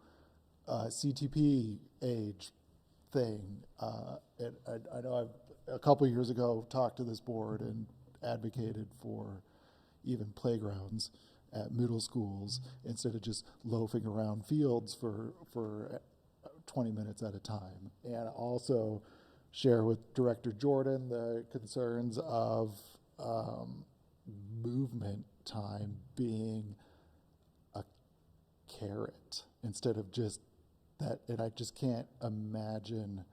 CTP age thing. And I know I've a couple years ago talked to this board and advocated for even playgrounds at middle schools instead of just loafing around fields for 20 minutes at a time. And also share with Director Jordan the concerns of movement time being a carrot instead of just that. And I just can't imagine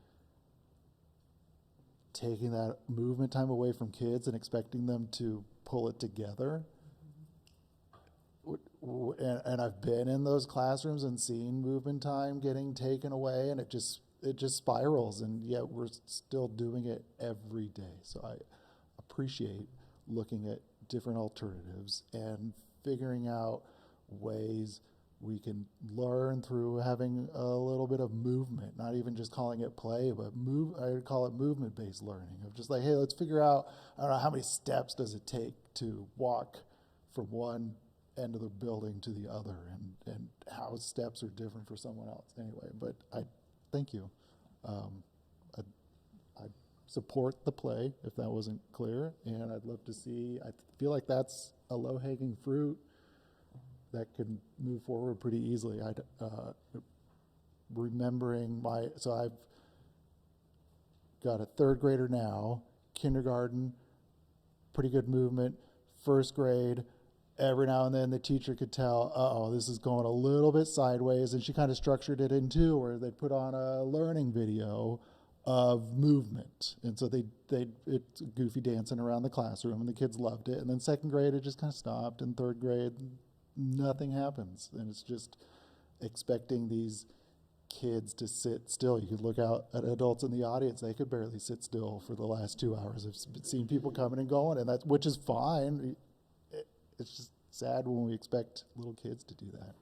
taking that movement time away from kids and expecting them to pull it together. And I've been in those classrooms and seen movement time getting taken away, and it just spirals, and yet we're still doing it every day. So I appreciate looking at different alternatives and figuring out ways we can learn through having a little bit of movement, not even just calling it play, but I would call it movement-based learning, of just like, hey, let's figure out, I don't know, how many steps does it take to walk from one end of the building to the other, and how steps are different for someone else. Anyway, but I thank you. I support the play, if that wasn't clear, and I'd love to see, I feel like that's a low-hanging fruit that could move forward pretty easily. So I've got a third grader now, kindergarten, pretty good movement, first grade. Every now and then the teacher could tell, this is going a little bit sideways, and she kind of structured it in two, where they'd put on a learning video of movement. And so it's goofy dancing around the classroom, and the kids loved it. And then second grade, it just kind of stopped, and third grade, nothing happens. And it's just expecting these kids to sit still. You could look out at adults in the audience, they could barely sit still for the last 2 hours. I've seen people coming and going, and which is fine. It's just sad when we expect little kids to do that.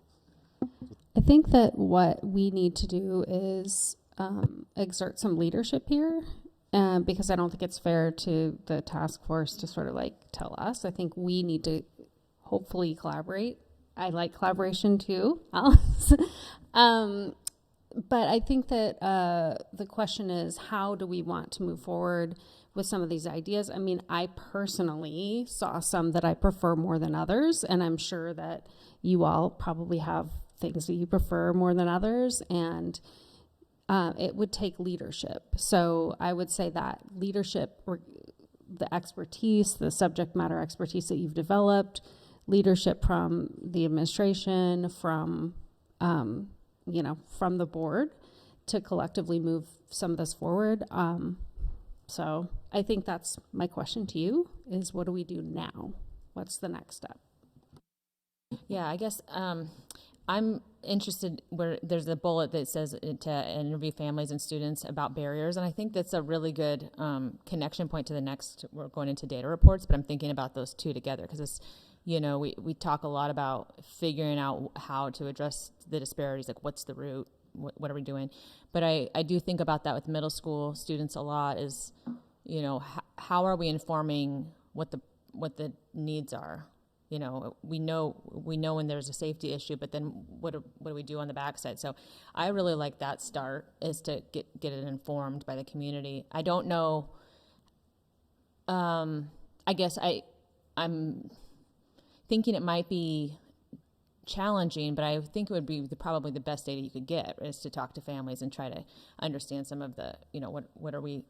I think that what we need to do is exert some leadership here, because I don't think it's fair to the task force to sort of like tell us. I think we need to hopefully collaborate. I like collaboration too, Alice. But I think that the question is, how do we want to move forward with some of these ideas? I mean, I personally saw some that I prefer more than others, and I'm sure that you all probably have things that you prefer more than others, and it would take leadership. So I would say that leadership, or the expertise, the subject matter expertise that you've developed, leadership from the administration, from from the board, to collectively move some of this forward. So I think that's my question to you, is what do we do now? What's the next step? Yeah, I guess I'm interested where there's a bullet that says to interview families and students about barriers, and I think that's a really good connection point to the next. We're going into data reports, but I'm thinking about those two together, because it's, we talk a lot about figuring out how to address the disparities, like what's the root, what are we doing? But I do think about that with middle school students a lot, is, how are we informing what the needs are? We know when there's a safety issue, but then what do we do on the backside? So I really like that start, is to get it informed by the community. I don't know. I guess I'm thinking it might be challenging, but I think it would be probably the best data you could get, is to talk to families and try to understand some of the, what are we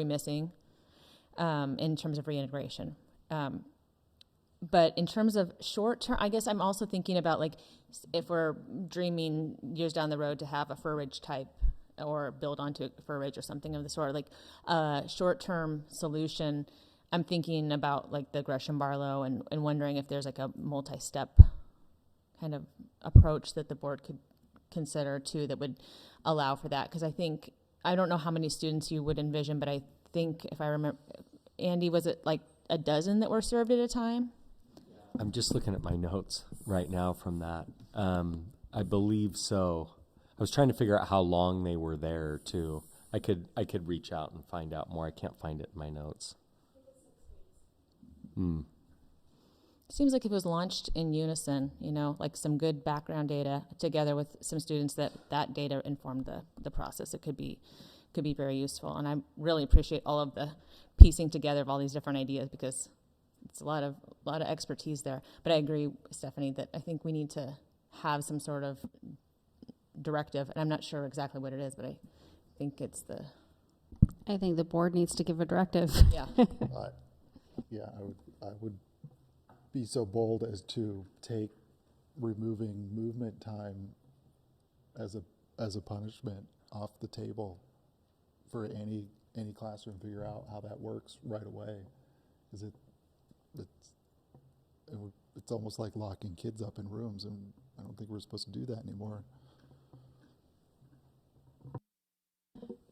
missing in terms of reintegration. But in terms of short term, I guess I'm also thinking about, like, if we're dreaming years down the road to have a Fur Ridge type, or build onto Fur Ridge or something of the sort, like a short term solution. I'm thinking about like the Gresham Barlow, and wondering if there's like a multi-step kind of approach that the board could consider too, that would allow for that. Because I don't know how many students you would envision, but I think, if I remember, Andy, was it like a dozen that were served at a time? I'm just looking at my notes right now from that. I believe so. I was trying to figure out how long they were there too. I could reach out and find out more. I can't find it in my notes. Seems like if it was launched in unison, like some good background data together with some students, that data informed the process. It could be very useful. And I really appreciate all of the piecing together of all these different ideas, because it's a lot of expertise there. But I agree, Stephanie, that I think we need to have some sort of directive, and I'm not sure exactly what it is, but I think it's the. I think the board needs to give a directive. Yeah. Yeah, I would be so bold as to take removing movement time as a punishment off the table for any classroom. Figure out how that works right away, because it's almost like locking kids up in rooms, and I don't think we're supposed to do that anymore.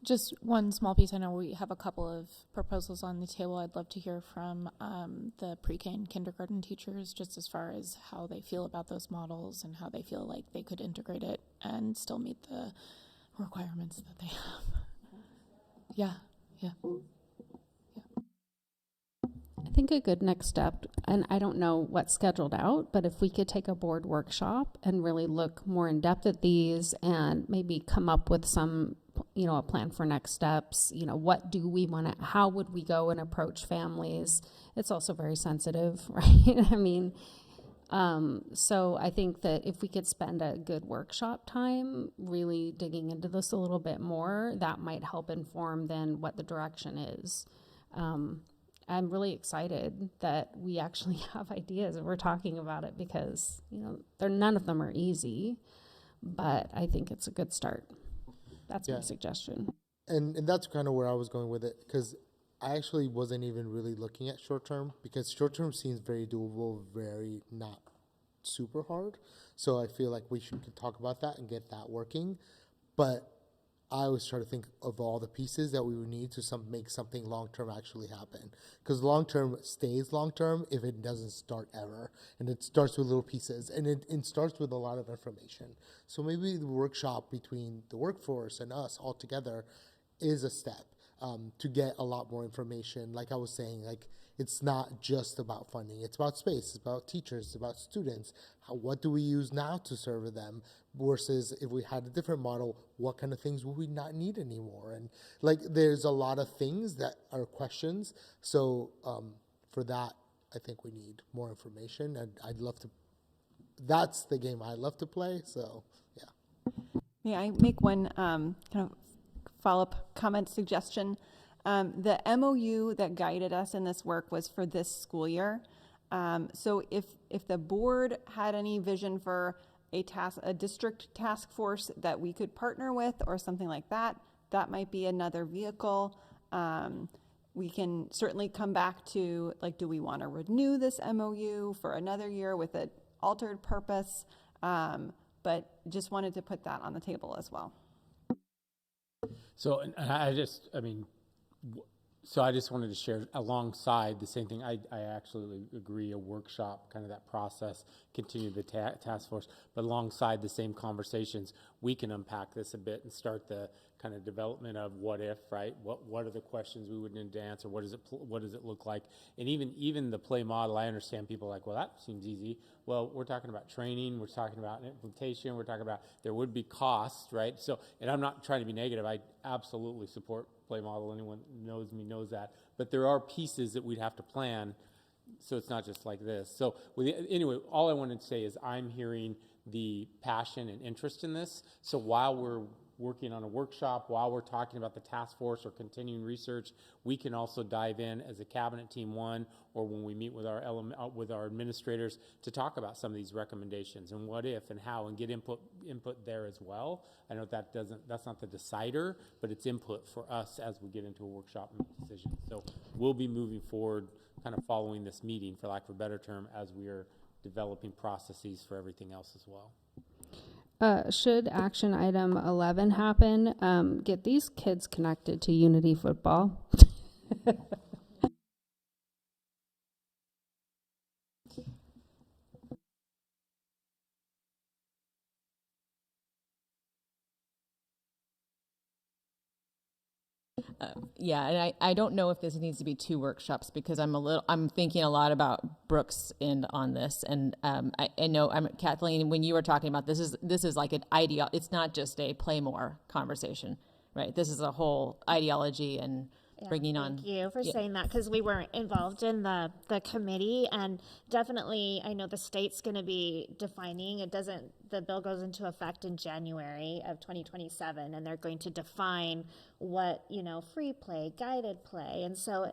Just one small piece. I know we have a couple of proposals on the table. I'd love to hear from the pre-K and kindergarten teachers, just as far as how they feel about those models and how they feel like they could integrate it and still meet the requirements that they have. Yeah. I think a good next step, and I don't know what's scheduled out, but if we could take a board workshop and really look more in depth at these and maybe come up with some, a plan for next steps, what do we want to, how would we go and approach families? It's also very sensitive, right? I mean, so I think that if we could spend a good workshop time really digging into this a little bit more, that might help inform then what the direction is. I'm really excited that we actually have ideas and we're talking about it, because none of them are easy, but I think it's a good start. That's my suggestion. And that's kind of where I was going with it, because I actually wasn't even really looking at short term, because short term seems very doable, very not super hard. So I feel like we should talk about that and get that working. But I always try to think of all the pieces that we would need to make something long-term actually happen. Because long-term stays long-term if it doesn't start ever. And it starts with little pieces. And it starts with a lot of information. So maybe the workshop between the workforce and us all together is a step to get a lot more information. Like I was saying, it's not just about funding. It's about space. It's about teachers. It's about students. What do we use now to serve them? Versus if we had a different model, what kind of things would we not need anymore? And there's a lot of things that are questions. So for that, I think we need more information. And I'd love to. That's the game I love to play. So yeah. May I make one kind of follow-up comment suggestion? The MOU that guided us in this work was for this school year. So if the board had any vision for a district task force that we could partner with or something like that, that might be another vehicle. We can certainly come back to, do we want to renew this MOU for another year with an altered purpose? But just wanted to put that on the table as well. So, and I just wanted to share alongside the same thing. I actually agree, a workshop, kind of that process, continue the task force, but alongside the same conversations, we can unpack this a bit and start the kind of development of what if, right? What are the questions we would need to answer? What does it look like? And even the play model, I understand people are like, well, that seems easy. Well, we're talking about training, we're talking about implementation, we're talking about there would be costs, right? So, and I'm not trying to be negative. I absolutely support play model. Anyone knows me knows that. But there are pieces that we'd have to plan, so it's not just like this. So anyway, all I wanted to say is I'm hearing the passion and interest in this. So while we're working on a workshop, while we're talking about the task force or continuing research, we can also dive in as a cabinet team one, or when we meet with our administrators to talk about some of these recommendations and what if and how, and get input there as well. I know that's not the decider, but it's input for us as we get into a workshop and make decisions. So we'll be moving forward, kind of following this meeting, for lack of a better term, as we are developing processes for everything else as well. Should action item 11 happen, get these kids connected to Unity football. Yeah, and I don't know if this needs to be 2 workshops, because I'm thinking a lot about Brooks' end on this, and I know Kathleen, when you were talking about this is like an it's not just a play more conversation, right? This is a whole ideology and bringing on. Thank you for Yeah. saying that, because we weren't involved in the committee, and definitely I know the state's going to be defining. The bill goes into effect in January of 2027, and they're going to define what, free play, guided play. And so,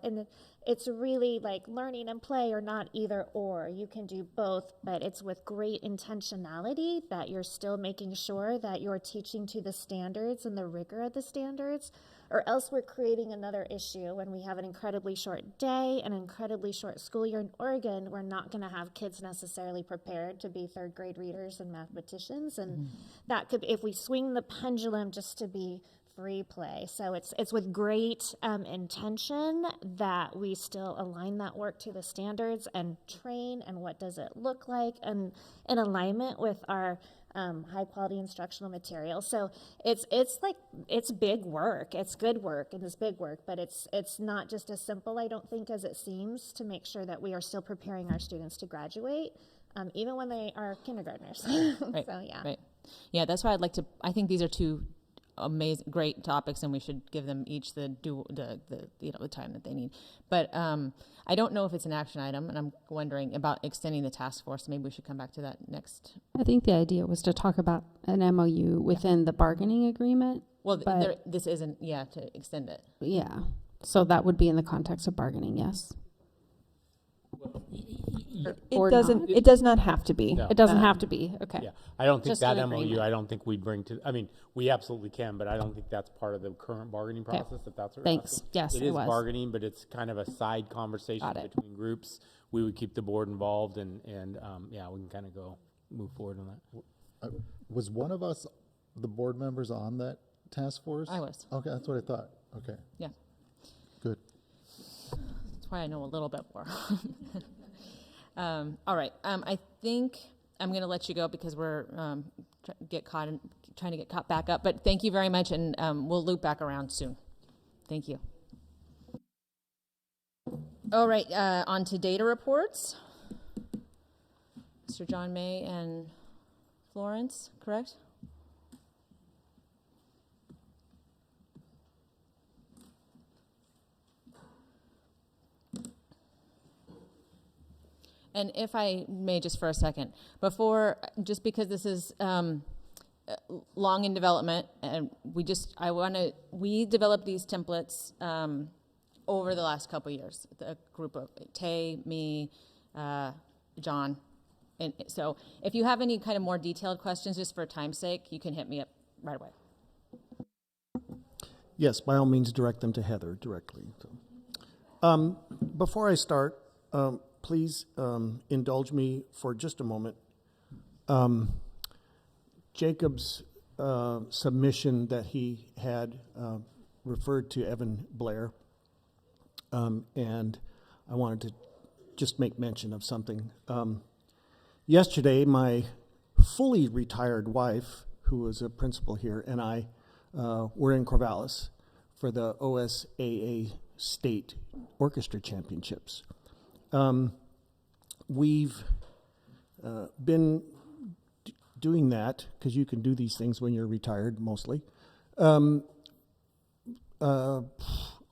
it's really like learning and play are not either or. You can do both, but it's with great intentionality that you're still making sure that you're teaching to the standards and the rigor of the standards, or else we're creating another issue. When we have an incredibly short day, an incredibly short school year in Oregon, we're not going to have kids necessarily prepared to be third grade readers and mathematicians. And that could, if we swing the pendulum just to be free play. So it's with great intention that we still align that work to the standards and train, and what does it look like, and in alignment with our high quality instructional material. So it's big work. It's good work and it's big work, but it's not just as simple, I don't think, as it seems, to make sure that we are still preparing our students to graduate, even when they are kindergartners. Right. So yeah. Right. Yeah, that's why I think these are two amazing, great topics, and we should give them each the time that they need. But I don't know if it's an action item, and I'm wondering about extending the task force. Maybe we should come back to that next. I think the idea was to talk about an MOU within the bargaining agreement. Well, but this isn't, to extend it. yeah, so that would be in the context of bargaining, yes. It does not have to be. No. It doesn't have to be, okay. Yeah, I don't think Just that an MOU, agreement. I don't think we'd bring to, we absolutely can, but I don't think that's part of the current bargaining Okay. process, if that's what you're Thanks. asking. Yes, It it is was. bargaining, but it's kind of a side conversation Got it. between groups. We would keep the board involved, and we can kind of move forward on that. Was one of us, the board members, on that task force? I was. Okay, that's what I thought. Okay, Yeah. good. That's why I know a little bit more. All right. I think I'm going to let you go because we're trying to get caught back up. But thank you very much, and we'll loop back around soon. Thank you. All right. On to data reports. Mr. John May and Florence, correct? And if I may, just for a second, just because this is long in development, and we developed these templates over the last couple of years. The group of Tay, me, John, and so if you have any kind of more detailed questions, just for time's sake, you can hit me up right away. Yes, by all means, direct them to Heather directly. So. Before I start, please indulge me for just a moment. Jacob's submission that he had referred to Evan Blair, and I wanted to just make mention of something. Yesterday, my fully retired wife, who was a principal here, and I were in Corvallis for the OSAA State Orchestra Championships. We've been doing that, because you can do these things when you're retired, mostly,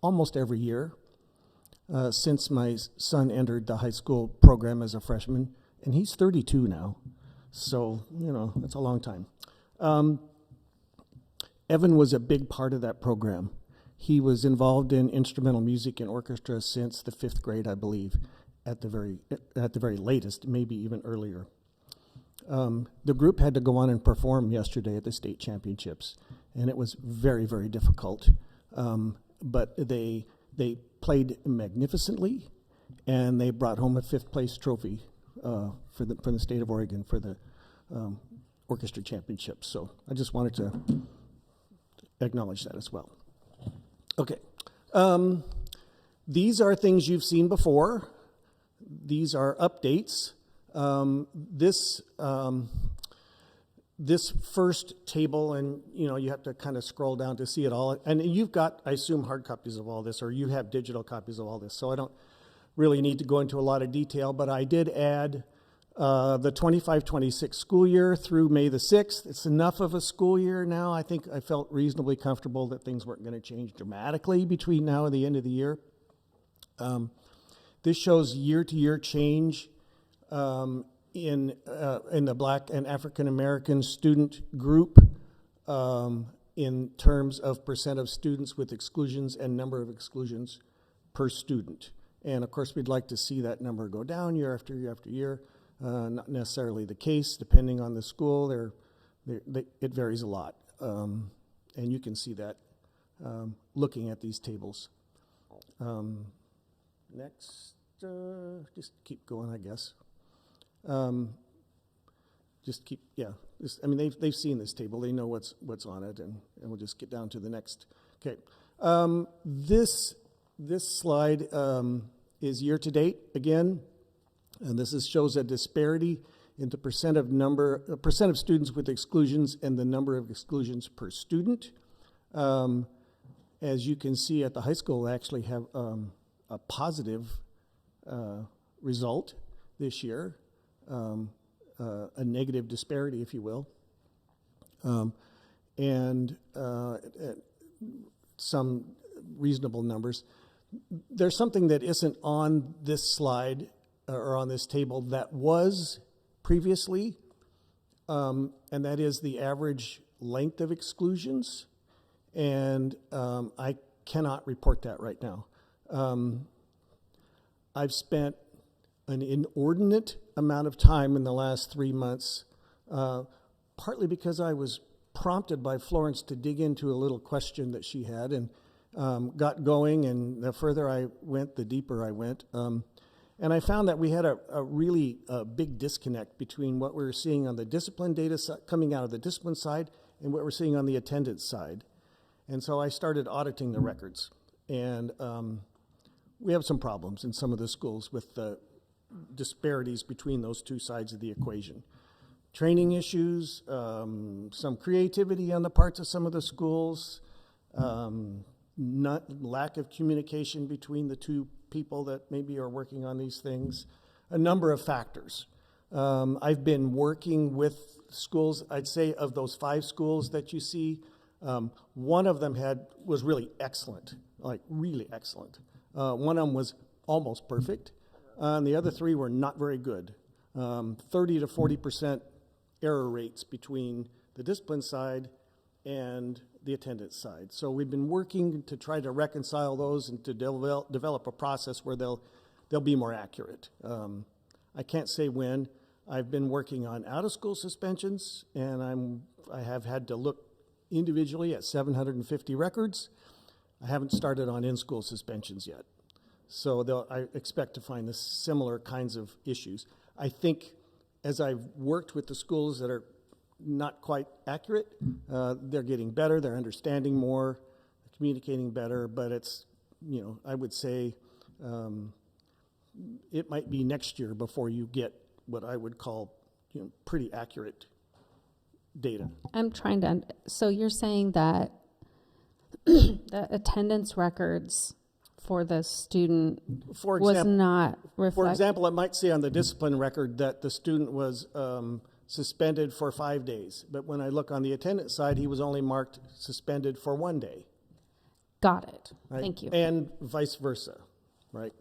almost every year since my son entered the high school program as a freshman, and he's 32 now, so, that's a long time. Evan was a big part of that program. He was involved in instrumental music and orchestra since the 5th grade, I believe, at the very latest, maybe even earlier. The group had to go on and perform yesterday at the state championships, and it was very, very difficult. But they played magnificently, and they brought home a 5th place trophy from the state of Oregon for the orchestra championships. So I just wanted to acknowledge that as well. Okay. These are things you've seen before. These are updates. This first table, and you have to kind of scroll down to see it all. And you've got, I assume, hard copies of all this, or you have digital copies of all this. So I don't really need to go into a lot of detail, but I did add the 25-26 school year through May the 6th. It's enough of a school year now. I think I felt reasonably comfortable that things weren't going to change dramatically between now and the end of the year. This shows year-to-year change in the Black and African American student group in terms of percent of students with exclusions and number of exclusions per student. And of course, we'd like to see that number go down year after year after year. Not necessarily the case, depending on the school. It varies a lot. And you can see that looking at these tables. Next, just keep going, I guess. Just keep, yeah. I mean, they've seen this table. They know what's on it, and we'll just get down to the next. Okay. This slide is year to date again. And this shows a disparity in the percent of students with exclusions and the number of exclusions per student. As you can see at the high school, they actually have a positive result this year, a negative disparity, if you will, and some reasonable numbers. There's something that isn't on this slide or on this table that was previously, and that is the average length of exclusions, and I cannot report that right now. I've spent an inordinate amount of time in the last 3 months, partly because I was prompted by Florence to dig into a little question that she had, and got going, and the further I went, the deeper I went. And I found that we had a really big disconnect between what we were seeing on the discipline data coming out of the discipline side and what we're seeing on the attendance side. And so I started auditing the records. And we have some problems in some of the schools with the disparities between those two sides of the equation. Training issues, some creativity on the parts of some of the schools, lack of communication between the two people that maybe are working on these things, a number of factors. I've been working with schools. I'd say of those 5 schools that you see, one of them was really excellent, like really excellent. One of them was almost perfect, and the other 3 were not very good. 30 to 40% error rates between the discipline side and the attendance side. So we've been working to try to reconcile those and to develop a process where they'll be more accurate. I can't say when. I've been working on out-of-school suspensions, and I have had to look individually at 750 records. I haven't started on in-school suspensions yet. So I expect to find similar kinds of issues. I think as I've worked with the schools that are not quite accurate, they're getting better, they're understanding more, communicating better, but it's, I would say it might be next year before you get what I would call, pretty accurate data. I'm trying to, so you're saying that the attendance records for the student was not reflected? For example, it might say on the discipline record that the student was suspended for 5 days, but when I look on the attendance side, he was only marked suspended for 1 day. Got it. Right? Thank you. And vice versa, right?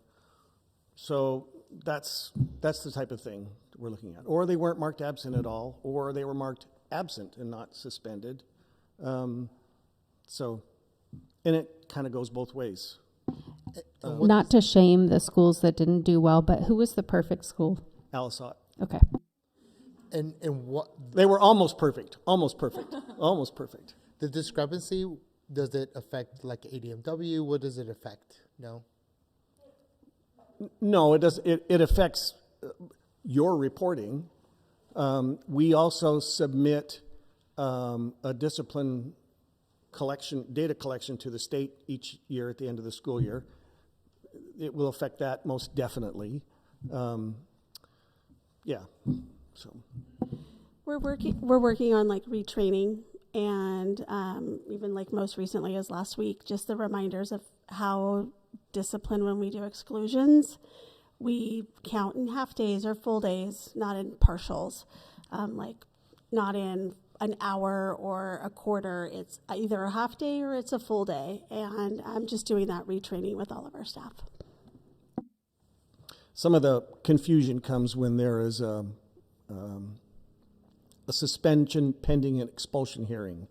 So that's the type of thing we're looking at. Or they weren't marked absent at all, or they were marked absent and not suspended. And it kind of goes both ways. Not to shame the schools that didn't do well, but who was the perfect school? Alisot. Okay. And what they were almost perfect. Almost perfect. The discrepancy, does it affect like ADMW? What does it affect? No. No, it does. It affects your reporting. We also submit a discipline data collection to the state each year at the end of the school year. It will affect that most definitely. Yeah. So we're working on like retraining, and even like most recently as last week, just the reminders of how discipline when we do exclusions. we count in half days or full days, not in partials, like not in an hour or a quarter. It's either a half day or it's a full day. And I'm just doing that retraining with all of our staff. Some of the confusion comes when there is a suspension pending an expulsion hearing.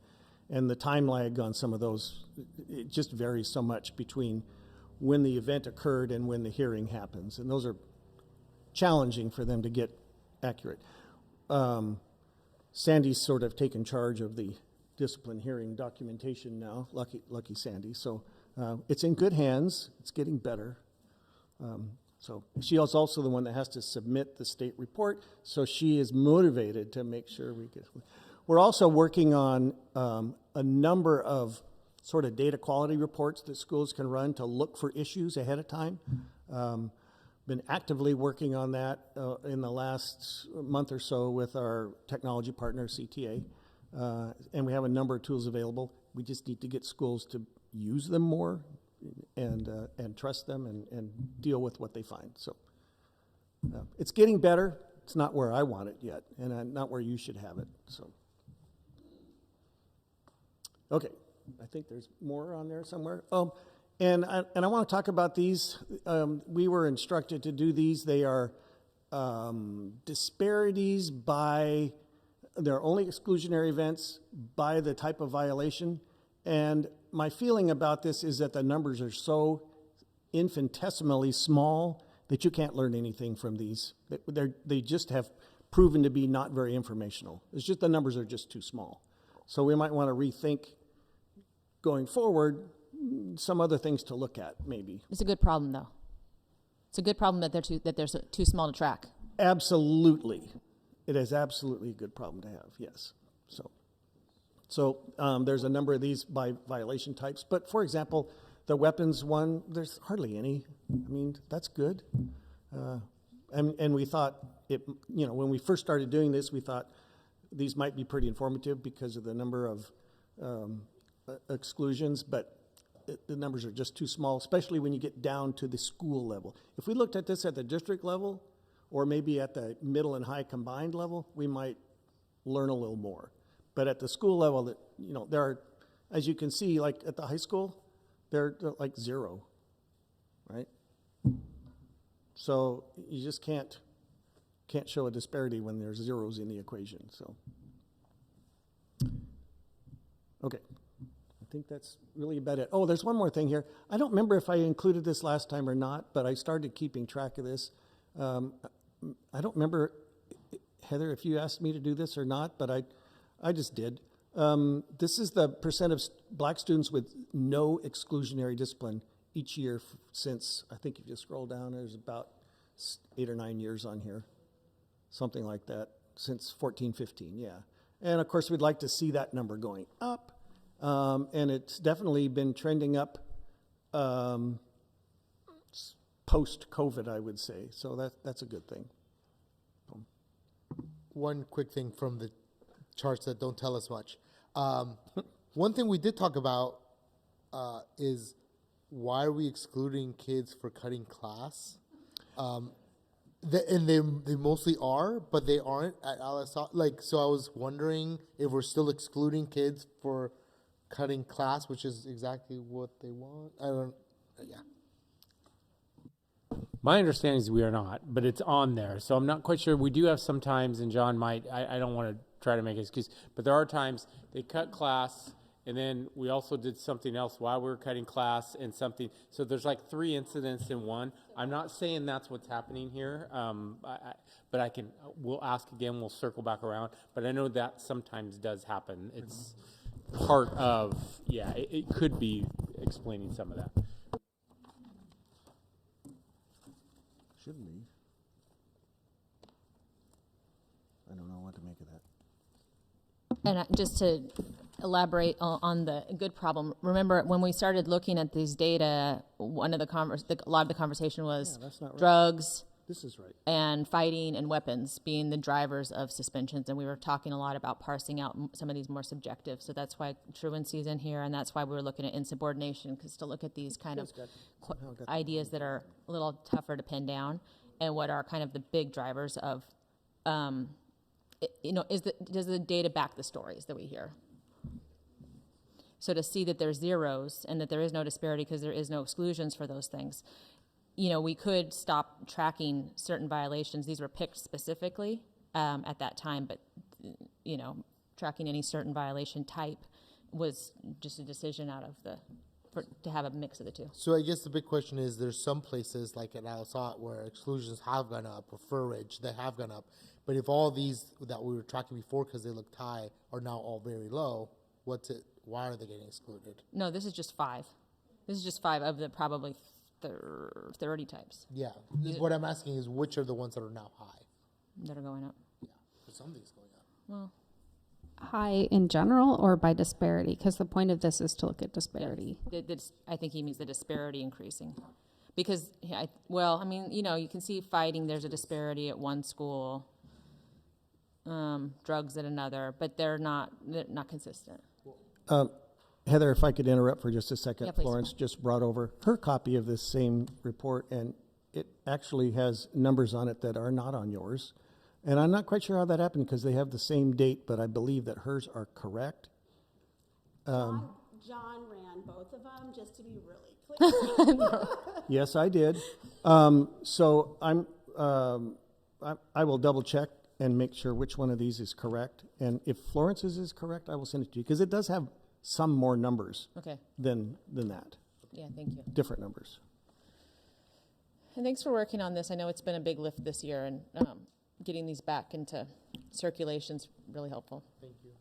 And the time lag on some of those, it just varies so much between when the event occurred and when the hearing happens. And those are challenging for them to get accurate. Sandy's sort of taken charge of the discipline hearing documentation now. Lucky Sandy. So it's in good hands. It's getting better. So she is also the one that has to submit the state report. So she is motivated to make sure we get. We're also working on a number of sort of data quality reports that schools can run to look for issues ahead of time. Been actively working on that in the last month or so with our technology partner, CTA. And we have a number of tools available. We just need to get schools to use them more and trust them and deal with what they find. So it's getting better. It's not where I want it yet, and not where you should have it. So, okay, I think there's more on there somewhere. And I want to talk about these. We were instructed to do these. They are disparities by, they're only exclusionary events by the type of violation. And my feeling about this is that the numbers are so infinitesimally small that you can't learn anything from these. They just have proven to be not very informational. It's just the numbers are just too small. So we might want to rethink going forward some other things to look at, maybe. It's a good problem, though. It's a good problem that they're too small to track. Absolutely. It is absolutely a good problem to have, yes. So there's a number of these by violation types. But, for example, the weapons one, there's hardly any. I mean, that's good. And we thought, when we first started doing this, we thought these might be pretty informative because of the number of exclusions, but the numbers are just too small, especially when you get down to the school level. If we looked at this at the district level, or maybe at the middle and high combined level, we might learn a little more. But at the school level, there are, as you can see, like at the high school, they're like 0, right? So you just can't show a disparity when there's zeros in the equation. So, okay. I think that's really about it. Oh, there's one more thing here. I don't remember if I included this last time or not, but I started keeping track of this. I don't remember, Heather, if you asked me to do this or not, but I just did. This is the percent of black students with no exclusionary discipline each year since, I think if you scroll down, there's about 8 or 9 years on here, something like that, since 14, 15, yeah. And of course, we'd like to see that number going up. And it's definitely been trending up post-COVID, I would say. So that's a good thing. One quick thing from the charts that don't tell us much. One thing we did talk about is why are we excluding kids for cutting class? And they mostly are, but they aren't at LSI. So I was wondering if we're still excluding kids for cutting class, which is exactly what they want. My understanding is we are not, but it's on there. So I'm not quite sure. We do have some times, and John might, I don't want to try to make an excuse, but there are times they cut class, and then we also did something else while we were cutting class and something. So there's like 3 incidents in one. I'm not saying that's what's happening here, but we'll ask again, we'll circle back around. But I know that sometimes does happen. It's part of, it could be explaining some of that. Shouldn't be. I don't know what to make of that. And just to elaborate on the good problem, remember when we started looking at these data, a lot of the conversation was drugs, This is right. and fighting and weapons being the drivers of suspensions. And we were talking a lot about parsing out some of these more subjective. So that's why truancy is in here, and that's why we were looking at insubordination, because to look at these kind of ideas that are a little tougher to pin down, and what are kind of the big drivers of, does the data back the stories that we hear? So to see that there's zeros and that there is no disparity because there is no exclusions for those things, we could stop tracking certain violations. These were picked specifically at that time, but, tracking any certain violation type was just a decision out of to have a mix of the two. So I guess the big question is, there's some places like at Alisat where exclusions have gone up, or Fur Ridge, they have gone up. But if all these that we were tracking before because they looked high are now all very low, why are they getting excluded? No, this is just 5. This is just 5 of the probably 30 types. Yeah. What I'm asking is, which are the ones that are now high? That are going up. Yeah. But something's going up. Well, High in general or by disparity? Because the point of this is to look at disparity. I think he means the disparity increasing. Because, you can see fighting, there's a disparity at one school, drugs at another, but they're not consistent. Heather, if I could interrupt for just a second. Yeah, please. Florence just brought over her copy of this same report, and it actually has numbers on it that are not on yours. And I'm not quite sure how that happened because they have the same date, but I believe that hers are correct. John ran both of them just to be really clear. Yes, I did. So I will double check and make sure which one of these is correct. And if Florence's is correct, I will send it to you because it does have some more numbers than that. Yeah, thank you. Different numbers. And thanks for working on this. I know it's been a big lift this year, and getting these back into circulation's really helpful. Thank you.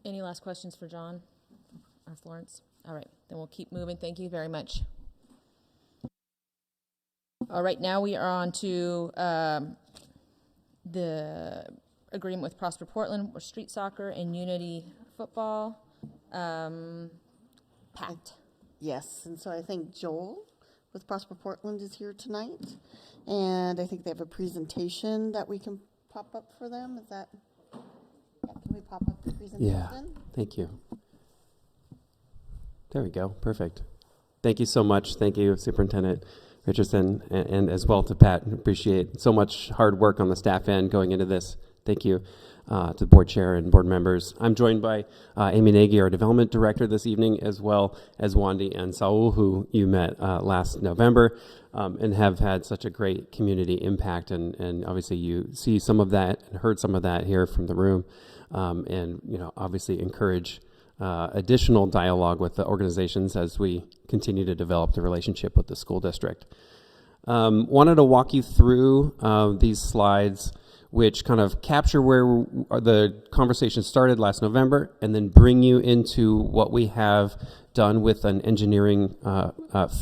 Any last questions for John or Florence? All right, then we'll keep moving. Thank you very much. All right, now we are on to the agreement with Prosper Portland for street soccer and Unity football. Pat. Yes, and so I think Joel with Prosper Portland is here tonight, and I think they have a presentation that we can pop up for them. Is that, can we pop up the presentation? Yeah, thank you. There we go, perfect. Thank you so much. Thank you, Superintendent Richardson, and as well to Pat. Appreciate so much hard work on the staff end going into this. Thank you to the board chair and board members. I'm joined by Amy Nagy, our development director this evening, as well as Wandi and Saul, who you met last November, and have had such a great community impact. And obviously you see some of that and heard some of that here from the room, and obviously encourage additional dialogue with the organizations as we continue to develop the relationship with the school district. Wanted to walk you through these slides, which kind of capture where the conversation started last November, and then bring you into what we have done with an engineering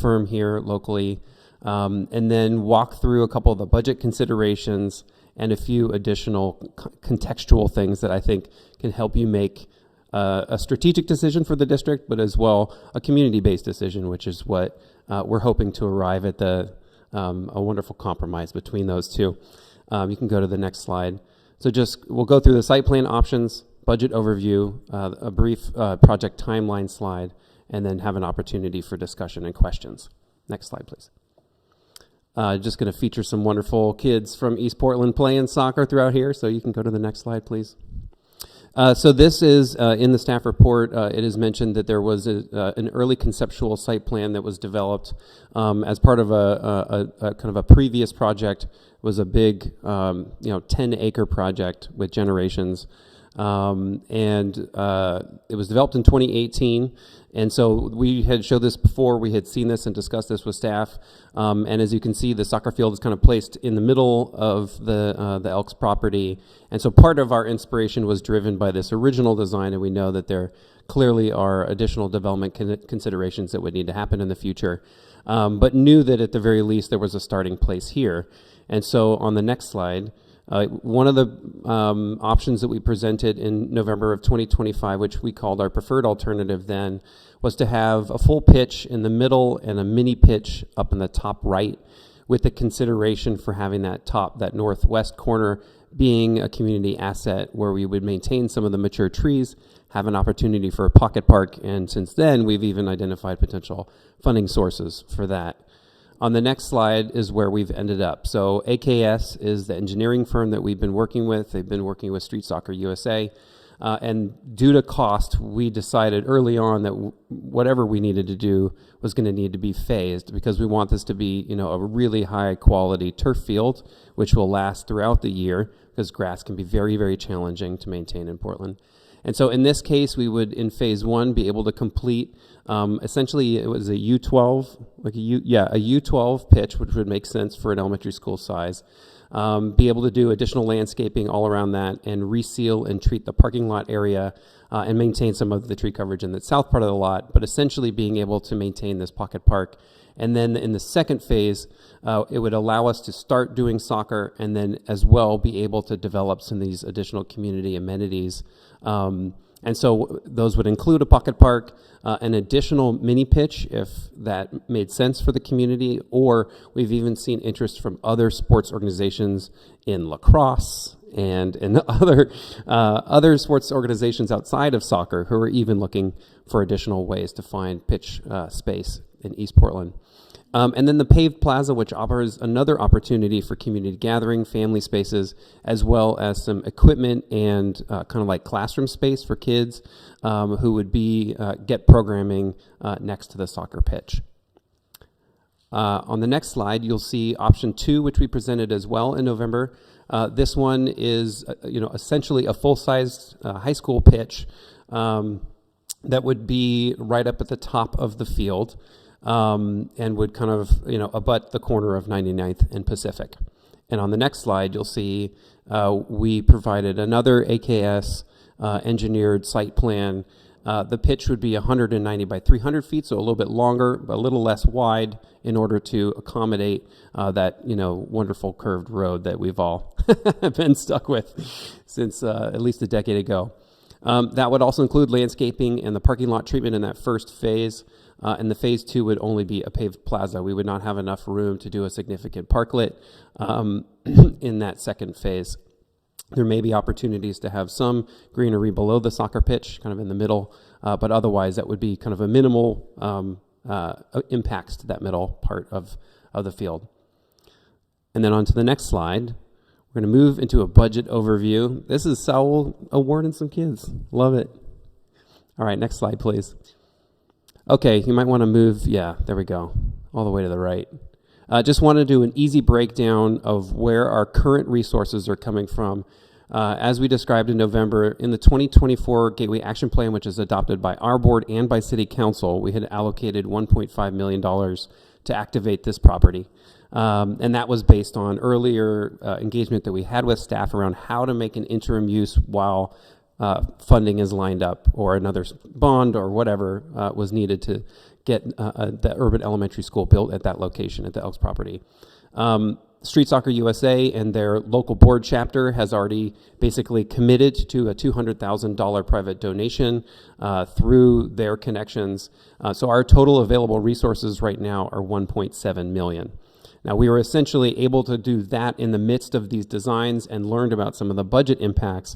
firm here locally, and then walk through a couple of the budget considerations and a few additional contextual things that I think can help you make a strategic decision for the district, but as well a community-based decision, which is what we're hoping to arrive at a wonderful compromise between those two. You can go to the next slide. So we'll go through the site plan options, budget overview, a brief project timeline slide, and then have an opportunity for discussion and questions. Next slide, please. Just going to feature some wonderful kids from East Portland playing soccer throughout here, so you can go to the next slide, please. So this is in the staff report. It is mentioned that there was an early conceptual site plan that was developed as part of a kind of a previous project. It was a big 10-acre project with Generations, and it was developed in 2018. And so we had showed this before. We had seen this and discussed this with staff. And as you can see, the soccer field is kind of placed in the middle of the Elks property. And so part of our inspiration was driven by this original design, and we know that there clearly are additional development considerations that would need to happen in the future, but knew that at the very least there was a starting place here. And so on the next slide, One of the options that we presented in November of 2025, which we called our preferred alternative then, was to have a full pitch in the middle and a mini pitch up in the top right, with the consideration for having that northwest corner being a community asset where we would maintain some of the mature trees, have an opportunity for a pocket park, and since then we've even identified potential funding sources for that. On the next slide is where we've ended up. So AKS is the engineering firm that we've been working with. They've been working with Street Soccer USA. And due to cost, we decided early on that whatever we needed to do was going to need to be phased, because we want this to be, a really high quality turf field, which will last throughout the year, because grass can be very, very challenging to maintain in Portland. And so in this case, we would, in phase one, be able to complete, essentially it was a U12, a U12 pitch, which would make sense for an elementary school size. Be able to do additional landscaping all around that and reseal and treat the parking lot area and maintain some of the tree coverage in the south part of the lot, but essentially being able to maintain this pocket park. And then in the second phase, it would allow us to start doing soccer and then as well be able to develop some of these additional community amenities. And so those would include a pocket park, an additional mini pitch if that made sense for the community, or we've even seen interest from other sports organizations in lacrosse and in other sports organizations outside of soccer who are even looking for additional ways to find pitch space in East Portland. And then the paved plaza, which offers another opportunity for community gathering, family spaces, as well as some equipment and kind of like classroom space for kids who would get programming next to the soccer pitch. On the next slide, you'll see option 2, which we presented as well in November. This one is, essentially a full-size high school pitch that would be right up at the top of the field. And would kind of, abut the corner of 99th and Pacific. And on the next slide, you'll see we provided another AKS engineered site plan. The pitch would be 190 by 300 feet, so a little bit longer, but a little less wide in order to accommodate that, wonderful curved road that we've all been stuck with since at least a decade ago. That would also include landscaping and the parking lot treatment in that first phase. And the phase 2 would only be a paved plaza. We would not have enough room to do a significant parklet in that second phase. There may be opportunities to have some greenery below the soccer pitch, kind of in the middle, but otherwise that would be kind of a minimal impacts to that middle part of the field. And then on to the next slide. We're going to move into a budget overview. This is Saul awarding some kids. Love it. All right, next slide, please. Okay, you might want to move, there we go, all the way to the right. Just want to do an easy breakdown of where our current resources are coming from. As we described in November, in the 2024 Gateway Action Plan, which is adopted by our board and by City Council, we had allocated $1.5 million to activate this property. And that was based on earlier engagement that we had with staff around how to make an interim use while funding is lined up, or another bond or whatever was needed to get the urban elementary school built at that location, at the Elks property. Street Soccer USA and their local board chapter has already basically committed to a $200,000 private donation through their connections. So our total available resources right now are $1.7 million. Now, we were essentially able to do that in the midst of these designs and learned about some of the budget impacts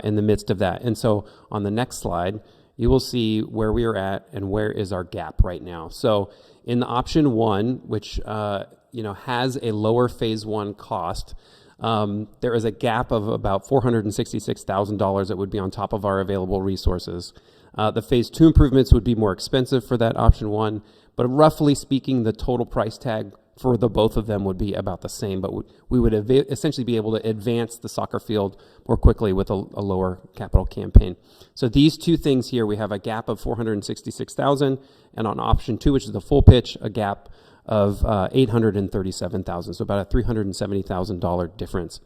in the midst of that. And so on the next slide, you will see where we are at and where is our gap right now. So in the option 1, which has a lower phase 1 cost, there is a gap of about $466,000 that would be on top of our available resources. The phase 2 improvements would be more expensive for that option 1, but roughly speaking, the total price tag for the both of them would be about the same, but we would essentially be able to advance the soccer field more quickly with a lower capital campaign. So these two things here, we have a gap of $466,000, and on option 2, which is the full pitch, a gap of $837,000, so about a $370,000 difference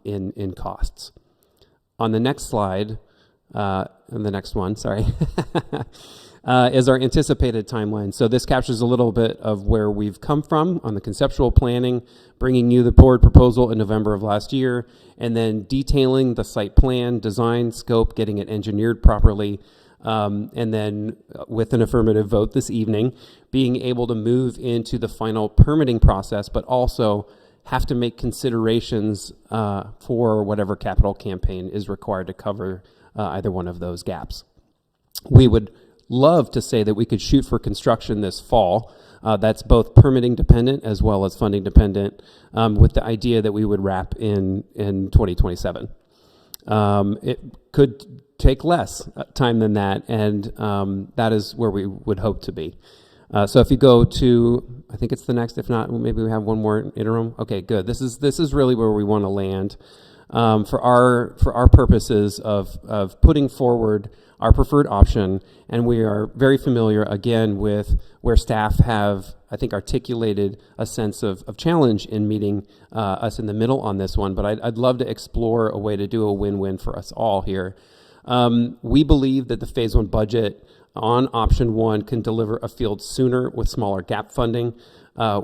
in costs. On the next slide, and the next one, sorry. is our anticipated timeline. So this captures a little bit of where we've come from on the conceptual planning, bringing you the board proposal in November of last year, and then detailing the site plan, design, scope, getting it engineered properly, and then with an affirmative vote this evening, being able to move into the final permitting process, but also have to make considerations for whatever capital campaign is required to cover either one of those gaps. We would love to say that we could shoot for construction this fall. That's both permitting dependent as well as funding dependent, with the idea that we would wrap in 2027. It could take less time than that, and that is where we would hope to be. So if you go to, I think it's the next, if not, maybe we have one more interim. Okay, good. This is really where we want to land for our purposes of putting forward our preferred option, and we are very familiar again with where staff have, I think, articulated a sense of challenge in meeting us in the middle on this one. But I'd love to explore a way to do a win-win for us all here. We believe that the phase 1 budget on option 1 can deliver a field sooner with smaller gap funding.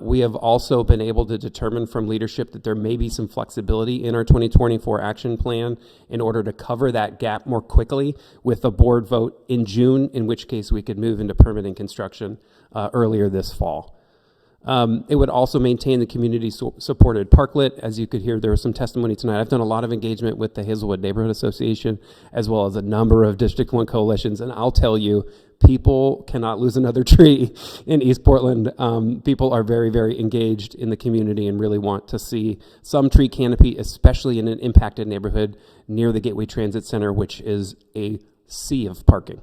We have also been able to determine from leadership that there may be some flexibility in our 2024 action plan in order to cover that gap more quickly with a board vote in June, in which case we could move into permitting construction earlier this fall. It would also maintain the community-supported parklet. As you could hear, there was some testimony tonight. I've done a lot of engagement with the Hazelwood Neighborhood Association, as well as a number of District 1 coalitions, and I'll tell you, people cannot lose another tree in East Portland. People are very, very engaged in the community and really want to see some tree canopy, especially in an impacted neighborhood near the Gateway Transit Center, which is a sea of parking.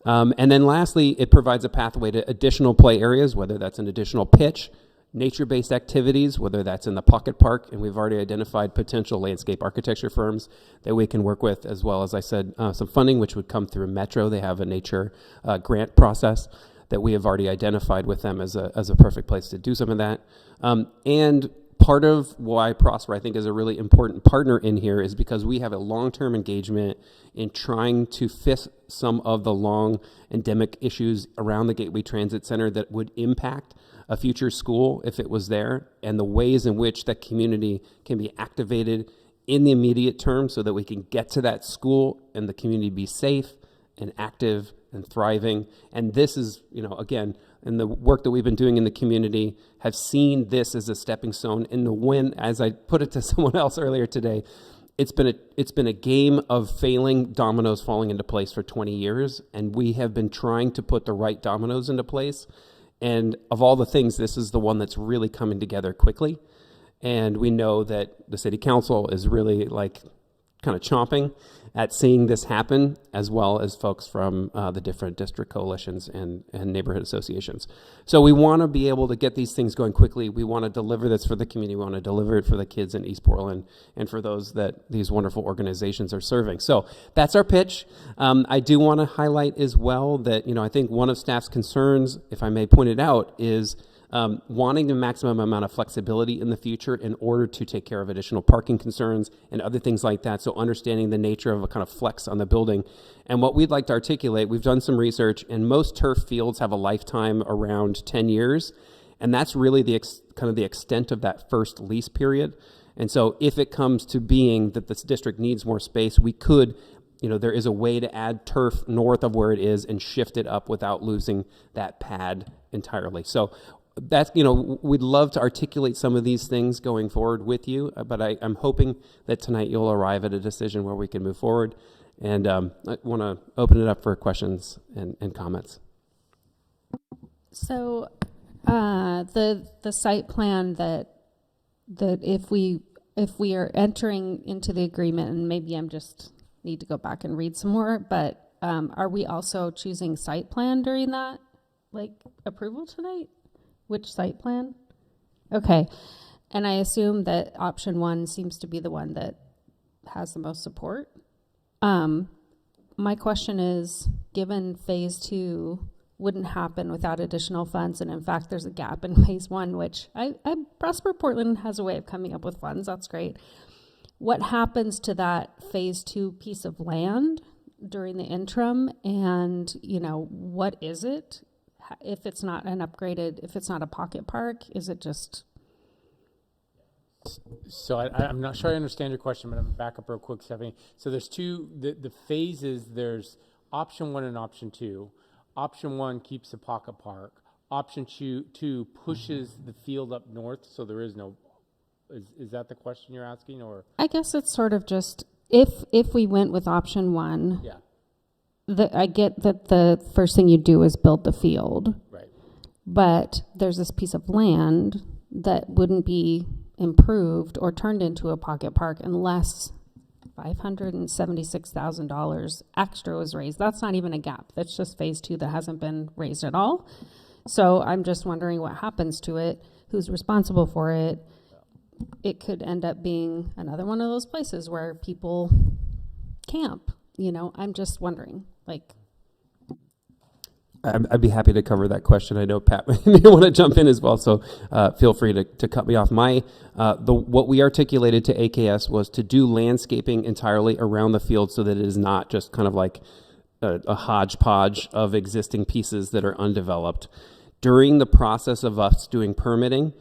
And then lastly, it provides a pathway to additional play areas, whether that's an additional pitch, nature-based activities, whether that's in the pocket park, and we've already identified potential landscape architecture firms that we can work with, as well as I said, some funding, which would come through Metro. They have a nature grant process that we have already identified with them as a perfect place to do some of that. And part of why Prosper, I think, is a really important partner in here is because we have a long-term engagement in trying to fix some of the long endemic issues around the Gateway Transit Center that would impact a future school if it was there, and the ways in which that community can be activated in the immediate term so that we can get to that school and the community be safe and active and thriving. And this is, again, and the work that we've been doing in the community have seen this as a stepping stone. And the win, as I put it to someone else earlier today, it's been a game of failing dominoes falling into place for 20 years, and we have been trying to put the right dominoes into place. And of all the things, this is the one that's really coming together quickly. And we know that the city council is really kind of chomping at seeing this happen, as well as folks from the different district coalitions and neighborhood associations. So we want to be able to get these things going quickly. We want to deliver this for the community. We want to deliver it for the kids in East Portland and for those that these wonderful organizations are serving. So that's our pitch. I do want to highlight as well that, I think one of staff's concerns, if I may point it out, is wanting the maximum amount of flexibility in the future in order to take care of additional parking concerns and other things like that. So understanding the nature of a kind of flex on the building. And what we'd like to articulate, we've done some research, and most turf fields have a lifetime around 10 years. And that's really the extent of that first lease period. And so if it comes to being that this district needs more space, we could, there is a way to add turf north of where it is and shift it up without losing that pad entirely. So that's, we'd love to articulate some of these things going forward with you, but I'm hoping that tonight you'll arrive at a decision where we can move forward. And I want to open it up for questions and comments. So the site plan that if we are entering into the agreement, and maybe I'm just need to go back and read some more, but are we also choosing site plan during that approval tonight? Which site plan? Okay. And I assume that option 1 seems to be the one that has the most support. My question is, given phase 2 wouldn't happen without additional funds, and in fact there's a gap in phase 1, which Prosper Portland has a way of coming up with funds, that's great. What happens to that phase 2 piece of land? during the interim, and, you know, what is it? If it's not an upgraded, if it's not a pocket park, is it just? So I'm not sure I understand your question, but I'm gonna back up real quick, Stephanie. So there's the phases, there's option 1 and option 2. Option 1 keeps the pocket park. Option 2 pushes the field up north, so there is no, is that the question you're asking, or? I guess it's sort of just, if we went with option 1, Yeah. I get that the first thing you do is build the field. Right. But there's this piece of land that wouldn't be improved or turned into a pocket park unless $576,000 extra was raised. That's not even a gap. That's just phase 2 that hasn't been raised at all. So I'm just wondering what happens to it, who's responsible for it. It could end up being another one of those places where people camp. You know, I'm just wondering, like. I'd be happy to cover that question. I know Pat may want to jump in as well, so feel free to cut me off. What we articulated to AKS was to do landscaping entirely around the field so that it is not just kind of like a hodgepodge of existing pieces that are undeveloped. During the process of us doing permitting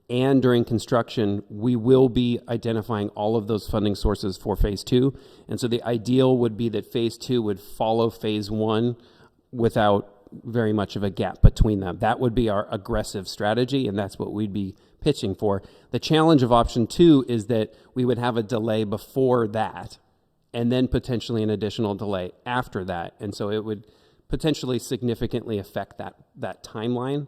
and during construction, we will be identifying all of those funding sources for phase 2. And so the ideal would be that phase 2 would follow phase 1 without very much of a gap between them. That would be our aggressive strategy, and that's what we'd be pitching for. The challenge of option 2 is that we would have a delay before that, and then potentially an additional delay after that. And so it would potentially significantly affect that timeline.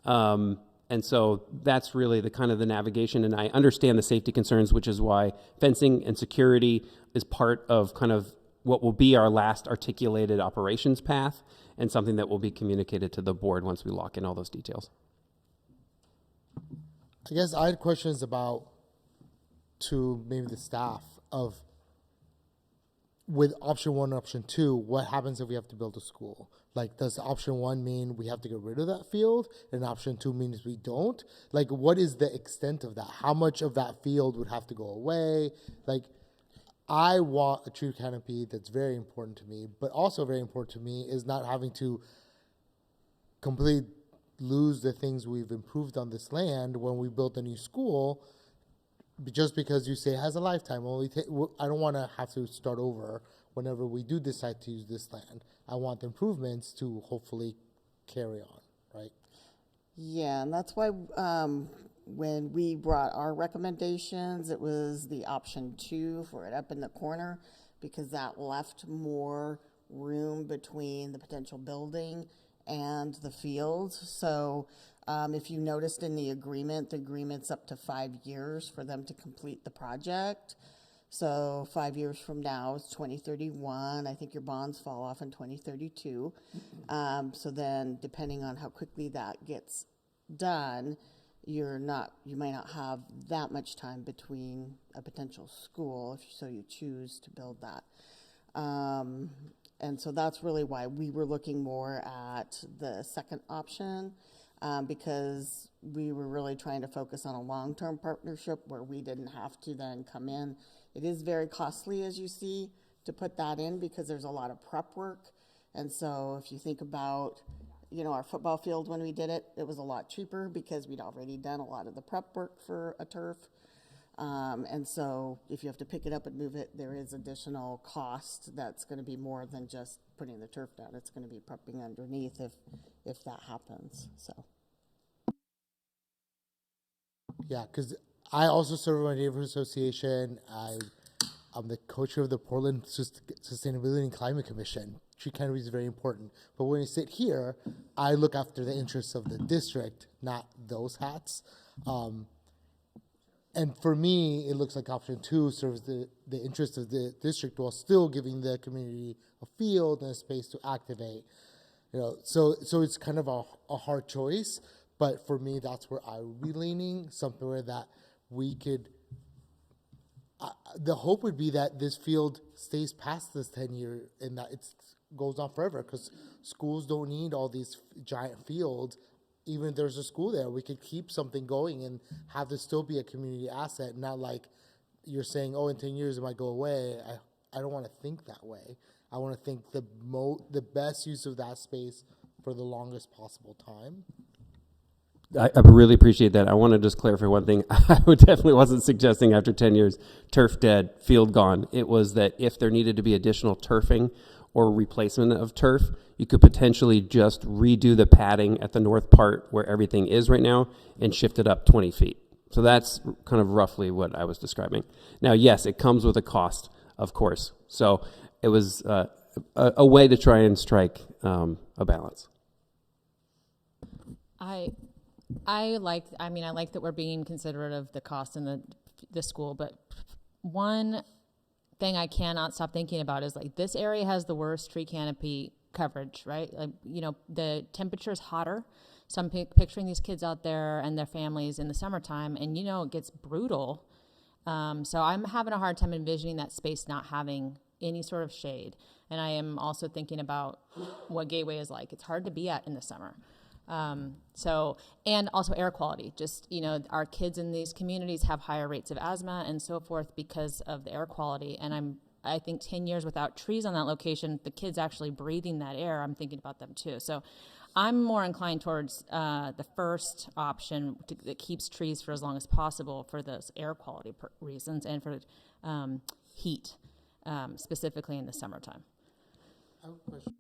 And so that's really the kind of the navigation. And I understand the safety concerns, which is why fencing and security is part of kind of what will be our last articulated operations path, and something that will be communicated to the board once we lock in all those details. I guess I had questions about, to maybe the staff, of with option 1 and option 2, what happens if we have to build a school? Like, does option 1 mean we have to get rid of that field, and option 2 means we don't? Like, what is the extent of that? How much of that field would have to go away? Like, I want a tree canopy that's very important to me, but also very important to me is not having to completely lose the things we've improved on this land when we build a new school, just because you say it has a lifetime. I don't want to have to start over whenever we do decide to use this land. I want the improvements to hopefully carry on, right? Yeah, and that's why when we brought our recommendations, it was the option 2 for it up in the corner, because that left more room between the potential building and the field. So if you noticed in the agreement's up to 5 years for them to complete the project. So 5 years from now is 2031. I think your bonds fall off in 2032. So then, depending on how quickly that gets done, you might not have that much time between a potential school, so you choose to build that. And so that's really why we were looking more at the second option, because we were really trying to focus on a long-term partnership where we didn't have to then come in. It is very costly, as you see, to put that in, because there's a lot of prep work. And so if you think about, you know, our football field, when we did it, it was a lot cheaper because we'd already done a lot of the prep work for a turf. And so if you have to pick it up and move it, there is additional cost that's going to be more than just putting the turf down. It's going to be prepping underneath if that happens. So. Yeah, because I also serve on my neighborhood association. I'm the co-chair of the Portland Sustainability and Climate Commission. Tree canopy is very important. But when I sit here, I look after the interests of the district, not those hats. And for me, it looks like option 2 serves the interest of the district while still giving the community a field and a space to activate. You know, so it's kind of a hard choice. But for me, that's where I would be leaning, somewhere that we could. The hope would be that this field stays past this 10-year and that it goes on forever, because schools don't need all these giant fields. Even if there's a school there, we could keep something going and have this still be a community asset, not like you're saying, oh, in 10 years it might go away. I don't want to think that way. I want to think the best use of that space for the longest possible time. I really appreciate that. I want to just clarify one thing. I definitely wasn't suggesting after 10 years, turf dead, field gone. It was that if there needed to be additional turfing or replacement of turf, you could potentially just redo the padding at the north part where everything is right now and shift it up 20 feet. So that's kind of roughly what I was describing. Now, yes, it comes with a cost, of course. So it was a way to try and strike a balance. I like that we're being considerate of the cost in the school, but one thing I cannot stop thinking about is like this area has the worst tree canopy coverage, right? Like, the temperature is hotter. So I'm picturing these kids out there and their families in the summertime, and it gets brutal. So I'm having a hard time envisioning that space not having any sort of shade. And I am also thinking about what Gateway is like. It's hard to be at in the summer. And also air quality, just, our kids in these communities have higher rates of asthma and so forth because of the air quality. And I think 10 years without trees on that location, the kids actually breathing that air, I'm thinking about them too. So I'm more inclined towards the first option that keeps trees for as long as possible for those air quality reasons and for heat, specifically in the summertime. I have a question.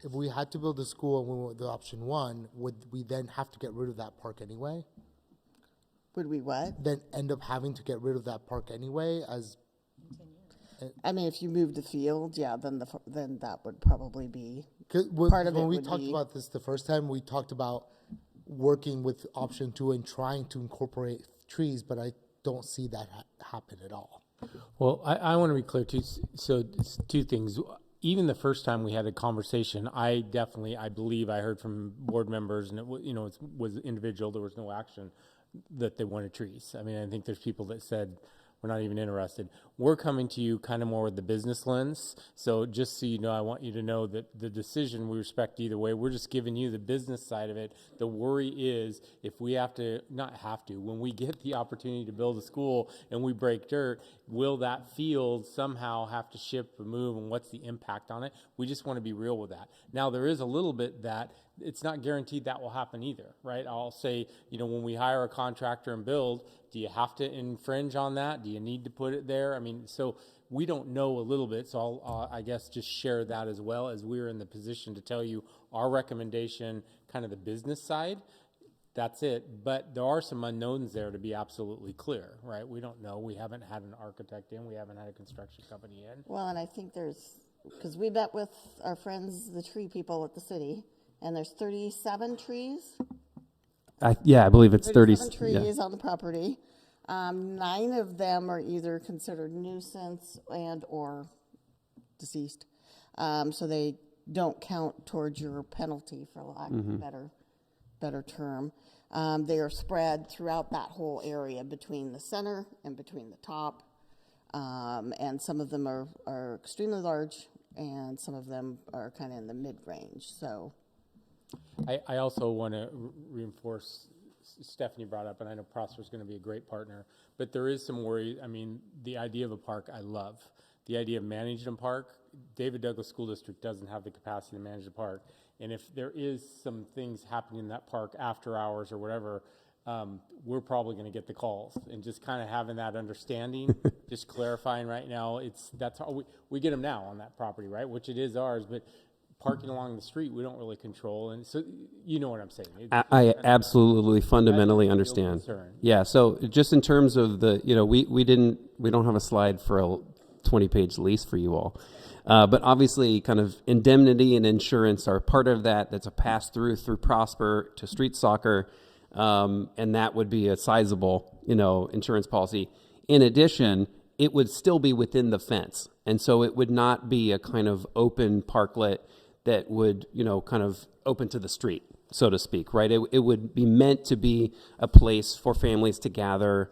If we had to build a school and we went with option 1, would we then have to get rid of that park anyway? Would we what? Then end up having to get rid of that park anyway as... if you move the field, yeah, then that would probably be part of it. When we talked about this the first time, we talked about working with option 2 and trying to incorporate trees, but I don't see that happen at all. Well, I want to be clear too. So two things. Even the first time we had a conversation, I believe I heard from board members, and it was individual. There was no action that they wanted trees. I mean, I think there's people that said we're not even interested. We're coming to you kind of more with the business lens. So just so you know, I want you to know that the decision we respect either way. We're just giving you the business side of it. The worry is if we when we get the opportunity to build a school and we break dirt, will that field somehow have to ship or move, and what's the impact on it? We just want to be real with that. Now, there is a little bit that it's not guaranteed that will happen either, right? I'll say, when we hire a contractor and build, do you have to infringe on that? Do you need to put it there? I mean, so we don't know a little bit, so I'll I guess just share that as well, as we're in the position to tell you our recommendation, kind of the business side. That's it. But there are some unknowns there, to be absolutely clear, right? We don't know. We haven't had an architect in. We haven't had a construction company in. Well, and I think because we met with our friends, the tree people at the city, and there's 37 trees. I believe it's 37 trees on the property. 9 of them are either considered nuisance and or deceased. So they don't count towards your penalty, for lack of a better term. They are spread throughout that whole area between the center and between the top. And some of them are extremely large, and some of them are kind of in the mid-range. So I also want to reinforce, Stephanie brought up, and I know Prosper's going to be a great partner, but there is some worry. I mean, the idea of a park, I love. The idea of managing a park, David Douglas School District doesn't have the capacity to manage the park. And if there is some things happening in that park after hours or whatever, we're probably going to get the calls. And just kind of having that understanding, just clarifying right now, that's how we get them now on that property, right? Which it is ours, but parking along the street, we don't really control. And so, you know what I'm saying. I absolutely fundamentally understand. Yeah. So just in terms of we don't have a slide for a 20-page lease for you all. But obviously kind of indemnity and insurance are part of that. That's a pass through Prosper to street soccer. And that would be a sizable, insurance policy. In addition, it would still be within the fence. And so it would not be a kind of open parklet that would, kind of open to the street, so to speak, right? It would be meant to be a place for families to gather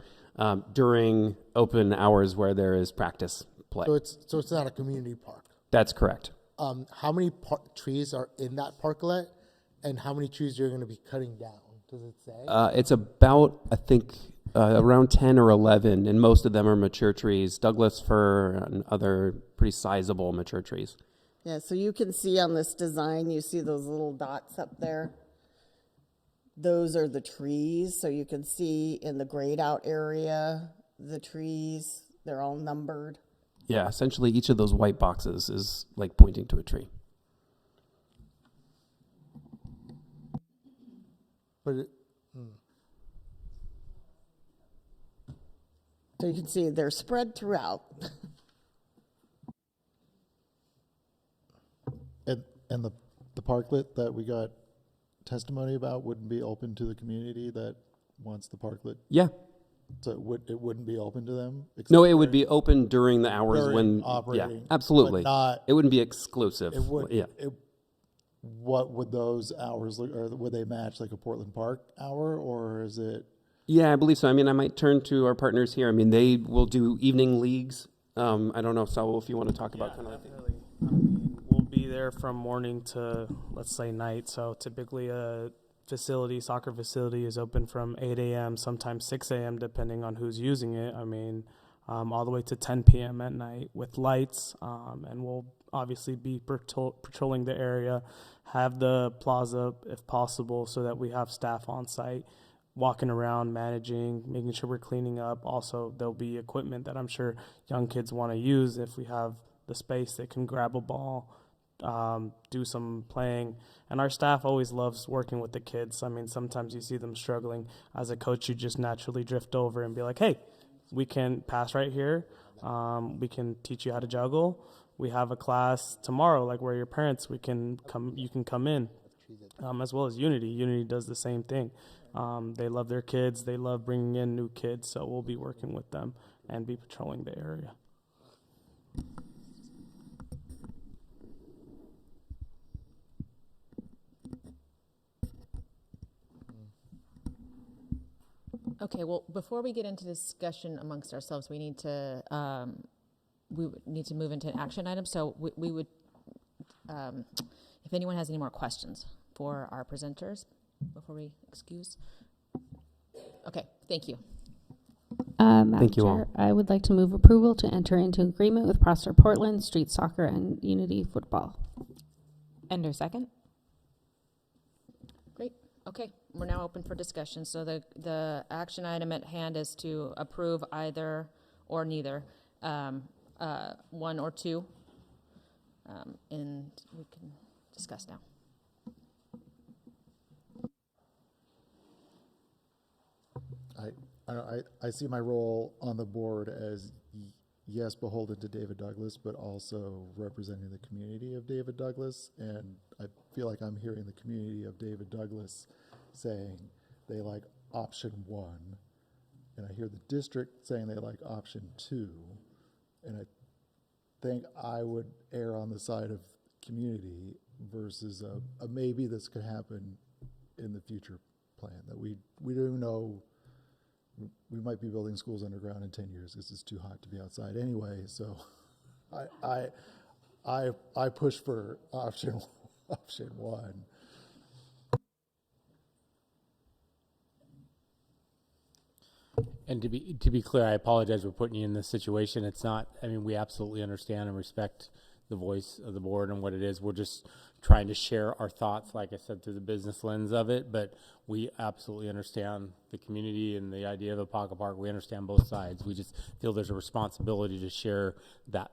during open hours where there is practice play. So it's not a community park. That's correct. How many trees are in that parklet, and how many trees you're going to be cutting down? Does it say? It's about, I think, around 10 or 11, and most of them are mature trees, Douglas fir and other pretty sizable mature trees. Yeah, so you can see on this design, you see those little dots up there? Those are the trees, so you can see in the grayed out area, the trees, they're all numbered. Yeah, essentially each of those white boxes is like pointing to a tree. But So you can see they're spread throughout. And the parklet that we got testimony about wouldn't be open to the community that wants the parklet? Yeah. So it wouldn't be open to them? No, it would be open during the hours During when operating, yeah, absolutely. but not- it wouldn't be exclusive. It would, yeah. What would those hours look, or would they match like a Portland Park hour, or is it? Yeah, I believe so. I mean, I might turn to our partners here. I mean, they will do evening leagues. I don't know, Saul, if you want to talk about kind of like definitely. I mean, we'll be there from morning to, let's say, night. So typically a soccer facility is open from 8 a.m., sometimes 6 a.m., depending on who's using it. I mean, all the way to 10 p.m. at night with lights. And we'll obviously be patrolling the area, have the plaza if possible so that we have staff on site walking around, managing, making sure we're cleaning up. Also, there'll be equipment that I'm sure young kids want to use. If we have the space, they can grab a ball, do some playing. And our staff always loves working with the kids. I mean, sometimes you see them struggling. As a coach, you just naturally drift over and be like, hey, we can pass right here. We can teach you how to juggle. We have a class tomorrow, like where your parents, you can come in, as well as Unity. Unity does the same thing. They love their kids. They love bringing in new kids. So we'll be working with them and be patrolling the area. Okay, well, before we get into discussion amongst ourselves, we need to move into an action item. So we would, if anyone has any more questions for our presenters before we excuse. Okay, thank you. Madam Thank you all. Chair, I would like to move approval to enter into agreement with Prosper Portland, Street Soccer, and Unity Football. Ender, second. Great. Okay, we're now open for discussion. So the action item at hand is to approve either or neither, one or two, and we can discuss now. I see my role on the board as yes, beholden to David Douglas, but also representing the community of David Douglas. And I feel like I'm hearing the community of David Douglas saying they like option 1. And I hear the district saying they like option 2. And I think I would err on the side of community versus a maybe this could happen in the future plan, that we don't even know. We might be building schools underground in 10 years because it's too hot to be outside anyway. So I push for option 1. And to be clear, I apologize for putting you in this situation. It's not, I mean, we absolutely understand and respect the voice of the board and what it is. We're just trying to share our thoughts, like I said, through the business lens of it, but we absolutely understand the community and the idea of a pocket park. We understand both sides. We just feel there's a responsibility to share that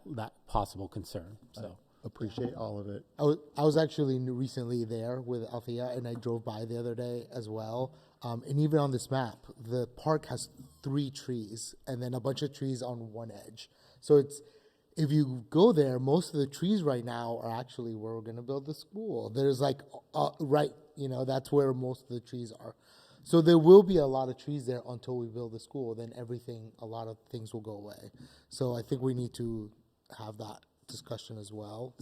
possible concern. So appreciate all of it. I was actually recently there with Althea, and I drove by the other day as well. And even on this map, the park has 3 trees and then a bunch of trees on one edge. So it's, if you go there, most of the trees right now are actually where we're going to build the school. There's like, that's where most of the trees are. So there will be a lot of trees there until we build the school. Then a lot of things will go away. So I think we need to have that discussion as well.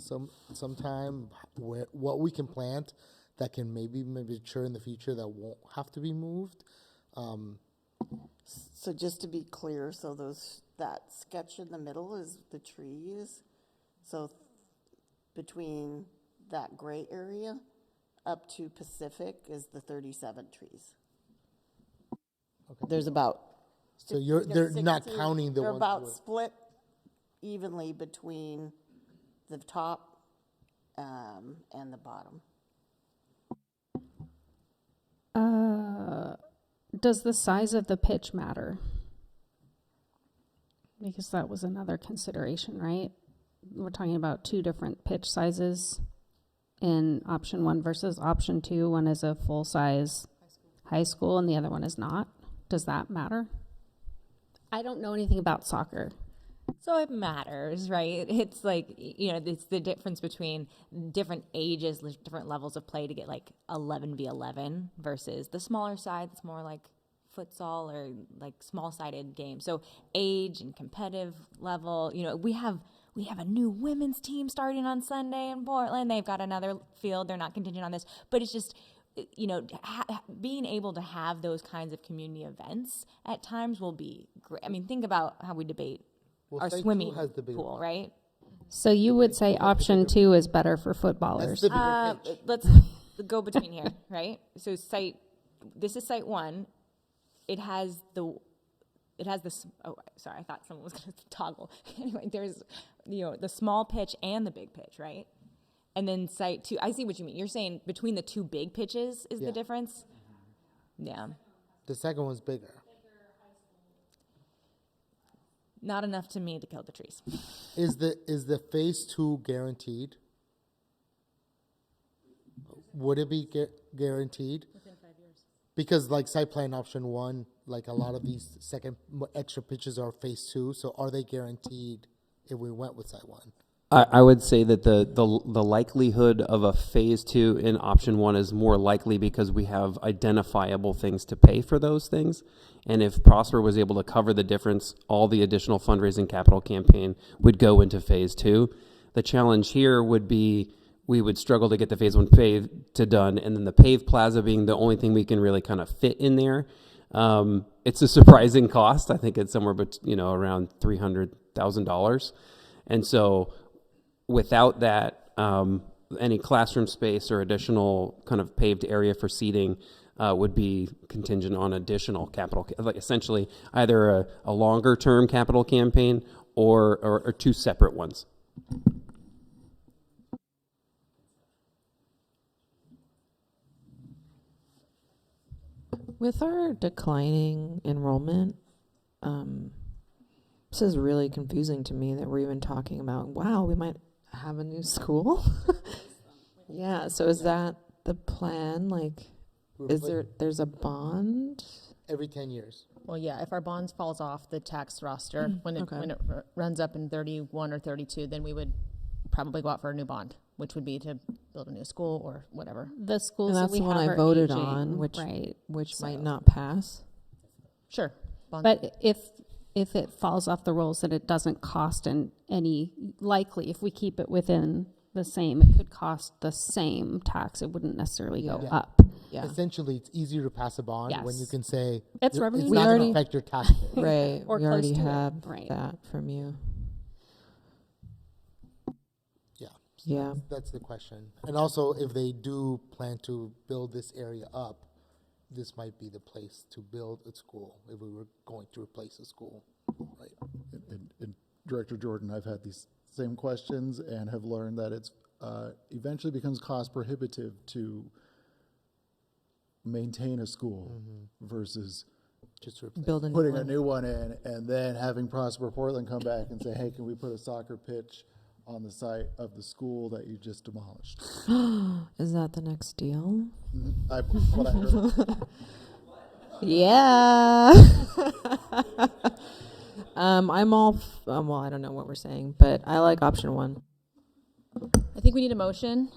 Sometime what we can plant that can maybe mature in the future that won't have to be moved. So just to be clear, so that sketch in the middle is the trees. So between that gray area up to Pacific is the 37 trees. Okay. There's about. So they're not counting the They're ones. about split evenly between the top and the bottom. Does the size of the pitch matter? Because that was another consideration, right? We're talking about two different pitch sizes in option 1 versus option 2. One is a full size high school and the other one is not. Does that matter? I don't know anything about soccer. So it matters, right? It's like, it's the difference between different ages, different levels of play to get like 11v11 versus the smaller side that's more like futsal or like small-sided games. So age and competitive level, we have a new women's team starting on Sunday in Portland. They've got another field. They're not contingent on this, but it's just, being able to have those kinds of community events at times will be great. I mean, think about how we debate our Site 2 swimming has the bigger pool, one. right? So you would say option 2 is better for footballers. That's the bigger pitch. Let's go between here, right? So this is site 1. It has this. Oh, sorry, I thought someone was going to toggle. Anyway, there's the small pitch and the big pitch, right? And then site 2. I see what you mean. You're saying between the two big pitches is Yeah. the difference. Yeah, The second one's bigger. not enough to me to kill the trees. Is the phase 2 guaranteed? Would it be guaranteed? Within 5 years. Because like site plan option 1, like a lot of these extra pitches are phase 2. So are they guaranteed if we went with site 1? I would say that the likelihood of a phase 2 in option 1 is more likely because we have identifiable things to pay for those things. And if Prosper was able to cover the difference, all the additional fundraising capital campaign would go into phase 2. The challenge here would be we would struggle to get the phase 1 paved to done, and then the paved plaza being the only thing we can really kind of fit in there. It's a surprising cost. I think it's somewhere around $300,000. And so without that, any classroom space or additional kind of paved area for seating would be contingent on additional capital, like essentially either a longer term capital campaign or two separate ones. With our declining enrollment, this is really confusing to me that we're even talking about, wow, we might have a new school. Yeah, so is that the plan? Like, there's a bond? Every 10 years. Well, yeah, if our bonds falls off the tax roster, when it runs up in 31 or 32, then we would probably go out for a new bond, which would be to build a new school or whatever. The schools And that that's we the one have I are voted aging, on, which might not pass. Sure. But if it falls off the rolls that it doesn't cost any likely, if we keep it within the same, it could cost the same tax. It wouldn't necessarily go Yeah. up. Yeah. Essentially, it's easier to pass a bond when you Yes. can say It's revenue it's not going to neutral. affect your tax bill. Right, Or we close already to it, had right. that from you. Yeah. Yeah. That's the question. And also, if they do plan to build this area up, this might be the place to build a school if we were going to replace a school. Right. And Director Jordan, I've had these same questions and have learned that it's eventually becomes cost prohibitive to maintain a school versus just replace Building putting one. a new one in and then having Prosper Portland come back and say, hey, can we put a soccer pitch on the site of the school that you just demolished? Is that the next deal? What I heard. Yeah. I'm all, well, I don't know what we're saying, but I like option 1. I think we need a motion.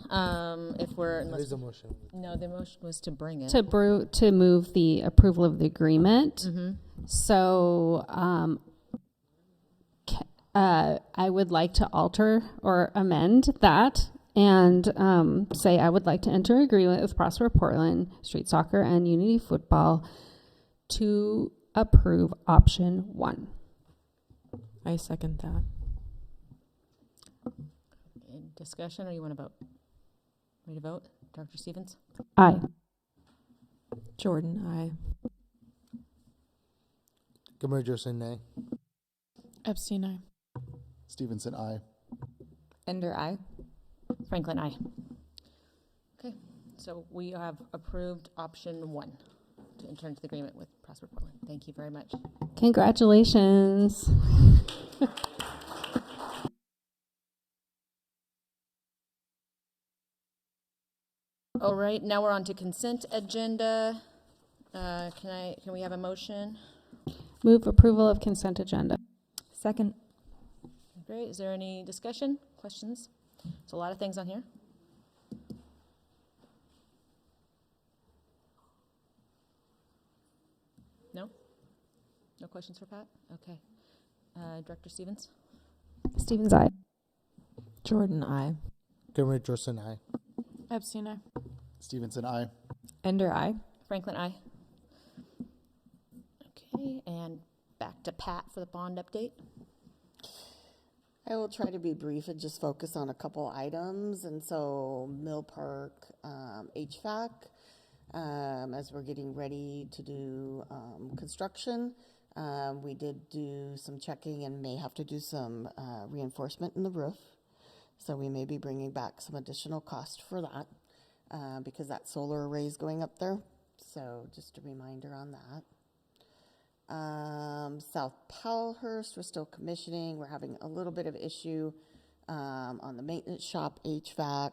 If we're There is a motion. No, the motion was to bring it. To move the approval of the agreement. Mhm. So I would like to alter or amend that and say I would like to enter an agreement with Prosper Portland Street Soccer and Unity Football to approve option 1. I second that. Any discussion, or you want to vote? Ready to vote? Dr. Stevens? Aye. Jordan, aye. Gamera Jerson, nay. Epstein, aye. Stevenson, aye. Ender, aye. Franklin, aye. Okay, so we have approved option 1 to enter into the agreement with Prosper Portland. Thank you very much. Congratulations. All right, now we're on to consent agenda. Can we have a motion? Move approval of consent agenda. Second. Great, is there any discussion, questions? There's a lot of things on here. No? No questions for Pat? Okay. Director Stevens? Stevens, aye. Jordan, I. Goodrich, Jordan, aye. Epstein, Stevenson, aye. Ender, aye. Franklin, aye. Okay, and back to Pat for the bond update. I will try to be brief and just focus on a couple items. And so Mill Park HVAC, as we're getting ready to do construction, we did do some checking and may have to do some reinforcement in the roof. So we may be bringing back some additional cost for that because that solar array is going up there. So just a reminder on that. South Powellhurst, we're still commissioning. We're having a little bit of issue on the maintenance shop HVAC.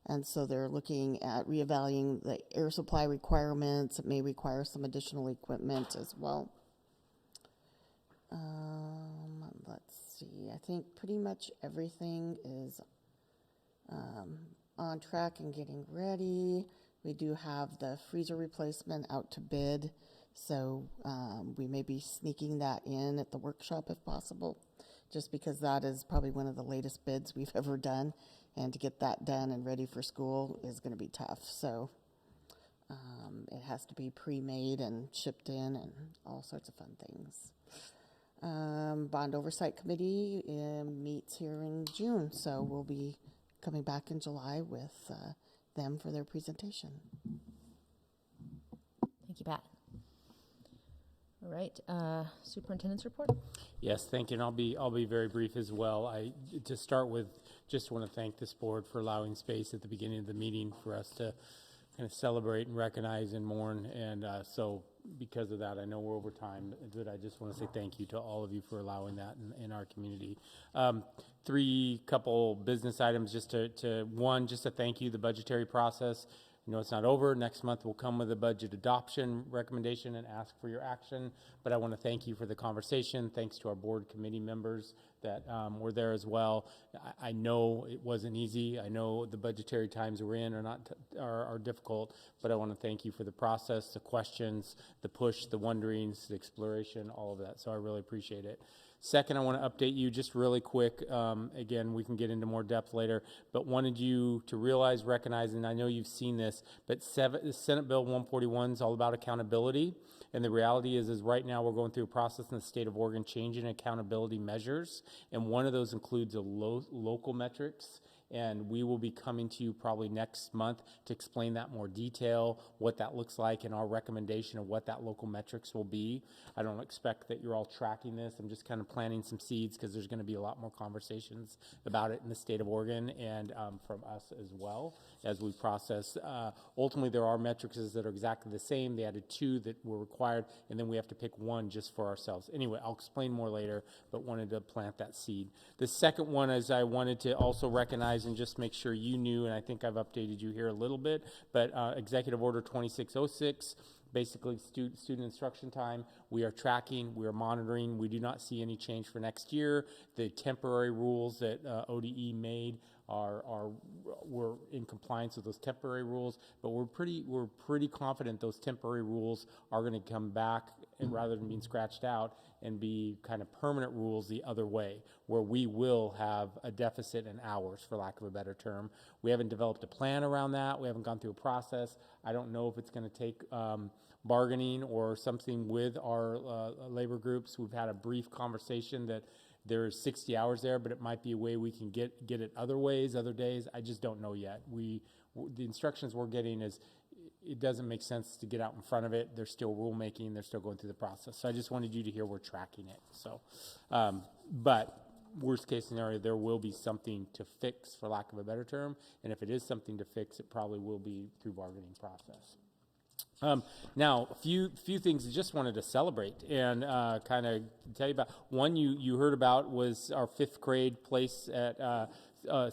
And so they're looking at reevaluating the air supply requirements. It may require some additional equipment as well. Let's see. I think pretty much everything is on track and getting ready. We do have the freezer replacement out to bid. So we may be sneaking that in at the workshop if possible, just because that is probably one of the latest bids we've ever done. And to get that done and ready for school is going to be tough. So it has to be pre-made and shipped in and all sorts of fun things. Bond Oversight Committee meets here in June. So we'll be coming back in July with them for their presentation. Thank you, Pat. All right, superintendent's report. Yes, thank you, and I'll be very brief as well. To start with, just want to thank this board for allowing space at the beginning of the meeting for us to kind of celebrate and recognize and mourn, and so because of that, I know we're over time, but I just want to say thank you to all of you for allowing that in our community. Three couple business items, just to thank you, the budgetary process. You know, it's not over. Next month we'll come with a budget adoption recommendation and ask for your action. But I want to thank you for the conversation. Thanks to our board committee members that were there as well. I know it wasn't easy. I know the budgetary times we're in are difficult. But I want to thank you for the process, the questions, the push, the wonderings, the exploration, all of that. So I really appreciate it. Second, I want to update you just really quick. Again, we can get into more depth later, but wanted you to realize, recognize, and I know you've seen this, but Senate Bill 141 is all about accountability. And the reality is right now we're going through a process in the state of Oregon changing accountability measures. And one of those includes a local metrics. And we will be coming to you probably next month to explain that more detail, what that looks like, and our recommendation of what that local metrics will be. I don't expect that you're all tracking this. I'm just kind of planting some seeds because there's going to be a lot more conversations about it in the state of Oregon and from us as well as we process. Ultimately, there are metrics that are exactly the same. They added 2 that were required, and then we have to pick 1 just for ourselves. Anyway, I'll explain more later, but wanted to plant that seed. The second one is I wanted to also recognize and just make sure you knew, and I think I've updated you here a little bit, but Executive Order 2606, basically student instruction time, we are tracking, we are monitoring, we do not see any change for next year. The temporary rules that ODE made we're in compliance with those temporary rules, but we're pretty confident those temporary rules are going to come back and rather than being scratched out and be kind of permanent rules the other way, where we will have a deficit in hours, for lack of a better term. We haven't developed a plan around that. We haven't gone through a process. I don't know if it's going to take bargaining or something with our labor groups. We've had a brief conversation that there's 60 hours there, but it might be a way we can get it other ways, other days. I just don't know yet. The instructions we're getting is it doesn't make sense to get out in front of it. They're still rulemaking. They're still going through the process. So I just wanted you to hear we're tracking it. So, but worst case scenario, there will be something to fix, for lack of a better term. And if it is something to fix, it probably will be through bargaining process. Now, a few things I just wanted to celebrate and kind of tell you about. One you heard about was our 5th grade place at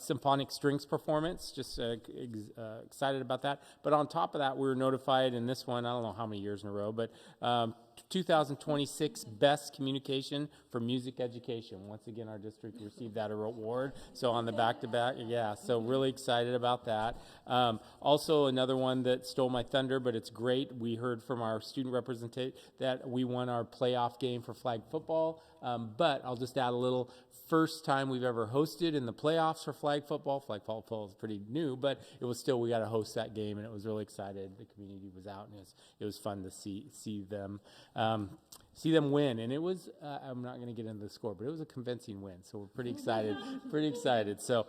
symphonic strings performance. Just excited about that. But on top of that, we were notified in this one, I don't know how many years in a row, but 2026 Best Communication for Music Education. Once again, our district received that award. So on the back-to-back, yeah, so really excited about that. Also, another one that stole my thunder, but it's great. We heard from our student representative that we won our playoff game for flag football. But I'll just add a little. First time we've ever hosted in the playoffs for flag football. Flag football is pretty new, but it was still, we got to host that game, and it was really excited. The community was out, and it was fun to see them win. And it was, I'm not going to get into the score, but it was a convincing win. So we're pretty excited, So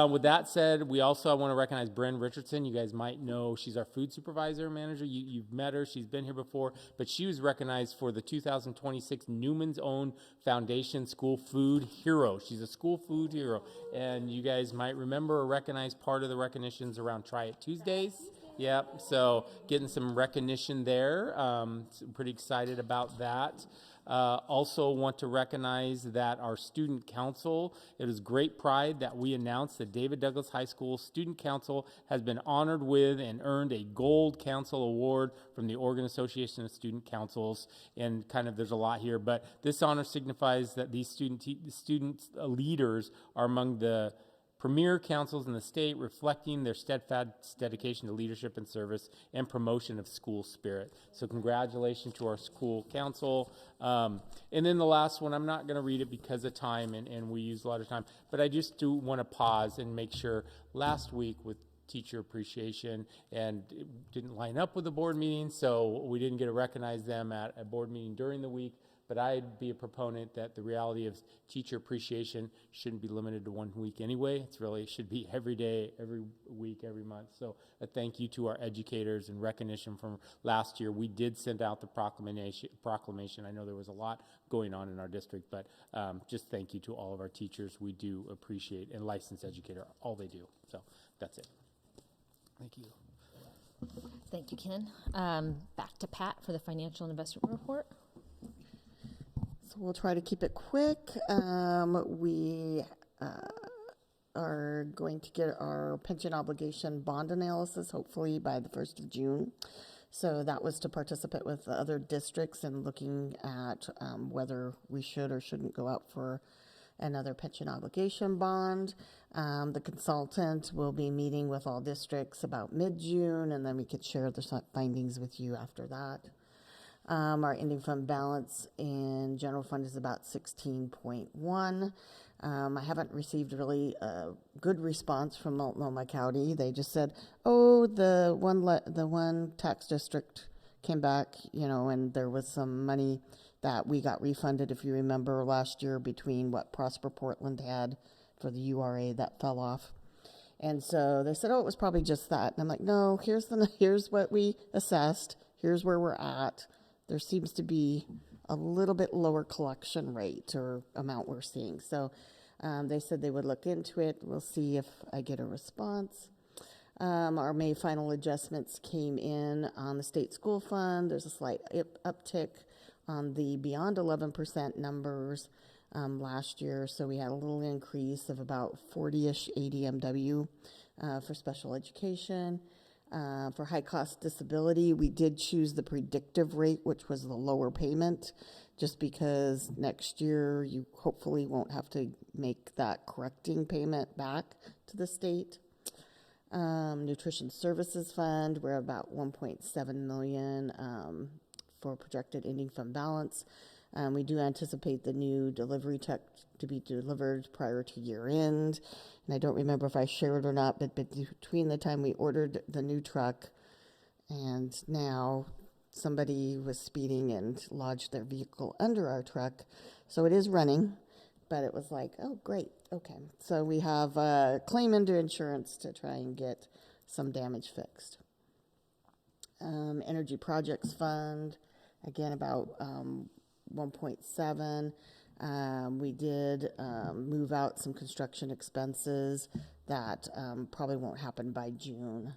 with that said, we also, I want to recognize Bryn Richardson. You guys might know, she's our food supervisor manager. You've met her. She's been here before, but she was recognized for the 2026 Newman's Own Foundation School Food Hero. She's a school food hero. And you guys might remember or recognize part of the recognitions around Try It Tuesdays. Yep, so getting some recognition there. So pretty excited about that. Also want to recognize that our student council, it is great pride that we announced that David Douglas High School Student Council has been honored with and earned a Gold Council Award from the Oregon Association of Student Councils. And kind of there's a lot here, but this honor signifies that these student leaders are among the premier councils in the state, reflecting their steadfast dedication to leadership and service and promotion of school spirit. So congratulations to our school council. And then the last one, I'm not going to read it because of time, and we use a lot of time, but I just do want to pause and make sure. Last week with teacher appreciation, and it didn't line up with the board meeting, so we didn't get to recognize them at a board meeting during the week. But I'd be a proponent that the reality of teacher appreciation shouldn't be limited to 1 week anyway. It should be every day, every week, every month. So a thank you to our educators and recognition from last year. We did send out the proclamation. I know there was a lot going on in our district, but just thank you to all of our teachers. We do appreciate, and licensed educator, all they do. So that's it. Thank you. Thank you, Ken. Back to Pat for the financial and investment report. So we'll try to keep it quick. We are going to get our pension obligation bond analysis hopefully by the 1st of June. So that was to participate with the other districts and looking at whether we should or shouldn't go out for another pension obligation bond. The consultant will be meeting with all districts about mid-June, and then we could share the findings with you after that. Our ending fund balance in general fund is about 16.1. I haven't received really a good response from Multnomah County. They just said, oh, the one tax district came back, and there was some money that we got refunded, if you remember, last year between what Prosper Portland had for the URA that fell off. And so they said, oh, it was probably just that. And I'm like, no, here's what we assessed. Here's where we're at. There seems to be a little bit lower collection rate or amount we're seeing. So they said they would look into it. We'll see if I get a response. Our May final adjustments came in on the state school fund. There's a slight uptick on the beyond 11% numbers last year. So we had a little increase of about 40-ish ADMW for special education. For high-cost disability, we did choose the predictive rate, which was the lower payment, just because next year you hopefully won't have to make that correcting payment back to the state. Nutrition Services Fund, we're about 1.7 million for projected ending fund balance. We do anticipate the new delivery tech to be delivered prior to year end. And I don't remember if I shared or not, but between the time we ordered the new truck and now, somebody was speeding and lodged their vehicle under our truck. So it is running, but it was like, oh, great. Okay. So we have a claim into insurance to try and get some damage fixed. Energy Projects Fund, again, about 1.7. We did move out some construction expenses that probably won't happen by June.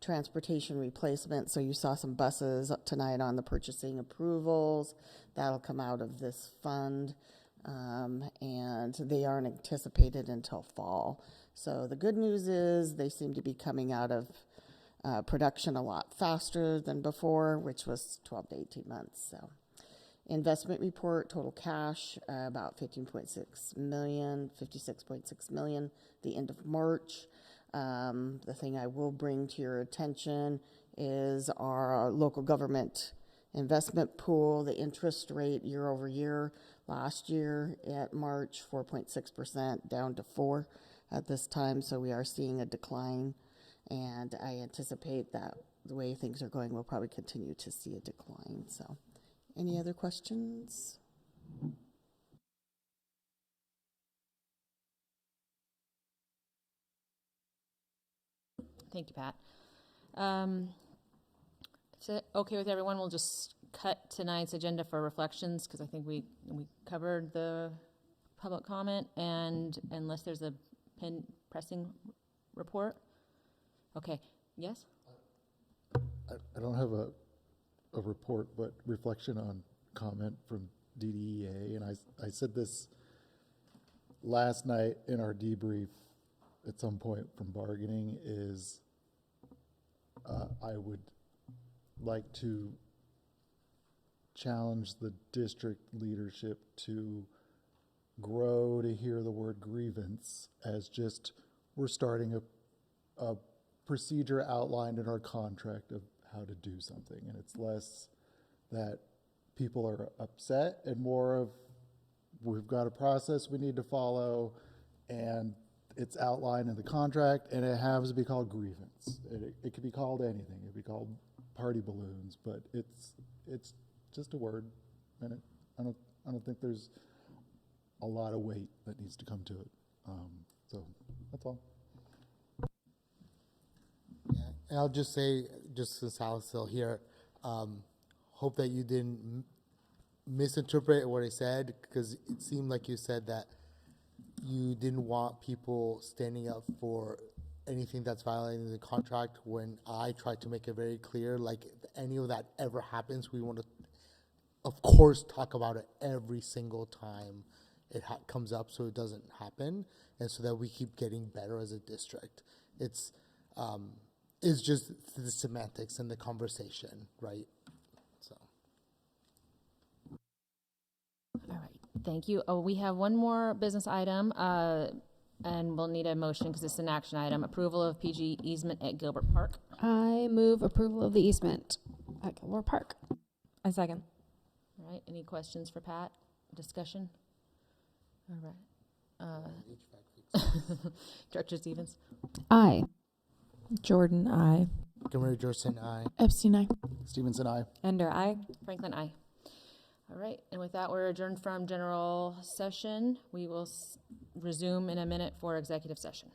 Transportation replacement, so you saw some buses tonight on the purchasing approvals. That'll come out of this fund, and they aren't anticipated until fall. So the good news is they seem to be coming out of production a lot faster than before, which was 12 to 18 months. So investment report, total cash, about 15.6 million, 56.6 million, the end of March. The thing I will bring to your attention is our local government investment pool, the interest rate year over year. Last year at March, 4.6%, down to 4% at this time. So we are seeing a decline, and I anticipate that the way things are going, we'll probably continue to see a decline. So any other questions? Thank you, Pat. If it's okay with everyone, we'll just cut tonight's agenda for reflections, because I think we covered the public comment, and unless there's a pressing report. Okay, yes? I don't have a report, but reflection on comment from DDEA, and I said this last night in our debrief at some point from bargaining, is I would like to challenge the district leadership to grow to hear the word grievance as just, we're starting a procedure outlined in our contract of how to do something, and it's less that people are upset and more of, we've got a process we need to follow, and it's outlined in the contract, and it has to be called grievance. It could be called anything. It could be called party balloons, but it's just a word, and I don't think there's a lot of weight that needs to come to it. So that's all. Yeah, and I'll just say, just since Sal's still here, hope that you didn't misinterpret what I said, because it seemed like you said that you didn't want people standing up for anything that's violating the contract, when I tried to make it very clear, like, if any of that ever happens, we want to, of course, talk about it every single time it comes up, so it doesn't happen, and so that we keep getting better as a district. It's just the semantics and the conversation, right? So. All right, thank you. Oh, we have one more business item, and we'll need a motion because it's an action item. Approval of PG easement at Gilbert Park. I move approval of the easement at Gilmore Park. A second. All right, any questions for Pat? Discussion? All right. Director Stevens? Aye. Jordan, aye. Montgomery Jordan, aye. Epstein, aye. Stevenson, aye. Ender, aye. Franklin, aye. All right, and with that, we're adjourned from general session. We will resume in a minute for executive session.